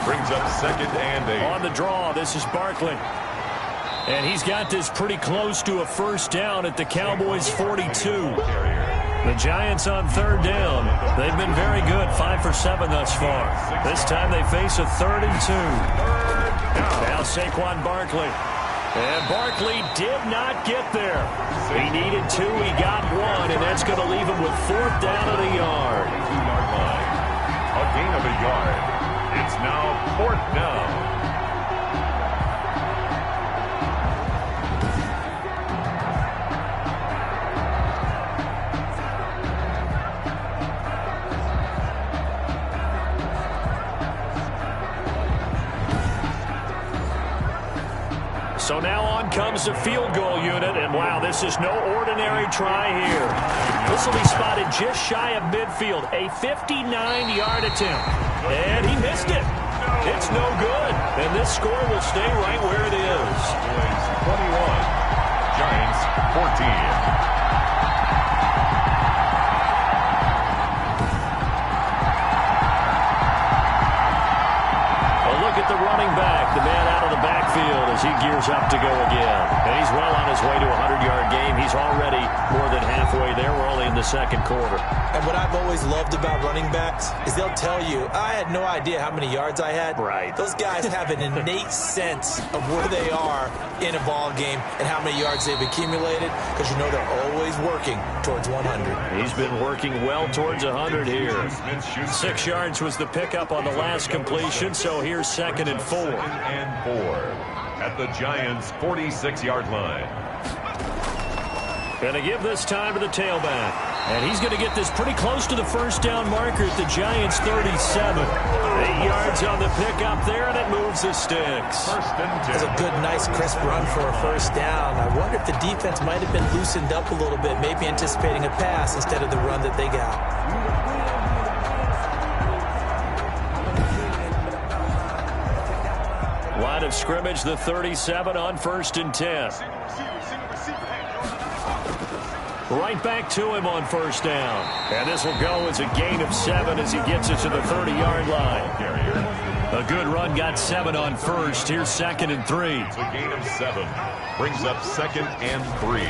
Brings up 2nd and 8. On the draw, this is Barkley. And he's got this pretty close to a first down at the Cowboys' 42. The Giants on 3rd down. They've been very good, 5 for 7 thus far. This time they face a 3rd and 2. Now Saquon Barkley. And Barkley did not get there. He needed 2, he got 1, and that's going to leave him with 4th down at a yard. 2-yard line. A gain of a yard. It's now 4th down. So now on comes the field goal unit, and wow, this is no ordinary try here. This will be spotted just shy of midfield, a 59-yard attempt. And he missed it. It's no good. And this score will stay right where it is. 21. Giants 14. Look at the running back, the man out of the backfield as he gears up to go again. And he's well on his way to a 100-yard game. He's already more than halfway there. We're only in the 2nd quarter. And what I've always loved about running backs is they'll tell you, I had no idea how many yards I had. Right. Those guys have an innate sense of where they are in a ball game and how many yards they've accumulated, because you know they're always working towards 100. He's been working well towards 100 here. 6 yards was the pickup on the last completion, so here's 2nd and 4. 2nd and 4 at the Giants' 46-yard line. Going to give this time to the tailback. And he's going to get this pretty close to the first down marker at the Giants' 37. 8 yards on the pickup there, and it moves the sticks. It's a good, nice, crisp run for a first down. I wonder if the defense might have been loosened up a little bit, maybe anticipating a pass instead of the run that they got. Line of scrimmage, the 37 on 1st and 10. Right back to him on first down. And this will go as a gain of 7 as he gets it to the 30-yard line. A good run, got 7 on first. Here's 2nd and 3. It's a gain of 7. Brings up 2nd and 3.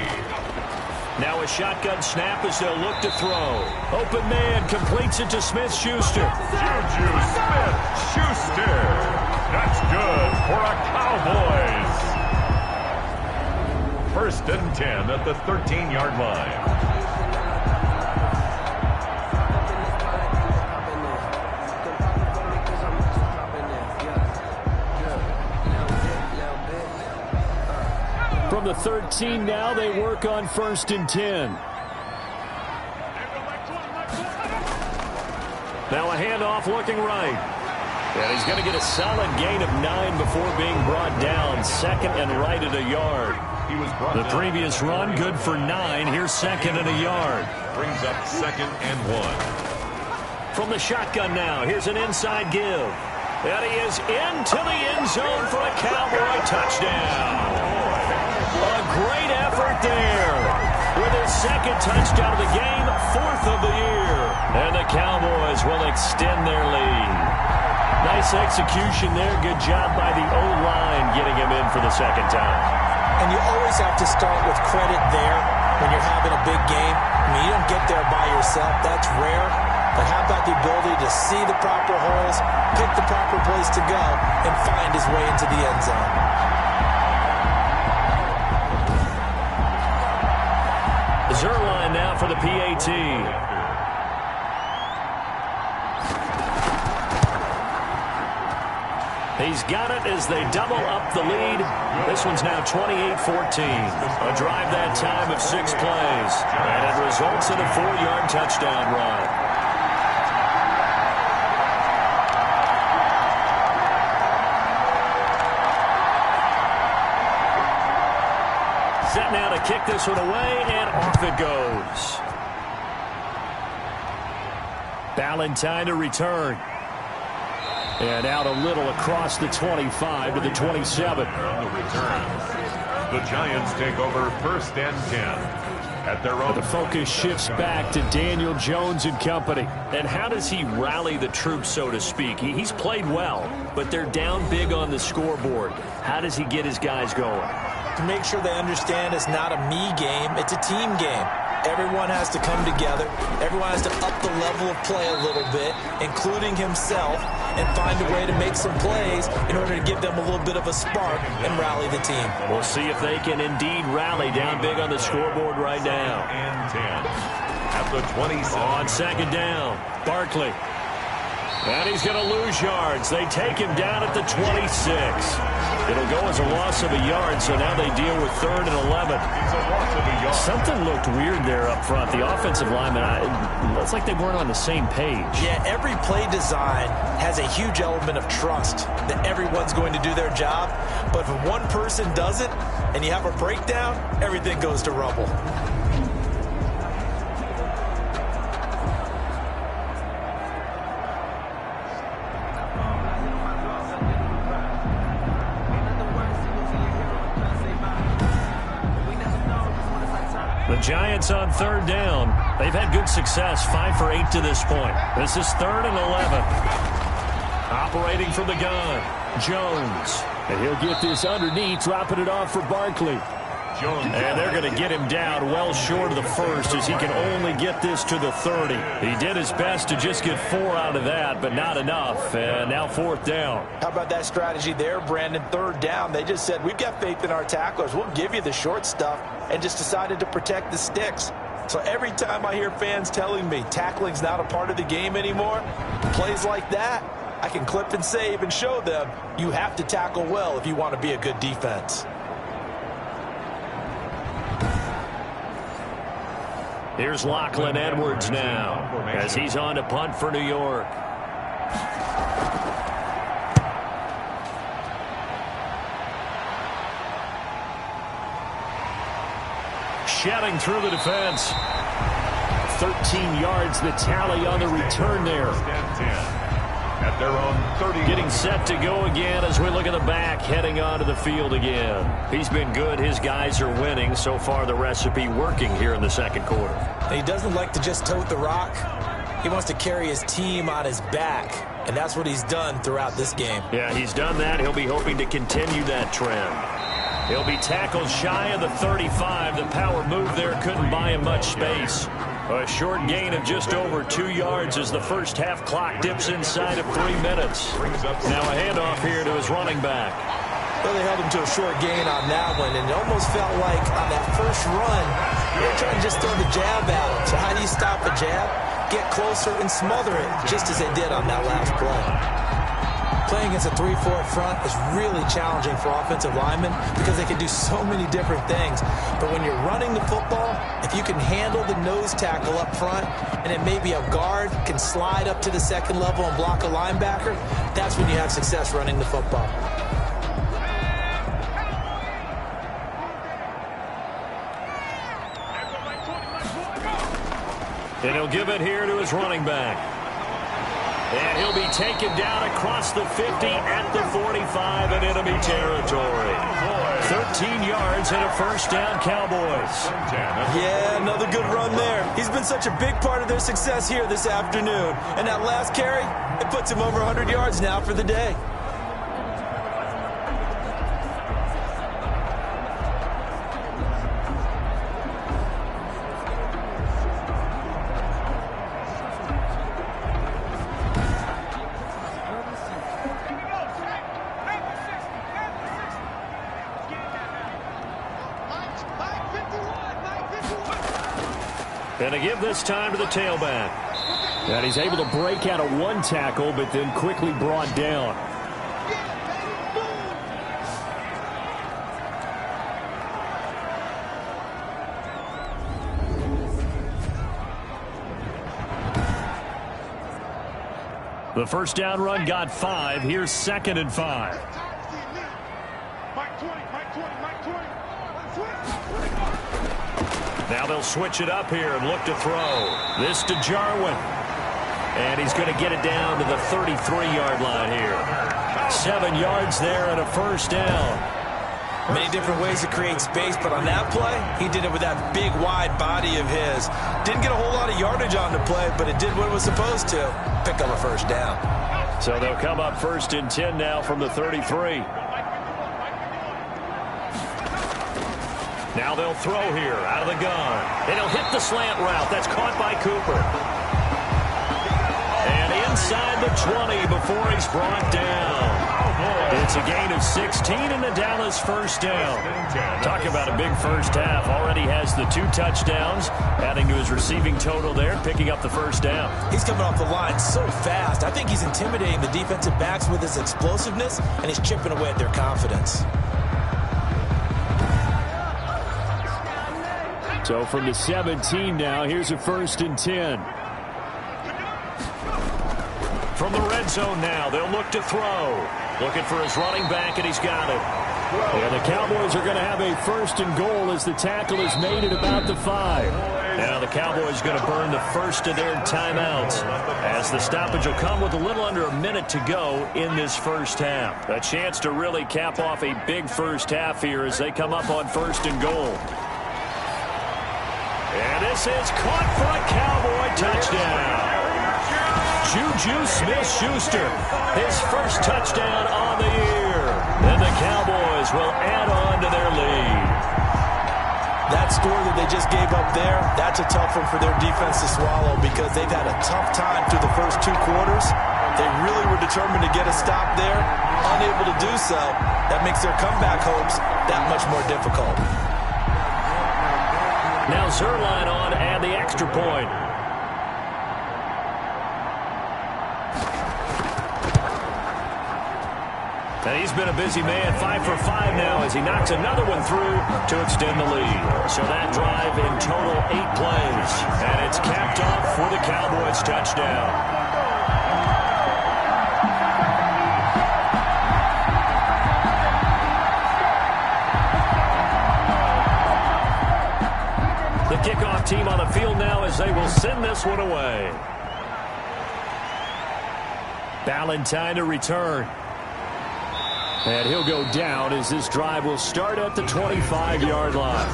Now a shotgun snap as they'll look to throw. Open man completes it to Smith-Schuster. Juju Smith-Schuster. That's good for a Cowboys. 1st and 10 at the 13-yard line. From the 13 now, they work on 1st and 10. Now a handoff looking right. And he's going to get a solid gain of 9 before being brought down. 2nd and right at a yard. The previous run, good for 9. Here's 2nd and a yard. Brings up 2nd and 1. From the shotgun now, here's an inside give. And he is into the end zone for a Cowboy touchdown. A great effort there. With his 2nd touchdown of the game, 4th of the year. And the Cowboys will extend their lead. Nice execution there. Good job by the O-line getting him in for the 2nd time. And you always have to start with credit there when you're having a big game. I mean, you don't get there by yourself. That's rare. But how about the ability to see the proper holes, pick the proper place to go, and find his way into the end zone? Zerline now for the PAT. He's got it as they double up the lead. This one's now 28-14. A drive that time of 6 plays. And it results in a 4-yard touchdown run. Set now to kick this one away, and off it goes. Ballantyne to return. And out a little across the 25 to the 27. On the return, the Giants take over 1st and 10. At their own. The focus shifts back to Daniel Jones and company. And how does he rally the troops, so to speak? He's played well, but they're down big on the scoreboard. How does he get his guys going? To make sure they understand it's not a me game, it's a team game. Everyone has to come together. Everyone has to up the level of play a little bit, including himself, and find a way to make some plays in order to give them a little bit of a spark and rally the team. We'll see if they can indeed rally down big on the scoreboard right now. And 10 at the 27. On 2nd down, Barkley. And he's going to lose yards. They take him down at the 26. It'll go as a loss of a yard, so now they deal with 3rd and 11. It's a loss of a yard. Something looked weird there up front. The offensive linemen, it's like they weren't on the same page. Yeah, every play design has a huge element of trust that everyone's going to do their job. But if one person doesn't and you have a breakdown, everything goes to rubble. The Giants on 3rd down. They've had good success, 5 for 8 to this point. This is 3rd and 11. Operating from the gun, Jones. And he'll get this underneath, dropping it off for Barkley. Jones. And they're going to get him down well short of the 1st as he can only get this to the 30. He did his best to just get 4 out of that, but not enough. And now 4th down. How about that strategy there, Brandon? 3rd down. They just said, we've got faith in our tacklers. We'll give you the short stuff, and just decided to protect the sticks. So every time I hear fans telling me tackling's not a part of the game anymore, plays like that, I can clip and save and show them you have to tackle well if you want to be a good defense. Here's Lachlan Edwards now as he's on to punt for New York. Shedding through the defense. 13 yards the tally on the return there. At their own 30. Getting set to go again as we look at the back, heading onto the field again. He's been good. His guys are winning. So far, the recipe working here in the 2nd quarter. He doesn't like to just tote the rock. He wants to carry his team on his back, and that's what he's done throughout this game. Yeah, he's done that. He'll be hoping to continue that trend. He'll be tackled shy of the 35. The power move there couldn't buy him much space. A short gain of just over 2 yards as the first half clock dips inside of 3 minutes. Now a handoff here to his running back. Well, they held him to a short gain on that one, and it almost felt like on that first run, they were trying to just throw the jab at him. So how do you stop a jab? Get closer and smother it, just as they did on that last play. Playing against a 3-4 front is really challenging for offensive linemen because they can do so many different things. But when you're running the football, if you can handle the nose tackle up front, and then maybe a guard can slide up to the 2nd level and block a linebacker, that's when you have success running the football. And he'll give it here to his running back. And he'll be taken down across the 50 at the 45 in enemy territory. 13 yards and a 1st down, Cowboys. Yeah, another good run there. He's been such a big part of their success here this afternoon. And that last carry, it puts him over 100 yards now for the day. And to give this time to the tailback. And he's able to break out of 1 tackle, but then quickly brought down. The 1st down run got 5. Here's 2nd and 5. Now they'll switch it up here and look to throw. This to Jarwin. And he's going to get it down to the 33-yard line here. 7 yards there and a first down. Many different ways to create space, but on that play, he did it with that big, wide body of his. Didn't get a whole lot of yardage on the play, but it did what it was supposed to. Pick up a first down. So they'll come up 1st and 10 now from the 33. Now they'll throw here out of the gun. And he'll hit the slant route. That's caught by Cooper. And inside the 20 before he's brought down. It's a gain of 16 and the Dallas first down. Talk about a big first half. Already has the 2 touchdowns, adding to his receiving total there, picking up the first down. He's coming off the line so fast. I think he's intimidating the defensive backs with his explosiveness, and he's chipping away at their confidence. So from the 17 now, here's a 1st and 10. From the red zone now, they'll look to throw. Looking for his running back, and he's got it. And the Cowboys are going to have a 1st and goal as the tackle is made at about the 5. Now the Cowboys going to burn the first of their timeouts as the stoppage will come with a little under a minute to go in this first half. A chance to really cap off a big first half here as they come up on 1st and goal. And this is caught for a Cowboy touchdown. Juju Smith-Schuster, his first touchdown on the year. And the Cowboys will add on to their lead. That score that they just gave up there, that's a tough one for their defense to swallow because they've had a tough time through the first 2 quarters. They really were determined to get a stop there, unable to do so. That makes their comeback hopes that much more difficult. Now Zerline on and the extra point. And he's been a busy man, 5 for 5 now as he knocks another one through to extend the lead. So that drive in total 8 plays. And it's capped off for the Cowboys touchdown. The kickoff team on the field now as they will send this one away. Ballantyne to return. And he'll go down as this drive will start at the 25-yard line.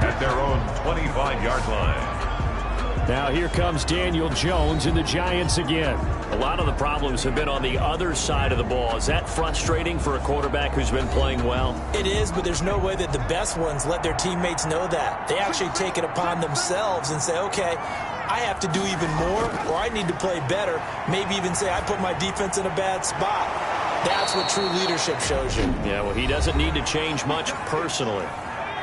At their own 25-yard line. Now here comes Daniel Jones and the Giants again. A lot of the problems have been on the other side of the ball. Is that frustrating for a quarterback who's been playing well? It is, but there's no way that the best ones let their teammates know that. They actually take it upon themselves and say, okay, I have to do even more, or I need to play better. Maybe even say I put my defense in a bad spot. That's what true leadership shows you. Yeah, well, he doesn't need to change much personally.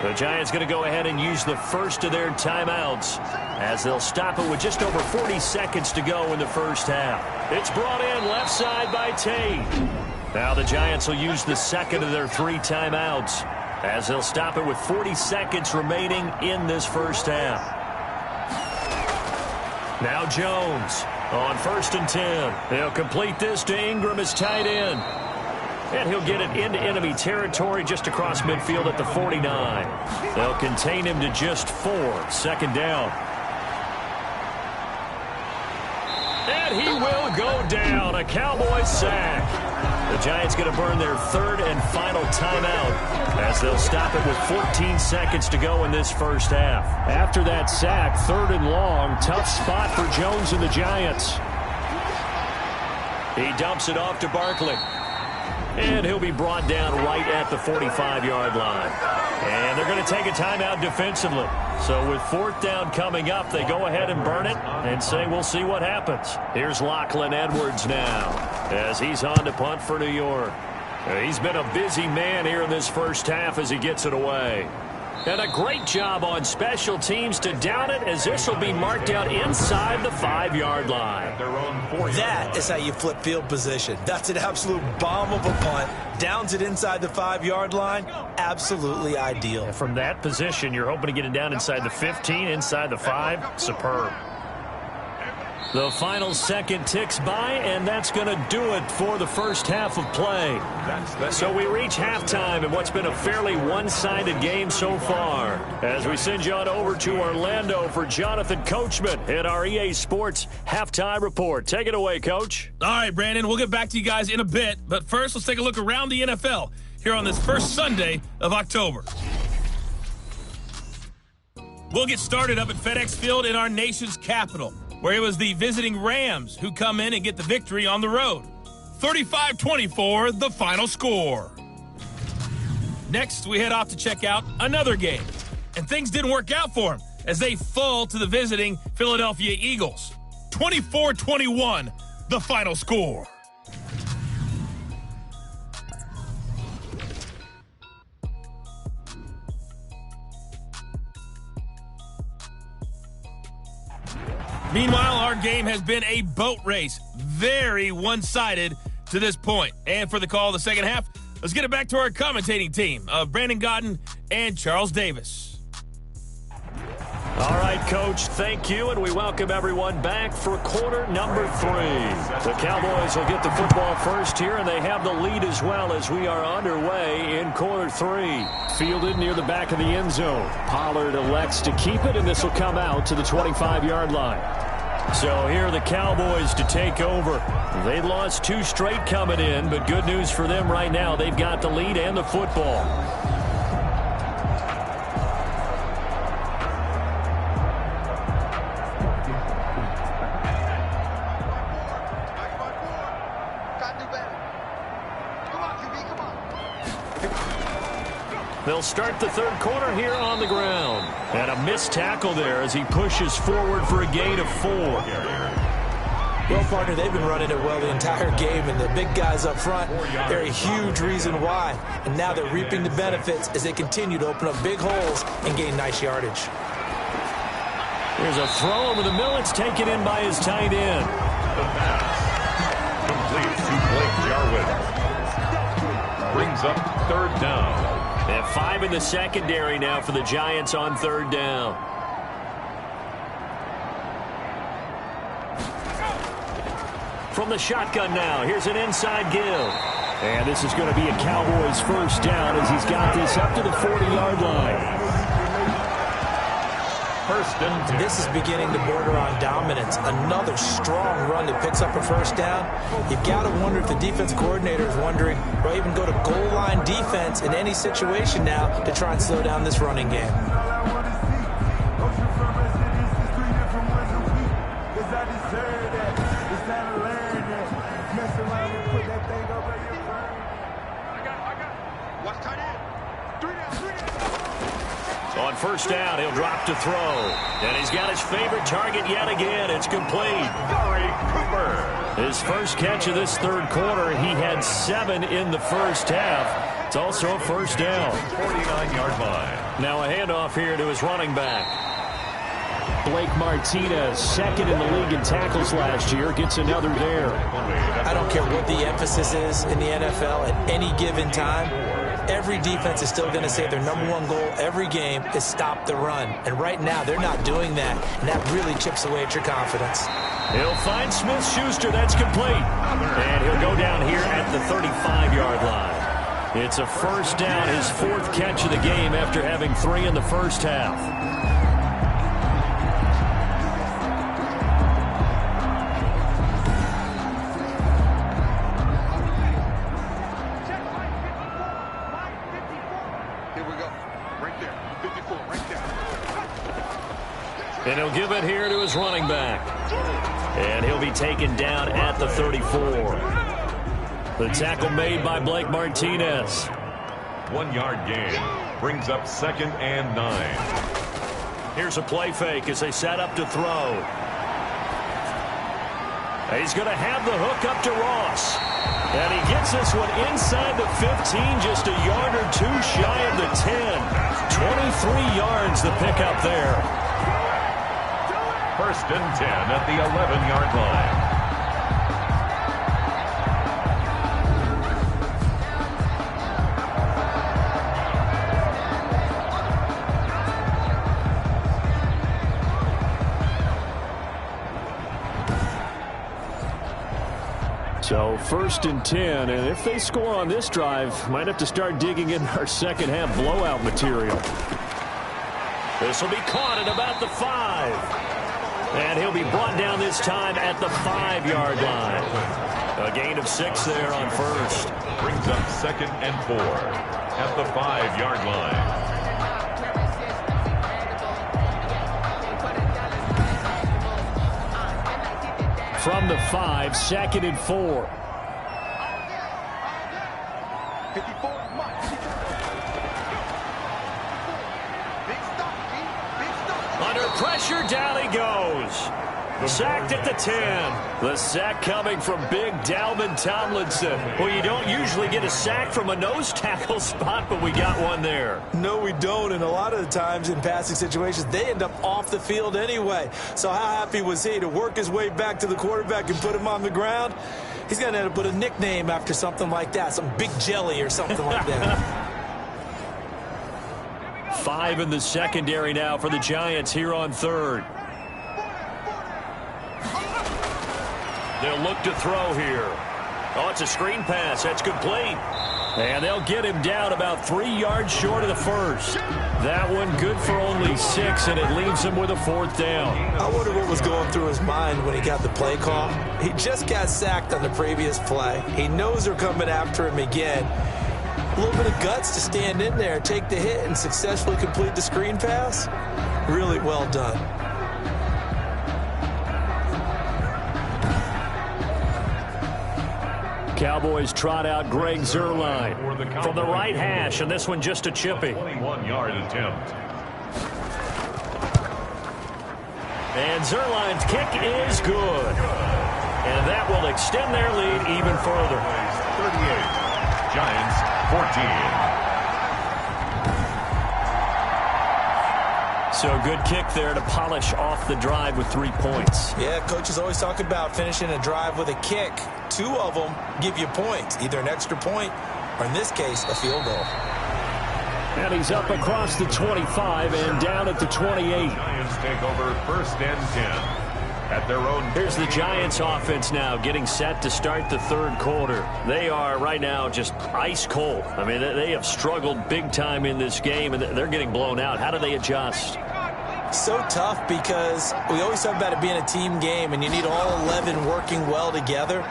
The Giants going to go ahead and use the first of their timeouts as they'll stop it with just over 40 seconds to go in the first half. It's brought in left side by Tate. Now the Giants will use the second of their 3 timeouts as they'll stop it with 40 seconds remaining in this first half. Now Jones on 1st and 10. They'll complete this to Ingram as tight end. And he'll get it into enemy territory just across midfield at the 49. They'll contain him to just 4. 2nd down. And he will go down. A Cowboys sack. The Giants going to burn their 3rd and final timeout as they'll stop it with 14 seconds to go in this first half. After that sack, 3rd and long. Tough spot for Jones and the Giants. He dumps it off to Barkley. And he'll be brought down right at the 45-yard line. And they're going to take a timeout defensively. So with 4th down coming up, they go ahead and burn it and say we'll see what happens. Here's Lachlan Edwards now as he's on to punt for New York. He's been a busy man here in this first half as he gets it away. And a great job on special teams to down it as this will be marked out inside the 5-yard line. That is how you flip field position. That's an absolute bomb of a punt. Downs it inside the 5-yard line. Absolutely ideal. And from that position, you're hoping to get it down inside the 15, inside the 5. Superb. The final second ticks by, and that's going to do it for the first half of play. So we reach halftime in what's been a fairly one-sided game so far. As we send you on over to Orlando for Jonathan Coachman in our EA Sports Halftime Report. Take it away, Coach. All right, Brandon, we'll get back to you guys in a bit. But first, let's take a look around the NFL here on this first Sunday of October. We'll get started up at FedEx Field in our nation's capital, where it was the visiting Rams who come in and get the victory on the road. 35-24, the final score. Next, we head off to check out another game. And things didn't work out for them as they fall to the visiting Philadelphia Eagles. 24-21, the final score. Meanwhile, our game has been a boat race. Very one-sided to this point. And for the call of the second half, let's get it back to our commentating team of Brandon Godden and Charles Davis. All right, Coach, thank you, and we welcome everyone back for quarter number 3. The Cowboys will get the football first here, and they have the lead as well as we are underway in quarter 3. Fielded near the back of the end zone. Pollard elects to keep it, and this will come out to the 25-yard line. So here are the Cowboys to take over. They lost 2 straight coming in, but good news for them right now. They've got the lead and the football. They'll start the third quarter here on the ground. And a missed tackle there as he pushes forward for a gain of 4. Well, partner, they've been running it well the entire game, and the big guys up front, they're a huge reason why. And now they're reaping the benefits as they continue to open up big holes and gain nice yardage. There's a throw over the middle. It's taken in by his tight end. The pass complete to Blake Jarwin. Brings up third down. They have 5 in the secondary now for the Giants on third down. From the shotgun now, here's an inside give. And this is going to be a Cowboys first down as he's got this up to the 40-yard line. First and 10. This is beginning to border on dominance. Another strong run that picks up a first down. You've got to wonder if the defense coordinator is wondering, or even go to goal line defense in any situation now to try and slow down this running game. On first down, he'll drop to throw. And he's got his favorite target yet again. It's complete. Cooper. His first catch of this third quarter, he had 7 in the first half. It's also a first down. 49-yard line. Now a handoff here to his running back. Blake Martinez, second in the league in tackles last year, gets another there. I don't care what the emphasis is in the NFL at any given time. Every defense is still going to say their #1 goal every game is stop the run. And right now, they're not doing that, and that really chips away at your confidence. He'll find Smith-Schuster. That's complete. And he'll go down here at the 35-yard line. It's a first down, his 4th catch of the game after having 3 in the first half. And he'll give it here to his running back. And he'll be taken down at the 34. The tackle made by Blake Martinez. 1-yard gain. Brings up second and 9. Here's a play fake as they set up to throw. He's going to have the hook up to Ross. And he gets this one inside the 15, just a yard or 2 shy of the 10. 23 yards the pickup there. First and 10 at the 11-yard line. So 1st and 10, and if they score on this drive, might have to start digging in our second half blowout material. This will be caught at about the 5. And he'll be brought down this time at the 5-yard line. A gain of 6 there on first. Brings up 2nd and 4 at the 5-yard line. From the 5, 2nd and 4. Under pressure, down he goes. Sacked at the 10. The sack coming from big Dalvin Tomlinson. Well, you don't usually get a sack from a nose tackle spot, but we got one there. No, we don't, and a lot of the times in passing situations, they end up off the field anyway. So how happy was he to work his way back to the quarterback and put him on the ground? He's going to end up with a nickname after something like that, some Big Jelly or something like that. 5 in the secondary now for the Giants here on 3rd. They'll look to throw here. Oh, it's a screen pass. That's complete. And they'll get him down about 3 yards short of the first. That one good for only 6, and it leaves him with a 4th down. I wonder what was going through his mind when he got the play call. He just got sacked on the previous play. He knows they're coming after him again. A little bit of guts to stand in there, take the hit, and successfully complete the screen pass. Really well done. Cowboys trot out Greg Zuerlein from the right hash, and this one just a chippy. 21-yard attempt. And Zuerlein's kick is good. And that will extend their lead even further. 38. Giants 14. So good kick there to polish off the drive with 3 points. Yeah, coaches always talk about finishing a drive with a kick. 2 of them give you points, either an extra point or, in this case, a field goal. And he's up across the 25 and down at the 28. Giants take over 1st and 10. At their own. Here's the Giants offense now getting set to start the 3rd quarter. They are right now just ice cold. I mean, they have struggled big time in this game, and they're getting blown out. How do they adjust? So tough because we always talk about it being a team game, and you need all 11 working well together.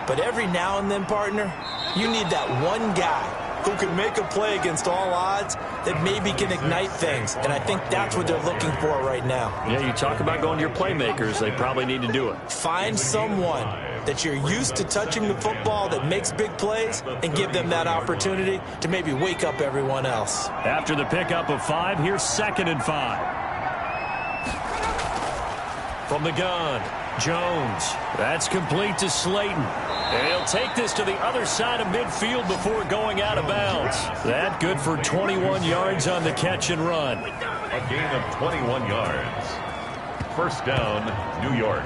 But every now and then, partner, you need that one guy who can make a play against all odds that maybe can ignite things. And I think that's what they're looking for right now. Yeah, you talk about going to your playmakers. They probably need to do it. Find someone that you're used to touching the football that makes big plays and give them that opportunity to maybe wake up everyone else. After the pickup of 5, here's 2nd and 5. From the gun, Jones. That's complete to Slayton. And he'll take this to the other side of midfield before going out of bounds. That good for 21 yards on the catch and run. A gain of 21 yards. 1st down, New York.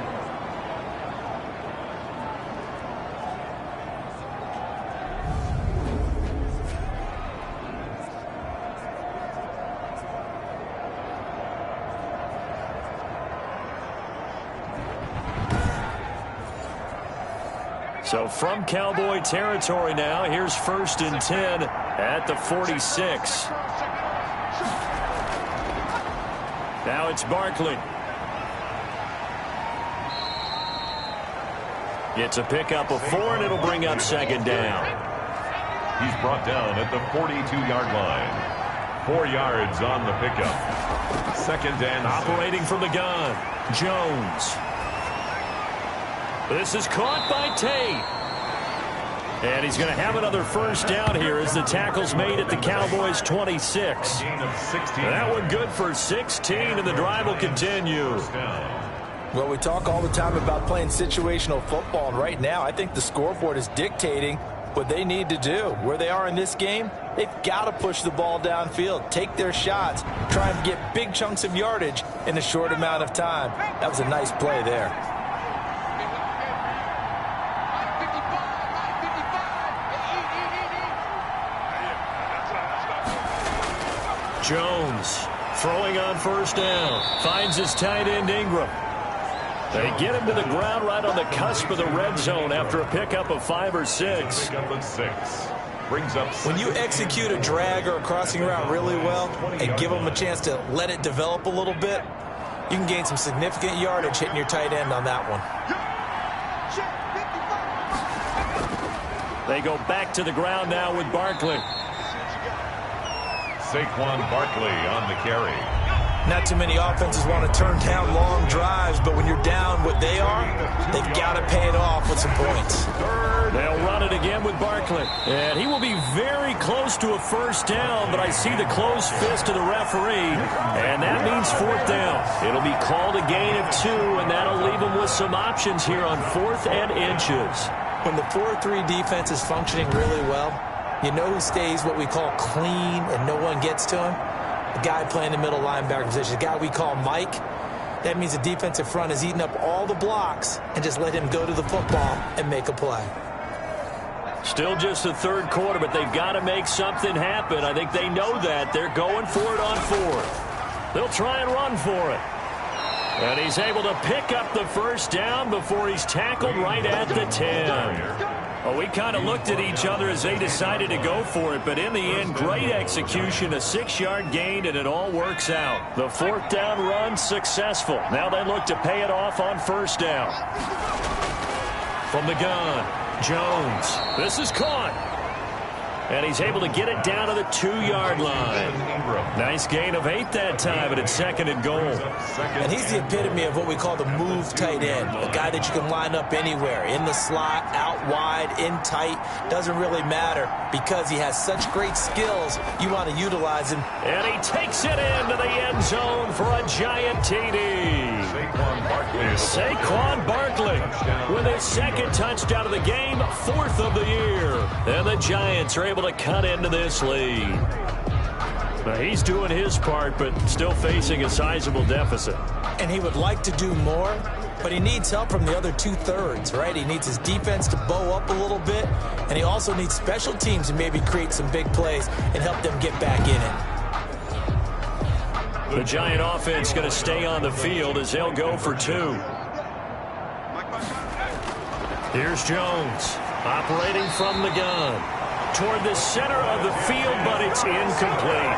So from Cowboy territory now, here's 1st and 10 at the 46. Now it's Barkley. Gets a pickup of 4, and it'll bring up 2nd down. He's brought down at the 42-yard line. 4 yards on the pickup. 2nd and operating from the gun, Jones. This is caught by Tate. And he's going to have another 1st down here as the tackle's made at the Cowboys' 26. That one good for 16, and the drive will continue. Well, we talk all the time about playing situational football, and right now I think the scoreboard is dictating what they need to do. Where they are in this game, they've got to push the ball downfield, take their shots, try and get big chunks of yardage in a short amount of time. That was a nice play there. Jones throwing on 1st down. Finds his tight end Ingram. They get him to the ground right on the cusp of the red zone after a pickup of 5 or 6. Pickup of 6. Brings up when you execute a drag or a crossing route really well and give them a chance to let it develop a little bit, you can gain some significant yardage hitting your tight end on that one. They go back to the ground now with Barkley. Saquon Barkley on the carry. Not too many offenses want to turn down long drives, but when you're down what they are, they've got to pay it off with some points. They'll run it again with Barkley. And he will be very close to a first down, but I see the closed fist of the referee, and that means 4th down. It'll be called a gain of 2, and that'll leave them with some options here on 4th and inches. When the 4-3 defense is functioning really well, you know who stays what we call clean and no one gets to him? The guy playing the middle linebacker position, the guy we call Mike. That means the defensive front is eating up all the blocks and just let him go to the football and make a play. Still just the 3rd quarter, but they've got to make something happen. I think they know that. They're going for it on 4th. They'll try and run for it. And he's able to pick up the first down before he's tackled right at the 10. Well, we kind of looked at each other as they decided to go for it, but in the end, great execution, a 6-yard gain, and it all works out. The 4th down run successful. Now they look to pay it off on 1st down. From the gun, Jones. This is caught. And he's able to get it down to the 2-yard line. Nice gain of 8 that time, but it's 2nd and goal. And he's the epitome of what we call the move tight end. A guy that you can line up anywhere. In the slot, out wide, in tight. Doesn't really matter because he has such great skills. You want to utilize him. And he takes it into the end zone for a giant TD. Saquon Barkley with his 2nd touchdown of the game, 4th of the year. And the Giants are able to cut into this lead. Now he's doing his part, but still facing a sizable deficit. And he would like to do more, but he needs help from the other 2/3, right? He needs his defense to bow up a little bit, and he also needs special teams to maybe create some big plays and help them get back in it. The Giant offense going to stay on the field as they'll go for 2. Here's Jones operating from the gun toward the center of the field, but it's incomplete.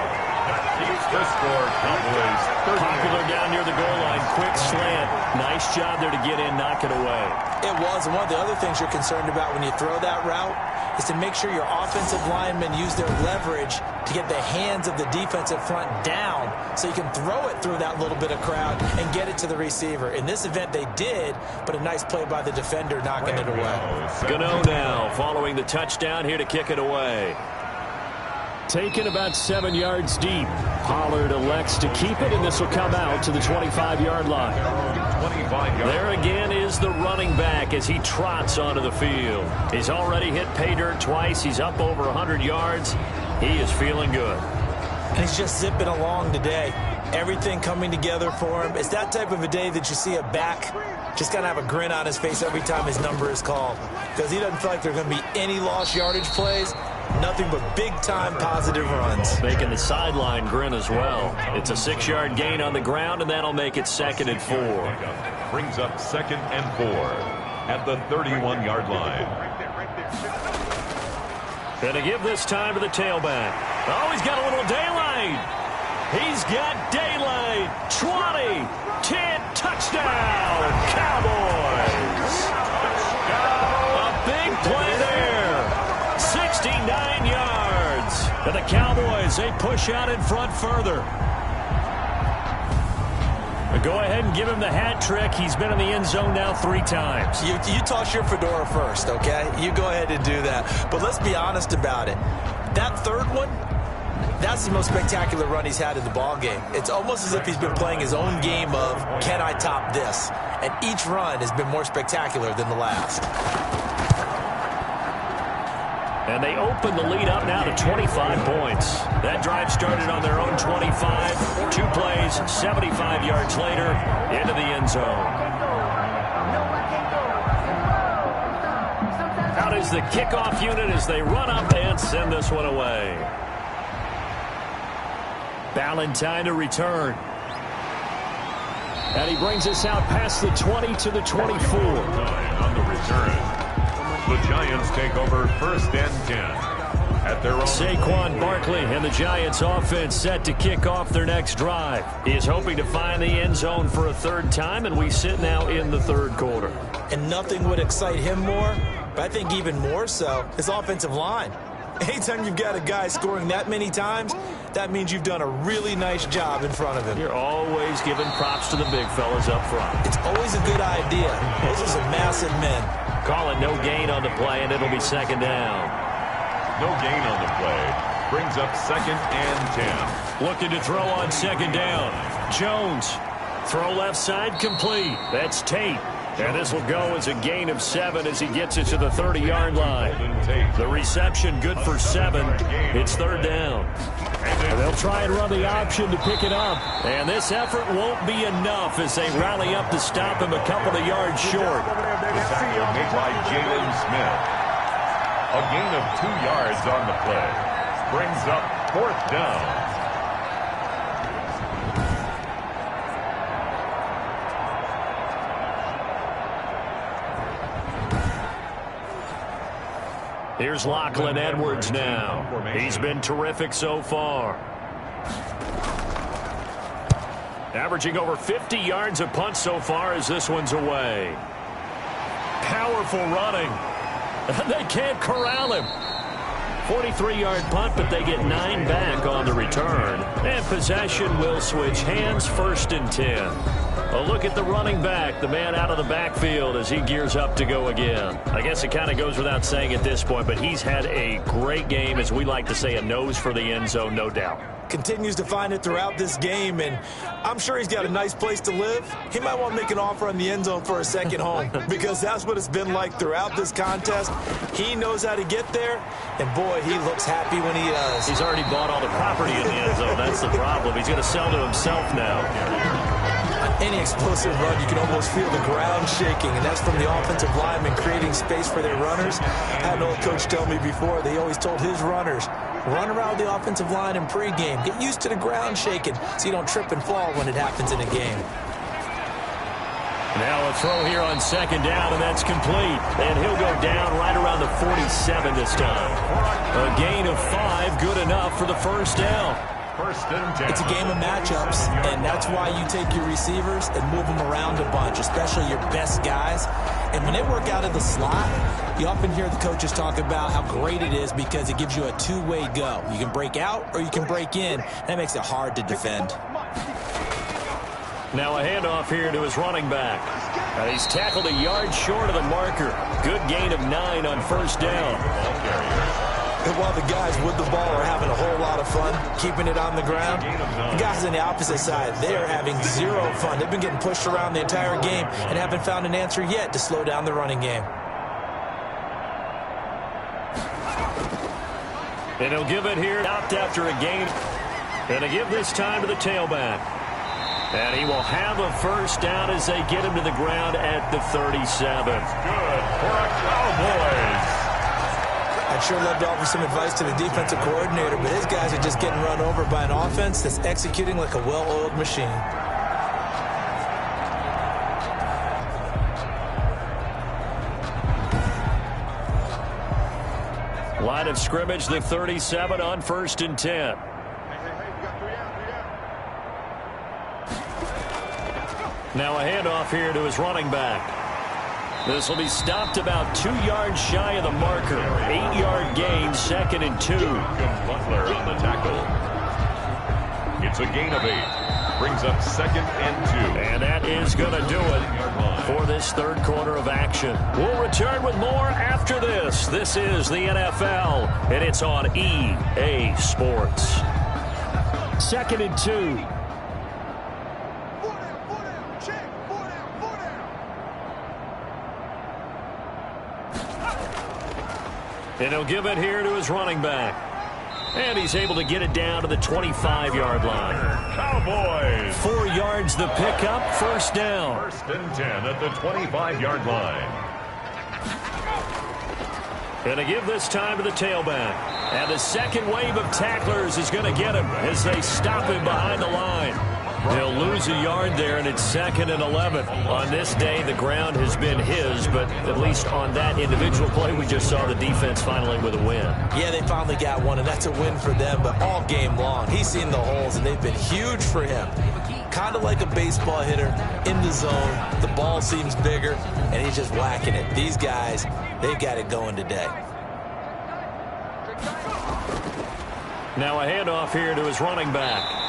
The score, Cowboys 30. Popular down near the goal line. Quick slant. Nice job there to get in, knock it away. It was, and one of the other things you're concerned about when you throw that route is to make sure your offensive linemen use their leverage to get the hands of the defensive front down so you can throw it through that little bit of crowd and get it to the receiver. In this event, they did, but a nice play by the defender knocking it away. Gano now following the touchdown here to kick it away. Taken about 7 yards deep. Pollard elects to keep it, and this will come out to the 25-yard line. There again is the running back as he trots onto the field. He's already hit pay dirt twice. He's up over 100 yards. He is feeling good. And he's just zipping along today. Everything coming together for him. It's that type of a day that you see a back just got to have a grin on his face every time his number is called, because he doesn't feel like there are going to be any lost yardage plays. Nothing but big-time positive runs. Making the sideline grin as well. It's a 6-yard gain on the ground, and that'll make it 2nd and 4. Brings up 2nd and 4 at the 31-yard line. Gonna give this time to the tailback. Oh, he's got a little daylight. He's got daylight. 20, 10, touchdown, Cowboys. A big play there. 69 yards. And the Cowboys, they push out in front further. But go ahead and give him the hat trick. He's been in the end zone now 3 times. You toss your fedora first, okay? You go ahead and do that. But let's be honest about it. That 3rd one, that's the most spectacular run he's had in the ballgame. It's almost as if he's been playing his own game of, can I top this? And each run has been more spectacular than the last. And they open the lead up now to 25 points. That drive started on their own 25. 2 plays, 75 yards later, into the end zone. Out is the kickoff unit as they run up and send this one away. Ballantyne to return. And he brings us out past the 20 to the 24. On the return, the Giants take over 1st and 10 at their own. Saquon Barkley and the Giants offense set to kick off their next drive. He is hoping to find the end zone for a 3rd time, and we sit now in the 3rd quarter. And nothing would excite him more, but I think even more so, his offensive line. Anytime you've got a guy scoring that many times, that means you've done a really nice job in front of him. You're always giving props to the big fellas up front. It's always a good idea. Those are some massive men. Call it no gain on the play, and it'll be 2nd down. No gain on the play. Brings up 2nd and 10. Looking to throw on 2nd down. Jones. Throw left side complete. That's Tate. And this will go as a gain of 7 as he gets it to the 30-yard line. The reception good for 7. It's 3rd down. And they'll try and run the option to pick it up. And this effort won't be enough as they rally up to stop him a couple of yards short. The tackle made by Jalen Smith. A gain of 2 yards on the play. Brings up 4th down. Here's Lachlan Edwards now. He's been terrific so far. Averaging over 50 yards a punt so far as this one's away. Powerful running. They can't corral him. 43-yard punt, but they get 9 back on the return. And possession will switch hands, 1st and 10. A look at the running back, the man out of the backfield as he gears up to go again. I guess it kind of goes without saying at this point, but he's had a great game, as we like to say, a nose for the end zone, no doubt. Continues to find it throughout this game, and I'm sure he's got a nice place to live. He might want to make an offer on the end zone for a second home because that's what it's been like throughout this contest. He knows how to get there, and boy, he looks happy when he does. He's already bought all the property in the end zone. That's the problem. He's going to sell to himself now. On any explosive run, you can almost feel the ground shaking, and that's from the offensive linemen creating space for their runners. I had an old coach tell me before, they always told his runners, run around the offensive line in pregame. Get used to the ground shaking so you don't trip and fall when it happens in a game. Now a throw here on 2nd down, and that's complete. And he'll go down right around the 47 this time. A gain of 5, good enough for the 1st down. It's a game of matchups, and that's why you take your receivers and move them around a bunch, especially your best guys. And when they work out of the slot, you often hear the coaches talk about how great it is because it gives you a 2-way go. You can break out or you can break in. That makes it hard to defend. Now a handoff here to his running back. He's tackled a yard short of the marker. Good gain of 9 on 1st down. And while the guys with the ball are having a whole lot of fun keeping it on the ground, the guys on the opposite side, they are having 0 fun. They've been getting pushed around the entire game and haven't found an answer yet to slow down the running game. And he'll give it here out after a gain. And to give this time to the tailback. And he will have a 1st down as they get him to the ground at the 37. Good for a Cowboys. I'd sure love to offer some advice to the defensive coordinator, but his guys are just getting run over by an offense that's executing like a well-oiled machine. Line of scrimmage, the 37 on 1st and 10. Now a handoff here to his running back. This will be stopped about 2 yards shy of the marker. 8-yard gain, 2nd and 2. Butler on the tackle. It's a gain of 8. Brings up 2nd and 2. And that is going to do it for this 3rd quarter of action. We'll return with more after this. This is the NFL, and it's on EA Sports. 2nd and 2. And he'll give it here to his running back. And he's able to get it down to the 25-yard line. Cowboys. 4 yards the pickup, 1st down. 1st and 10 at the 25-yard line. And to give this time to the tailback. And the second wave of tacklers is going to get him as they stop him behind the line. They'll lose a yard there, and it's 2nd and 11. On this day, the ground has been his, but at least on that individual play, we just saw the defense finally with a win. Yeah, they finally got one, and that's a win for them, but all game long, he's seen the holes, and they've been huge for him. Kind of like a baseball hitter in the zone. The ball seems bigger, and he's just whacking it. These guys, they've got it going today. Now a handoff here to his running back.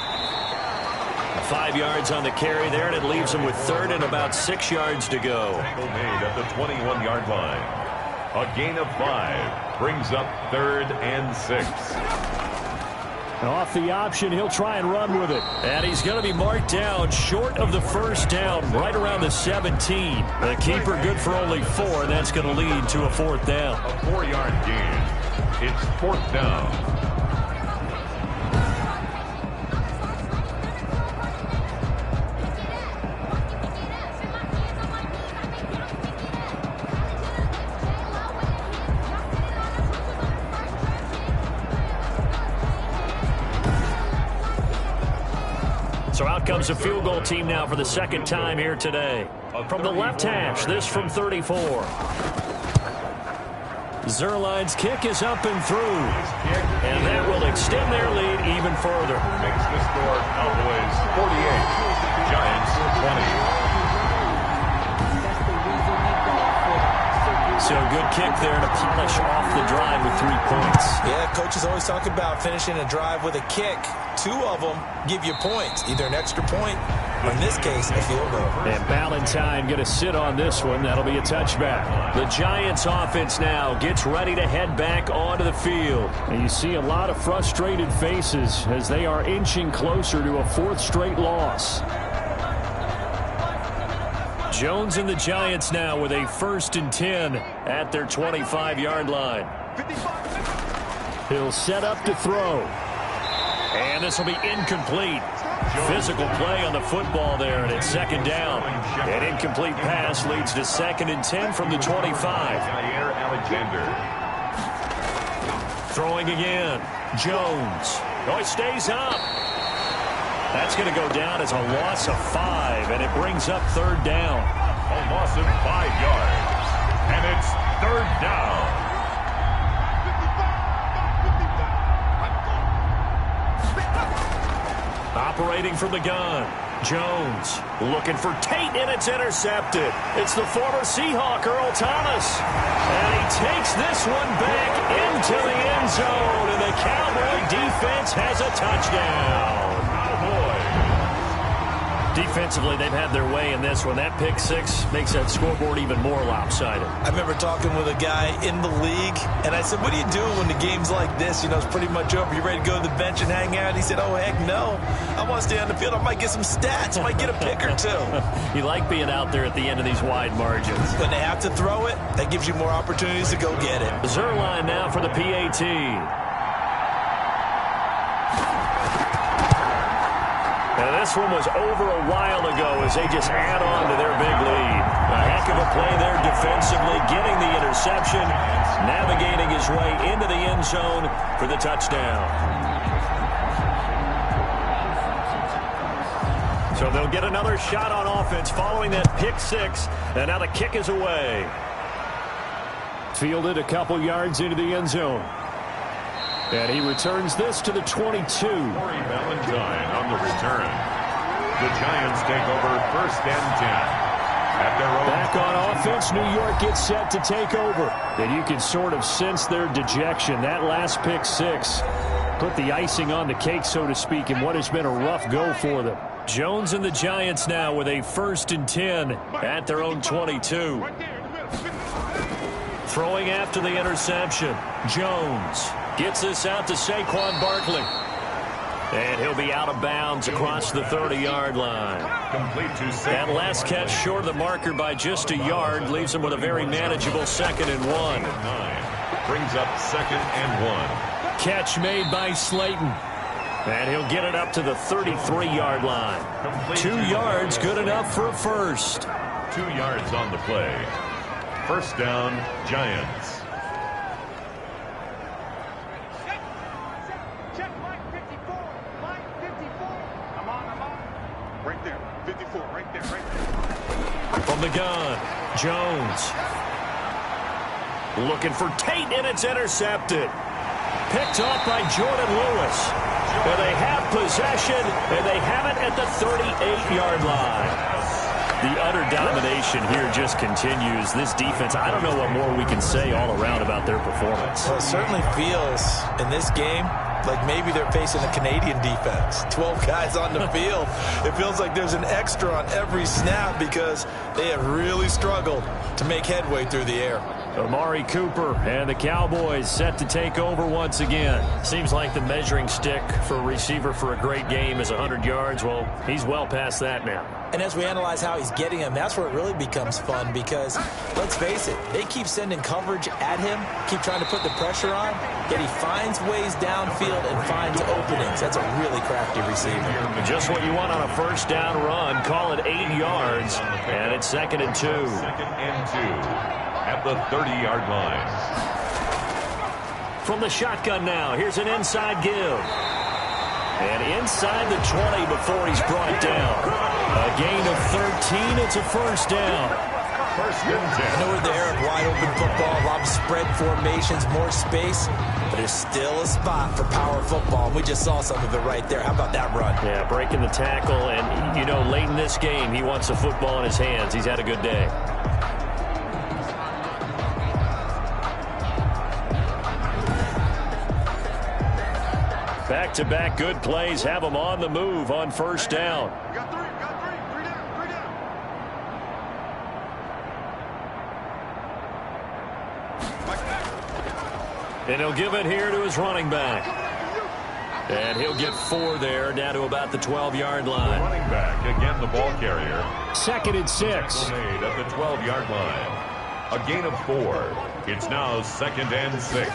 5 yards on the carry there, and it leaves him with 3rd and about 6 yards to go. Tackle made at the 21-yard line. A gain of 5 brings up 3rd and 6. Off the option, he'll try and run with it. And he's going to be marked down short of the first down, right around the 17. The keeper good for only 4, and that's going to lead to a 4th down. A 4-yard gain. It's 4th down. So out comes a field goal team now for the 2nd time here today. From the left hash, this from 34. Zerline's kick is up and through. And that will extend their lead even further. Makes the score Cowboys 48, Giants 20. So good kick there to polish off the drive with 3 points. Yeah, coaches always talk about finishing a drive with a kick. 2 of them give you points, either an extra point or, in this case, a field goal. And Ballantyne going to sit on this one. That'll be a touchback. The Giants offense now gets ready to head back onto the field. And you see a lot of frustrated faces as they are inching closer to a 4th straight loss. Jones and the Giants now with a 1st and 10 at their 25-yard line. He'll set up to throw. And this will be incomplete. Physical play on the football there, and it's 2nd down. An incomplete pass leads to 2nd and 10 from the 25. Alexander. Throwing again. Jones. Oh, he stays up. That's going to go down as a loss of 5, and it brings up 3rd down. A loss of 5 yards, and it's 3rd down. Operating from the gun. Jones looking for Tate, and it's intercepted. It's the former Seahawk, Earl Thomas. And he takes this one back into the end zone, and the Cowboy defense has a touchdown. Defensively, they've had their way in this one. That pick 6 makes that scoreboard even more lopsided. I remember talking with a guy in the league, and I said, what do you do when the game's like this? You know, it's pretty much over. You ready to go to the bench and hang out? He said, oh, heck no. I want to stay on the field. I might get some stats. I might get a pick or 2. You like being out there at the end of these wide margins. When they have to throw it, that gives you more opportunities to go get it. Zerline now for the PAT. And this one was over a while ago as they just add on to their big lead. A heck of a play there defensively, getting the interception, navigating his way into the end zone for the touchdown. So they'll get another shot on offense following that pick 6, and now the kick is away. Fielded a couple yards into the end zone. And he returns this to the 22. Corey Ballantyne on the return. The Giants take over 1st and 10. At their own. Back on offense, New York gets set to take over. And you can sort of sense their dejection. That last pick 6 put the icing on the cake, so to speak, in what has been a rough go for them. Jones and the Giants now with a 1st and 10 at their own 22. Throwing after the interception. Jones gets this out to Saquon Barkley. And he'll be out of bounds across the 30-yard line. Complete to Saquon. That last catch short of the marker by just a yard leaves him with a very manageable 2nd and 1. 9 brings up 2nd and 1. Catch made by Slayton. And he'll get it up to the 33-yard line. 2 yards, good enough for a 1st. 2 yards on the play. 1st down, Giants. From the gun, Jones. Looking for Tate, and it's intercepted. Picked off by Jordan Lewis. And they have possession, and they have it at the 38-yard line. The utter domination here just continues. This defense, I don't know what more we can say all around about their performance. Well, it certainly feels in this game like maybe they're facing a Canadian defense. 12 guys on the field. It feels like there's an extra on every snap because they have really struggled to make headway through the air. Amari Cooper and the Cowboys set to take over once again. Seems like the measuring stick for a receiver for a great game is 100 yards. Well, he's well past that now. And as we analyze how he's getting them, that's where it really becomes fun because, let's face it, they keep sending coverage at him, keep trying to put the pressure on, yet he finds ways downfield and finds openings. That's a really crafty receiver. Just what you want on a first down run. Call it 8 yards, and it's 2nd and 2. 2nd and 2. At the 30-yard line. From the shotgun now, here's an inside give. And inside the 20 before he's brought down. A gain of 13, it's a first down. First and 10. I know we're in the era of wide open football, a lot of spread formations, more space, but there's still a spot for power football. We just saw some of it right there. How about that run? Yeah, breaking the tackle, and you know, late in this game, he wants the football in his hands. He's had a good day. Back-to-back good plays have them on the move on first down. Got three down. And he'll give it here to his running back. And he'll get 4 there, down to about the 12-yard line. The running back, again the ball carrier. 2nd and 6. Made at the 12-yard line. A gain of 4. It's now 2nd and 6.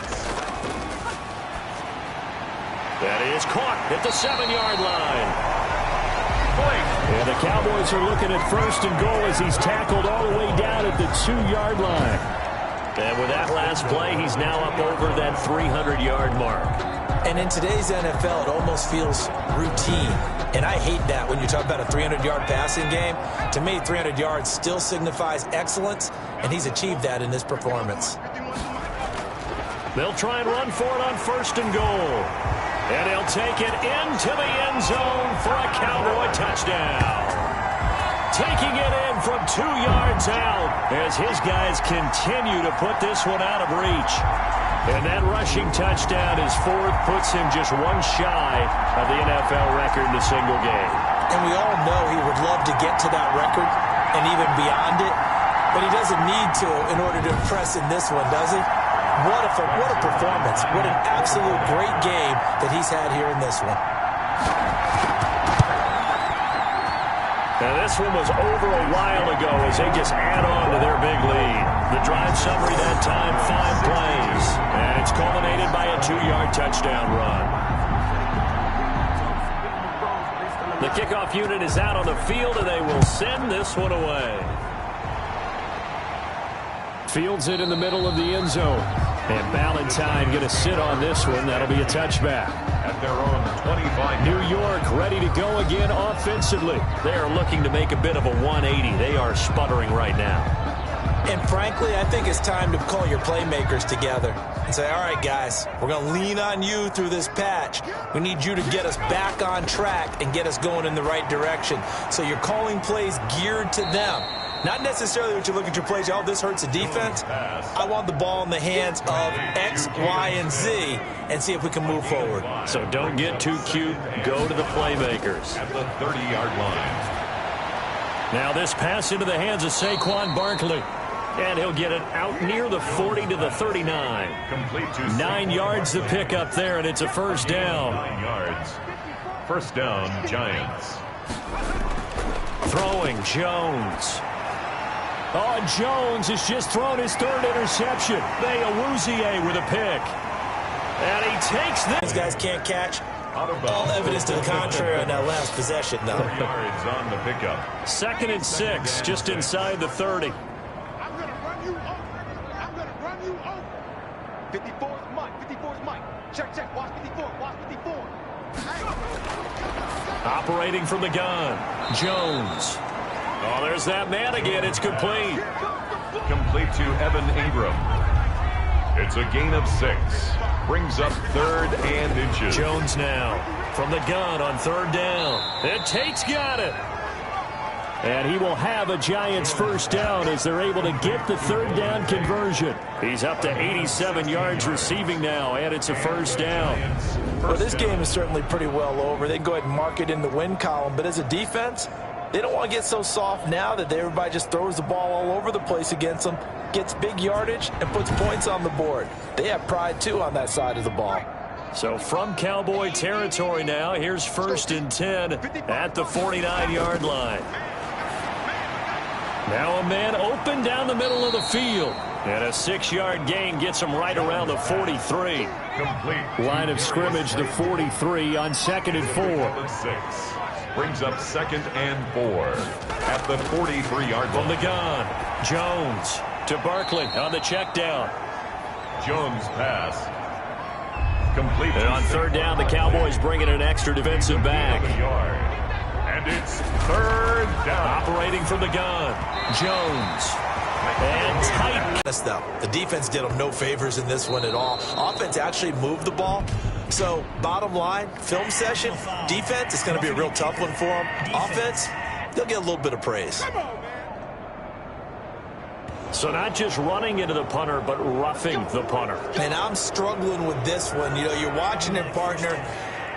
That is caught at the 7-yard line. And the Cowboys are looking at 1st and goal as he's tackled all the way down at the 2-yard line. And with that last play, he's now up over that 300-yard mark. And in today's NFL, it almost feels routine. And I hate that when you talk about a 300-yard passing game. To me, 300 yards still signifies excellence, and he's achieved that in this performance. They'll try and run for it on 1st and goal. And he'll take it into the end zone for a Cowboy touchdown. Taking it in from 2 yards out as his guys continue to put this one out of reach. And that rushing touchdown, his 4th, puts him just 1 shy of the NFL record in a single game. And we all know he would love to get to that record and even beyond it, but he doesn't need to in order to impress in this one, does he? What a performance. What an absolute great game that he's had here in this one. Now this one was over a while ago as they just add on to their big lead. The drive summary that time, 5 plays. And it's culminated by a 2-yard touchdown run. The kickoff unit is out on the field, and they will send this one away. Fields it in the middle of the end zone. And Ballantyne going to sit on this one. That'll be a touchback. At their own 25. New York ready to go again offensively. They are looking to make a bit of a 180. They are sputtering right now. And frankly, I think it's time to call your playmakers together and say, all right, guys, we're going to lean on you through this patch. We need you to get us back on track and get us going in the right direction. So you're calling plays geared to them. Not necessarily what you look at your plays, oh, this hurts the defense. I want the ball in the hands of X, Y, and Z and see if we can move forward. So don't get too cute. Go to the playmakers. At the 30-yard line. Now this pass into the hands of Saquon Barkley. And he'll get it out near the 40 to the 39. Complete to 9 yards to pick up there, and it's a first down. 9 yards. First down, Giants. Throwing, Jones. Oh, Jones has just thrown his 3rd interception. Awuzie with a pick. And he takes this. These guys can't catch. All evidence to the contrary on that last possession, though. 4 yards on the pickup. 2nd and 6, just inside the 30. I'm going to run you over. 54 is Mike. 54 is Mike. Check. Watch 54. Watch 54. Operating from the gun, Jones. Oh, there's that man again. It's complete. Complete to Evan Ingram. It's a gain of 6. Brings up 3rd and inches. Jones now from the gun on 3rd down. And Tate's got it. And he will have a Giants first down as they're able to get the 3rd down conversion. He's up to 87 yards receiving now, and it's a first down. Well, this game is certainly pretty well over. They can go ahead and mark it in the win column. But as a defense, they don't want to get so soft now that everybody just throws the ball all over the place against them, gets big yardage, and puts points on the board. They have pride, too, on that side of the ball. So from Cowboy territory now, here's 1st and 10 at the 49-yard line. Now a man open down the middle of the field. And a 6-yard gain gets him right around the 43. Complete. Line of scrimmage, the 43 on 2nd and 4. 6. Brings up 2nd and 4 at the 43-yard line. From the gun, Jones to Barkley on the check down. Jones pass. Complete. And on 3rd down, the Cowboys bring in an extra defensive back. And it's 3rd down. Operating from the gun, Jones. And tight. The defense did them no favors in this one at all. Offense actually moved the ball. So, bottom line, film session, defense, it's going to be a real tough one for them. Offense, they'll get a little bit of praise. So not just running into the punter, but roughing the punter. And I'm struggling with this one. You know, you're watching it, partner.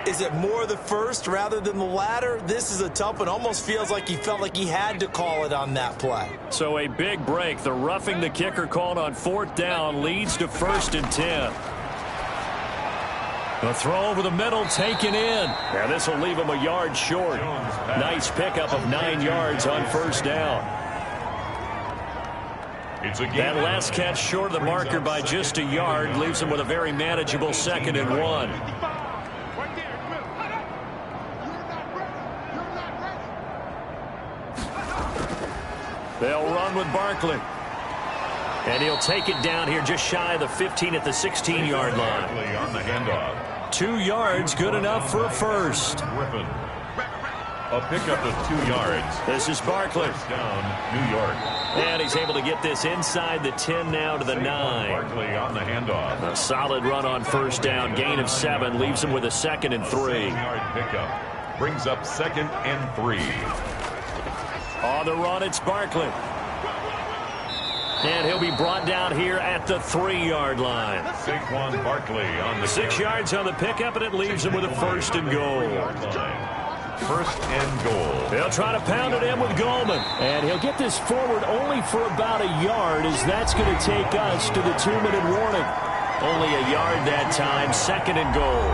Is it more the first rather than the latter? This is a tough one. Almost feels like he felt like he had to call it on that play. So a big break. The roughing the kicker called on 4th down leads to 1st and 10. The throw over the middle taken in. And this will leave him a yard short. Nice pickup of 9 yards on 1st down. That last catch short of the marker by just a yard leaves him with a very manageable 2nd and 1. They'll run with Barkley. And he'll take it down here just shy of the 15 at the 16-yard line. Barkley on the handoff. 2 yards, good enough for a first. Griffin. A pickup of 2 yards. This is Barkley. First down, New York. And he's able to get this inside the 10 now to the 9. Barkley on the handoff. A solid run on 1st down. Gain of 7 leaves him with a 2nd and 3. 7-yard pickup. Brings up 2nd and 3. On the run, it's Barkley. And he'll be brought down here at the 3-yard line. Saquon Barkley on the 6 yards on the pickup, and it leaves him with a 1st and goal. 1st and goal. They'll try to pound it in with Goldman. And he'll get this forward only for about a yard, as that's going to take us to the 2-minute warning. Only a yard that time, 2nd and goal.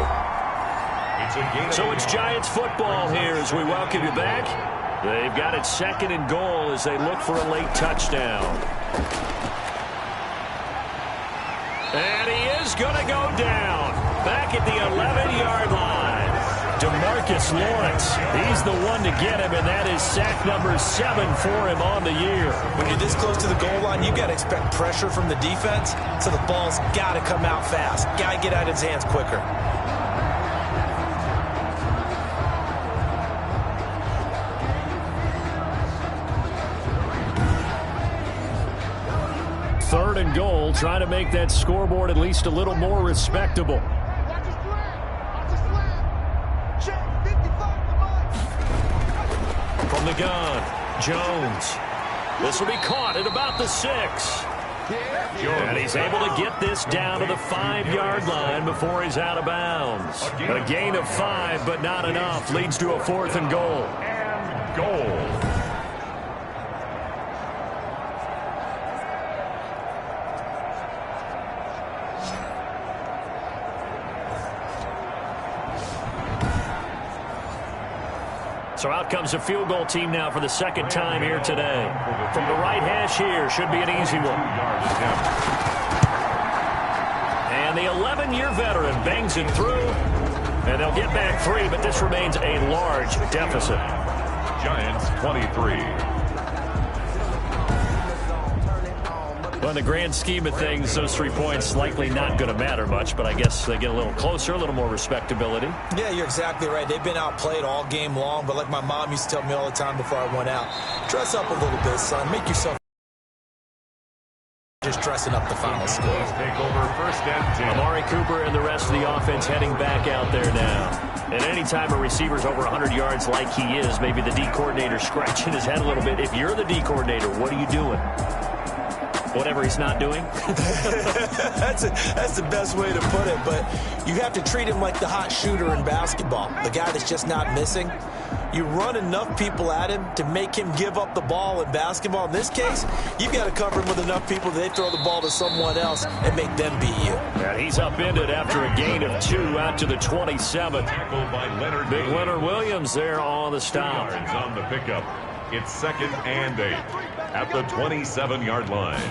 So it's Giants football here as we welcome you back. They've got it 2nd and goal as they look for a late touchdown. And he is going to go down back at the 11-yard line. DeMarcus Lawrence, he's the one to get him, and that is sack number 7 for him on the year. When you're this close to the goal line, you got to expect pressure from the defense, so the ball's got to come out fast. Got to get out of his hands quicker. Third and goal, trying to make that scoreboard at least a little more respectable. From the gun, Jones. This will be caught at about the 6. And he's able to get this down to the 5-yard line before he's out of bounds. A gain of 5, but not enough. Leads to a 4th and goal. And goal. So out comes a field goal team now for the 2nd time here today. From the right hash here, should be an easy one. And the 11-year veteran bangs it through. And they'll get back 3, but this remains a large deficit. Giants 23. Well, in the grand scheme of things, those 3 points likely not going to matter much, but I guess they get a little closer, a little more respectability. Yeah, you're exactly right. They've been outplayed all game long, but like my mom used to tell me all the time before I went out, dress up a little bit, son. Make yourself just dressing up the final score. Take over first and 10. Amari Cooper and the rest of the offense heading back out there now. And anytime a receiver's over 100 yards like he is, maybe the D coordinator scratching his head a little bit. If you're the D coordinator, what are you doing? Whatever he's not doing? That's the best way to put it, but you have to treat him like the hot shooter in basketball, the guy that's just not missing. You run enough people at him to make him give up the ball in basketball. In this case, you've got to cover him with enough people that they throw the ball to someone else and make them beat you. And he's upended after a gain of 2 out to the 27. Tackled by Leonard. Big Leonard Williams there on the stop. Yards on the pickup. It's 2nd and 8 at the 27-yard line.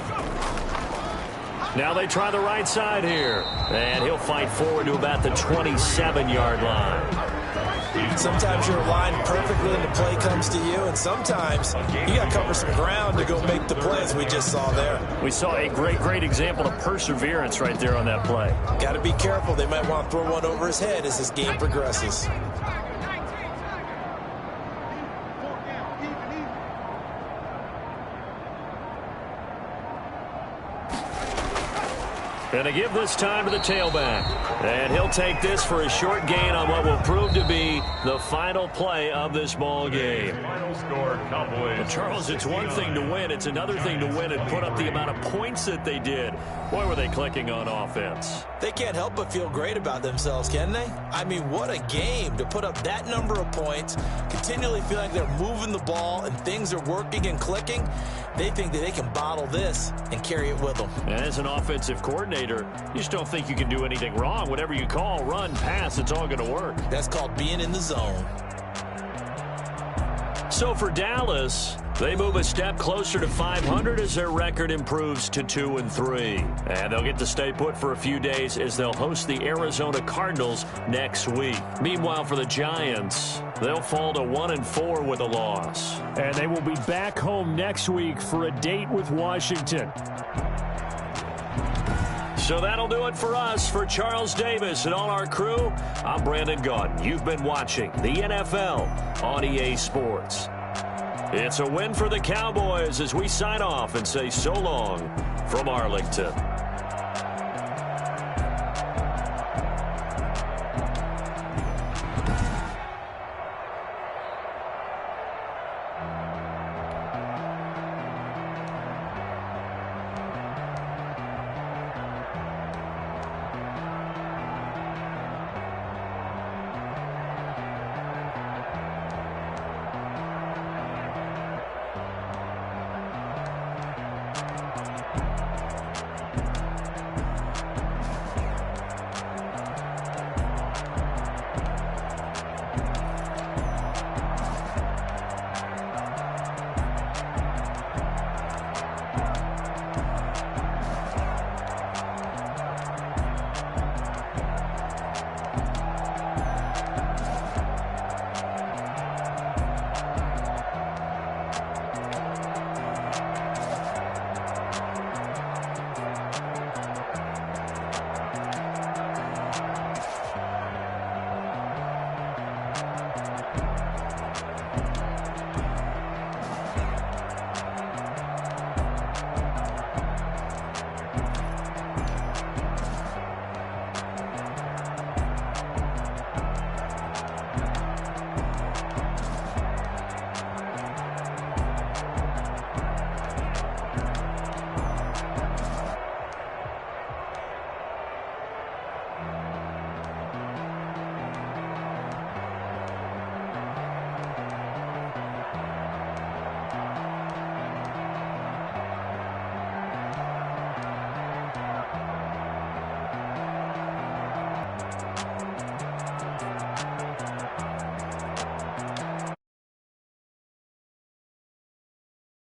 Now they try the right side here. And he'll fight forward to about the 27-yard line. Sometimes you're aligned perfectly and the play comes to you, and sometimes you got to cover some ground to go make the play, as we just saw there. We saw a great example of perseverance right there on that play. Got to be careful. They might want to throw one over his head as this game progresses. And to give this time to the tailback. And he'll take this for a short gain on what will prove to be the final play of this ball game. Final score, Cowboys. Well, Charles, it's one thing to win. It's another thing to win and put up the amount of points that they did. Boy, were they clicking on offense. They can't help but feel great about themselves, can they? I mean, what a game to put up that number of points, continually feel like they're moving the ball and things are working and clicking. They think that they can bottle this and carry it with them. And as an offensive coordinator, you just don't think you can do anything wrong. Whatever you call, run, pass, it's all going to work. That's called being in the zone. So for Dallas, they move a step closer to 500 as their record improves to 2-3. And they'll get to stay put for a few days as they'll host the Arizona Cardinals next week. Meanwhile, for the Giants, they'll fall to 1-4 with a loss. And they will be back home next week for a date with Washington. So that'll do it for us. For Charles Davis and all our crew, I'm Brandon Gaudin. You've been watching the NFL on EA Sports. It's a win for the Cowboys as we sign off and say so long from Arlington.